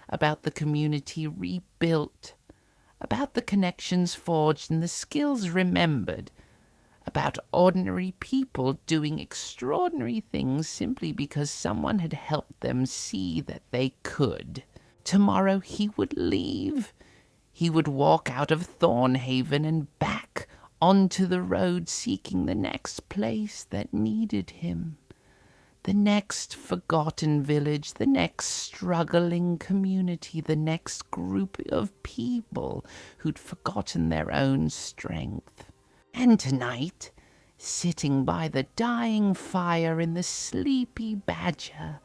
about the community rebuilt, about the connections forged and the skills remembered, about ordinary people doing extraordinary things simply because someone had helped them see that they could. Tomorrow he would leave. He would walk out of Thornhaven and back onto the road seeking the next place that needed him. The next forgotten village, the next struggling community, the next group of people who'd forgotten their own strength. And tonight, sitting by the dying fire in the sleepy badger,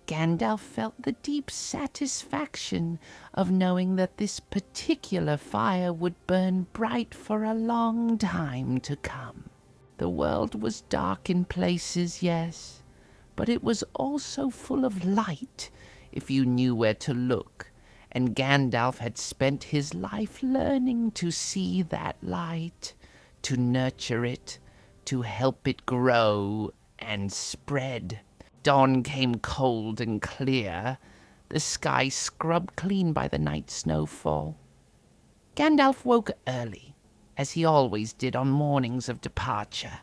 Gandalf felt the deep satisfaction of knowing that this particular fire would burn bright for a long time to come. The world was dark in places, yes, but it was also full of light if you knew where to look, and Gandalf had spent his life learning to see that light, to nurture it, to help it grow and spread. Dawn came cold and clear, the sky scrubbed clean by the night snowfall. Gandalf woke early, as he always did on mornings of departure.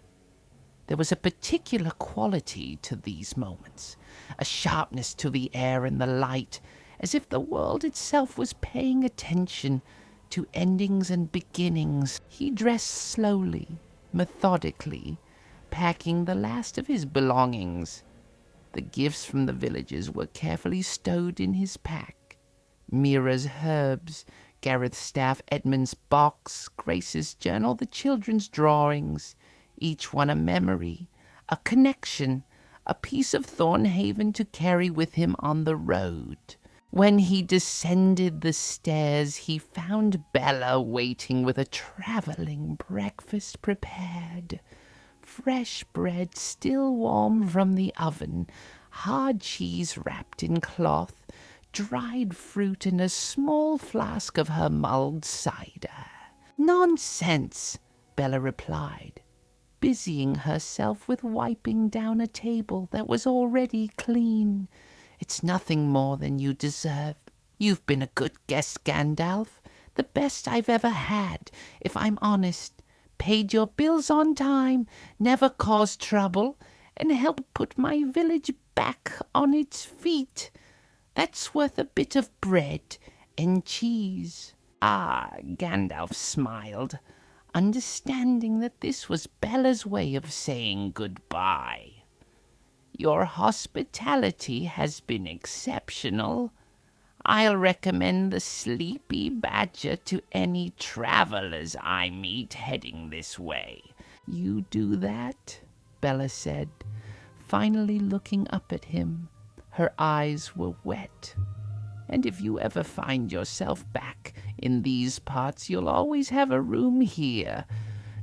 There was a particular quality to these moments, a sharpness to the air and the light, as if the world itself was paying attention to endings and beginnings. He dressed slowly, methodically, packing the last of his belongings. The gifts from the villages were carefully stowed in his pack. Mira's herbs, Gareth's staff, Edmund's box, Grace's journal, the children's drawings, each one a memory, a connection, a piece of Thornhaven to carry with him on the road. When he descended the stairs, he found Bella waiting with a traveling breakfast prepared. Fresh bread still warm from the oven, hard cheese wrapped in cloth, dried fruit and a small flask of her mulled cider. "Nonsense," Bella replied, busying herself with wiping down a table that was already clean. "It's nothing more than you deserve. You've been a good guest, Gandalf, the best I've ever had, if I'm honest. Paid your bills on time, never caused trouble, and helped put my village back on its feet. That's worth a bit of bread and cheese." Ah, Gandalf smiled, understanding that this was Bella's way of saying goodbye. "Your hospitality has been exceptional. I'll recommend the Sleepy Badger to any travelers I meet heading this way." "You do that?" Bella said, finally looking up at him. Her eyes were wet. "And if you ever find yourself back in these parts, you'll always have a room here.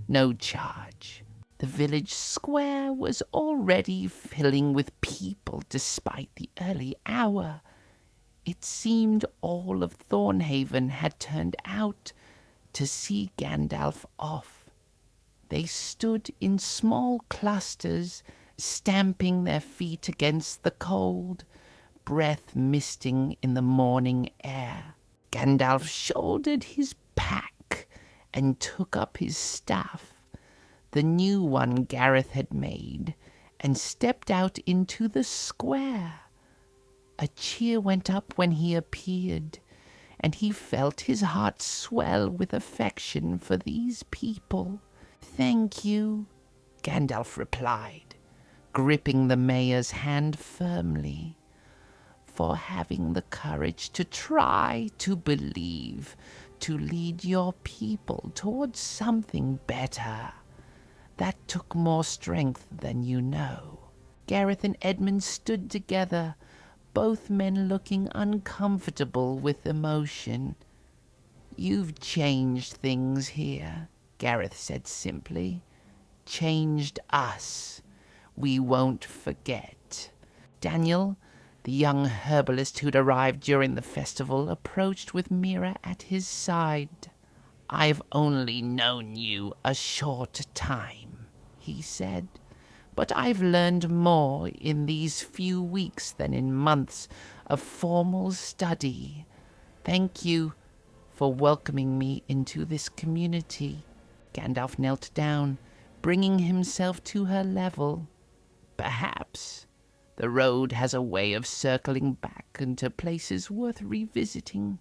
No charge." The village square was already filling with people despite the early hour. It seemed all of Thornhaven had turned out to see Gandalf off. They stood in small clusters, stamping their feet against the cold, breath misting in the morning air. Gandalf shouldered his pack and took up his staff, the new one Gareth had made, and stepped out into the square. A cheer went up when he appeared, and he felt his heart swell with affection for these people. "Thank you," Gandalf replied, gripping the mayor's hand firmly, "for having the courage to try to believe, to lead your people towards something better. That took more strength than you know." Gareth and Edmund stood together, both men looking uncomfortable with emotion. "You've changed things here," Gareth said simply. "Changed us. We won't forget." Daniel, the young herbalist who'd arrived during the festival, approached with Mira at his side. "I've only known you a short time," he said, "but I've learned more in these few weeks than in months of formal study. Thank you for welcoming me into this community." Gandalf knelt down, bringing himself to her level. "Perhaps the road has a way of circling back into places worth revisiting.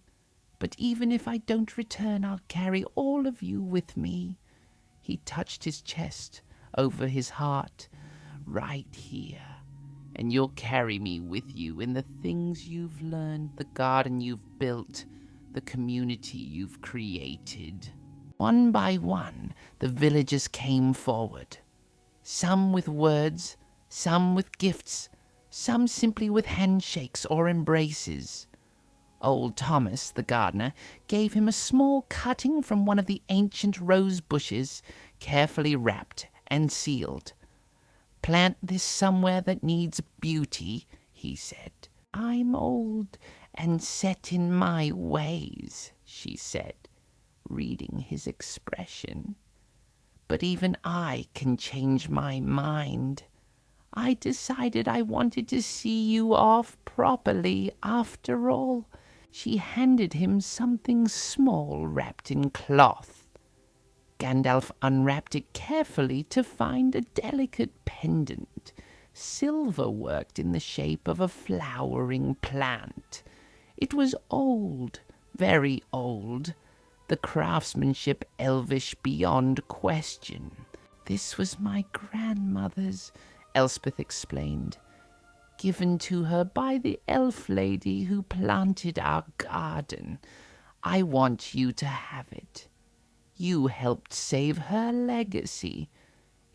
But even if I don't return, I'll carry all of you with me." He touched his chest over his heart. "Right here. and you'll carry me with you in the things you've learned, the garden you've built, the community you've created." One by one, the villagers came forward, some with words, some with gifts, some simply with handshakes or embraces. Old Thomas, the gardener, gave him a small cutting from one of the ancient rose bushes, carefully wrapped and sealed. "Plant this somewhere that needs beauty," he said. "I'm old and set in my ways," she said, reading his expression. "But even I can change my mind. I decided I wanted to see you off properly after all." She handed him something small wrapped in cloth. Gandalf unwrapped it carefully to find a delicate pendant, silver-worked in the shape of a flowering plant. It was old, very old, the craftsmanship Elvish beyond question. "This was my grandmother's," Elspeth explained, "given to her by the elf lady who planted our garden. I want you to have it. You helped save her legacy.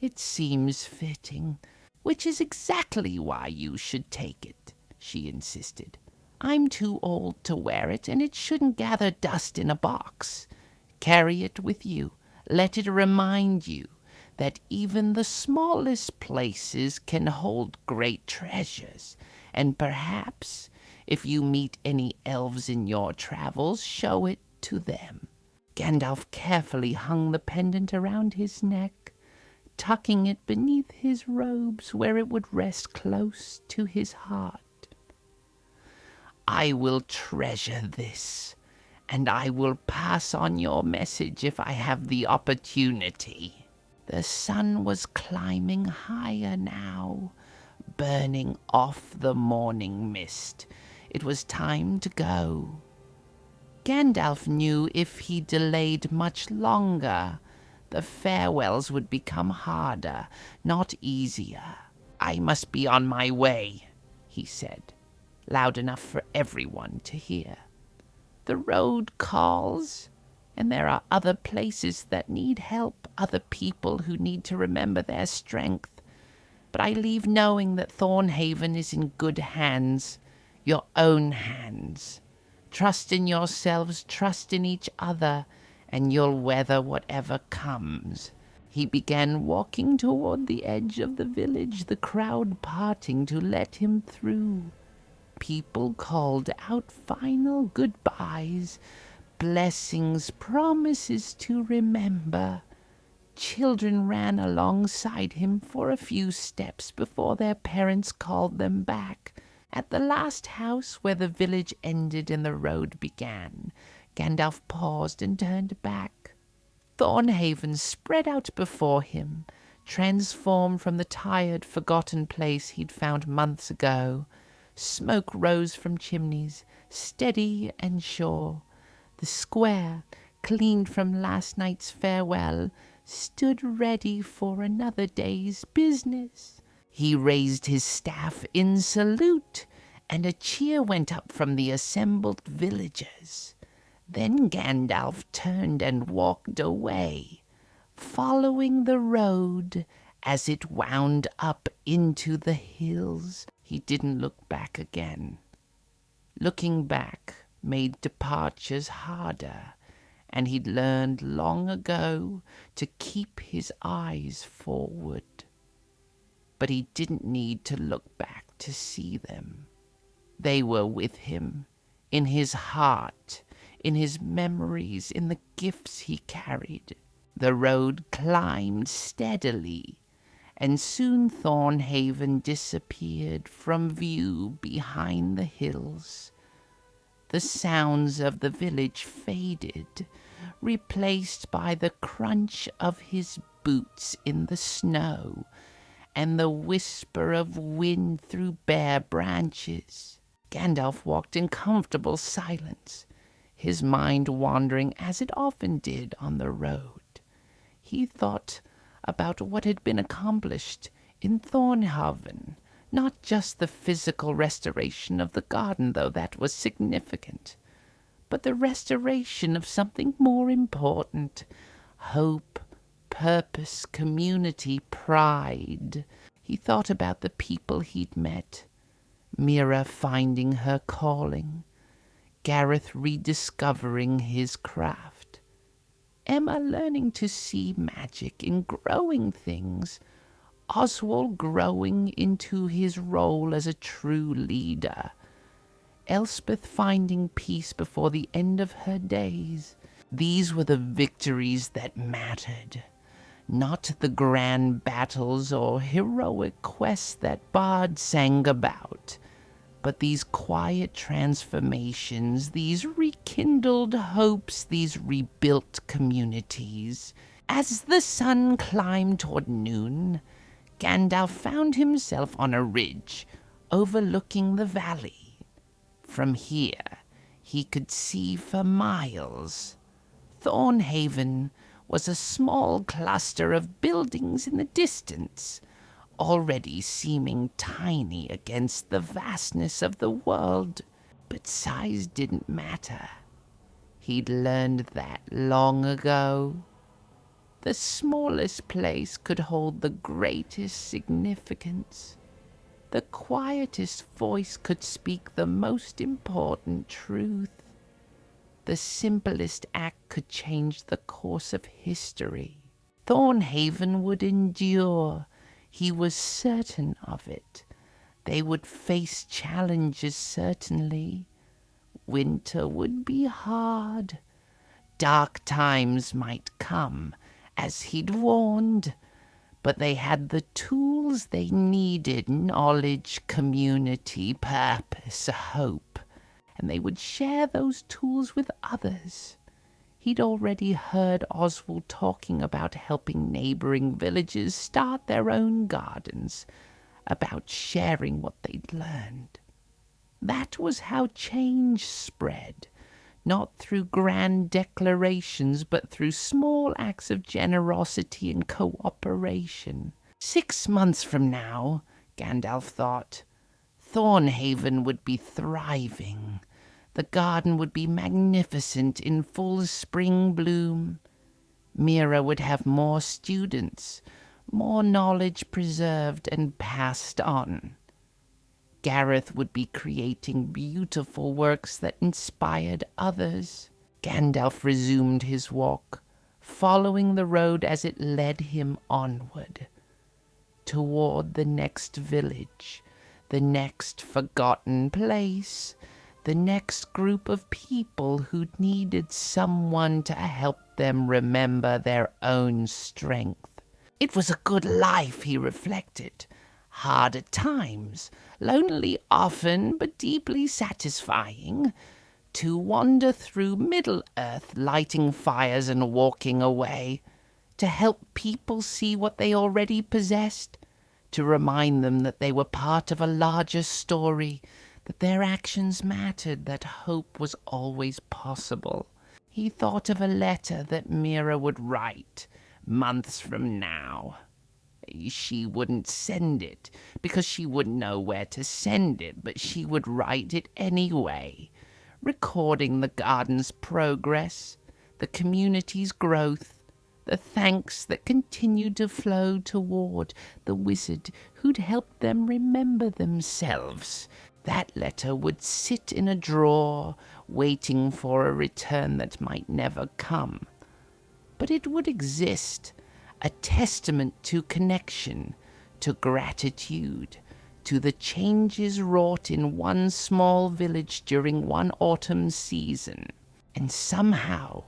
It seems fitting, which is exactly why you should take it," she insisted. "I'm too old to wear it, and it shouldn't gather dust in a box. Carry it with you. Let it remind you that even the smallest places can hold great treasures, and perhaps, if you meet any elves in your travels, show it to them." Gandalf carefully hung the pendant around his neck, tucking it beneath his robes where it would rest close to his heart. "I will treasure this, and I will pass on your message if I have the opportunity." The sun was climbing higher now, burning off the morning mist. It was time to go. Gandalf knew if he delayed much longer, the farewells would become harder, not easier. "I must be on my way," he said, loud enough for everyone to hear. "The road calls, and there are other places that need help, other people who need to remember their strength. But I leave knowing that Thornhaven is in good hands, your own hands. Trust in yourselves, trust in each other, and you'll weather whatever comes." He began walking toward the edge of the village, the crowd parting to let him through. People called out final goodbyes, blessings, promises to remember. Children ran alongside him for a few steps before their parents called them back. At the last house where the village ended and the road began, Gandalf paused and turned back. Thornhaven spread out before him, transformed from the tired, forgotten place he'd found months ago. Smoke rose from chimneys, steady and sure. The square, cleaned from last night's farewell, stood ready for another day's business. He raised his staff in salute, and a cheer went up from the assembled villagers. Then Gandalf turned and walked away, following the road as it wound up into the hills. He didn't look back again. Looking back made departures harder, and he'd learned long ago to keep his eyes forward. But he didn't need to look back to see them. They were with him, in his heart, in his memories, in the gifts he carried. The road climbed steadily, and soon Thornhaven disappeared from view behind the hills. The sounds of the village faded, replaced by the crunch of his boots in the snow and the whisper of wind through bare branches. Gandalf walked in comfortable silence, his mind wandering as it often did on the road. He thought about what had been accomplished in Thornhaven, Not just the physical restoration of the garden, though that was significant, but the restoration of something more important: hope, purpose, community, pride. He thought about the people he'd met. Mira finding her calling. Gareth rediscovering his craft. Emma learning to see magic in growing things. Oswald growing into his role as a true leader. Elspeth finding peace before the end of her days. These were the victories that mattered, not the grand battles or heroic quests that Bard sang about, but these quiet transformations, these rekindled hopes, these rebuilt communities. As the sun climbed toward noon, Gandalf found himself on a ridge overlooking the valley. From here, he could see for miles. Thornhaven was a small cluster of buildings in the distance, already seeming tiny against the vastness of the world. But size didn't matter. He'd learned that long ago. The smallest place could hold the greatest significance. The quietest voice could speak the most important truth. The simplest act could change the course of history. Thornhaven would endure. He was certain of it. They would face challenges, certainly. Winter would be hard. Dark times might come, as he'd warned. But they had the tools they needed: knowledge, community, purpose, hope. And they would share those tools with others. He'd already heard Oswald talking about helping neighboring villages start their own gardens, about sharing what they'd learned. That was how change spread, not through grand declarations, but through small acts of generosity and cooperation. 6 months from now, Gandalf thought, Thornhaven would be thriving. The garden would be magnificent in full spring bloom. Mira would have more students, more knowledge preserved and passed on. Gareth would be creating beautiful works that inspired others. Gandalf resumed his walk, following the road as it led him onward, toward the next village, the next forgotten place, the next group of people who needed someone to help them remember their own strength. It was a good life, he reflected. Hard at times, lonely often, but deeply satisfying. To wander through Middle-earth, lighting fires and walking away. To help people see what they already possessed. To remind them that they were part of a larger story, that their actions mattered, that hope was always possible. He thought of a letter that Mira would write months from now. She wouldn't send it, because she wouldn't know where to send it, but she would write it anyway, recording the garden's progress, the community's growth, the thanks that continued to flow toward the wizard who'd helped them remember themselves. That letter would sit in a drawer, waiting for a return that might never come. But it would exist, a testament to connection, to gratitude, to the changes wrought in one small village during one autumn season. And somehow,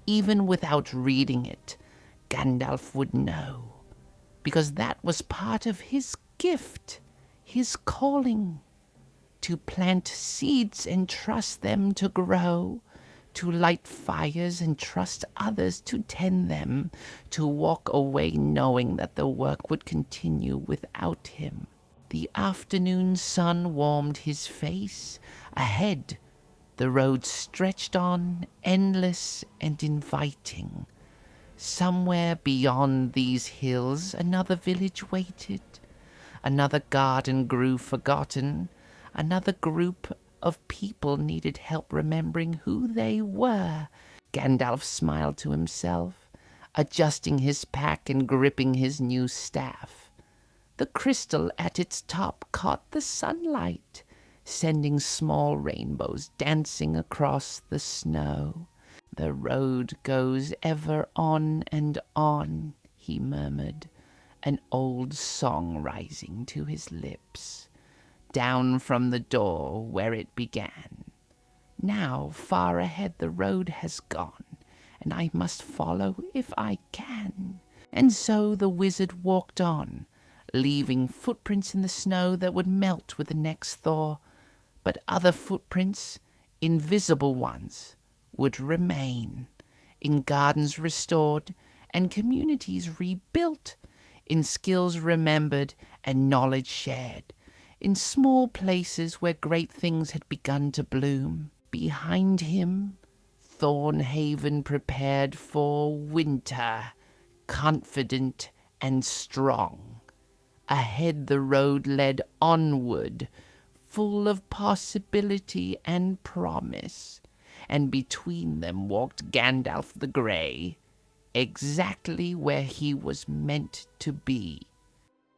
even without reading it, Gandalf would know, because that was part of his gift, his calling. To plant seeds and trust them to grow, to light fires and trust others to tend them, to walk away knowing that the work would continue without him. The afternoon sun warmed his face. Ahead, the road stretched on, endless and inviting. Somewhere beyond these hills, another village waited. Another garden grew forgotten. Another group of people needed help remembering who they were. Gandalf smiled to himself, adjusting his pack and gripping his new staff. The crystal at its top caught the sunlight, sending small rainbows dancing across the snow. "The road goes ever on and on," he murmured, an old song rising to his lips. Down from the door where it began. Now far ahead the road has gone, and I must follow if I can. And so the wizard walked on, leaving footprints in the snow that would melt with the next thaw, but other footprints, invisible ones, would remain, in gardens restored and communities rebuilt, in skills remembered and knowledge shared, in small places where great things had begun to bloom. Behind him, Thornhaven prepared for winter, confident and strong. Ahead the road led onward, full of possibility and promise, and between them walked Gandalf the Grey, exactly where he was meant to be.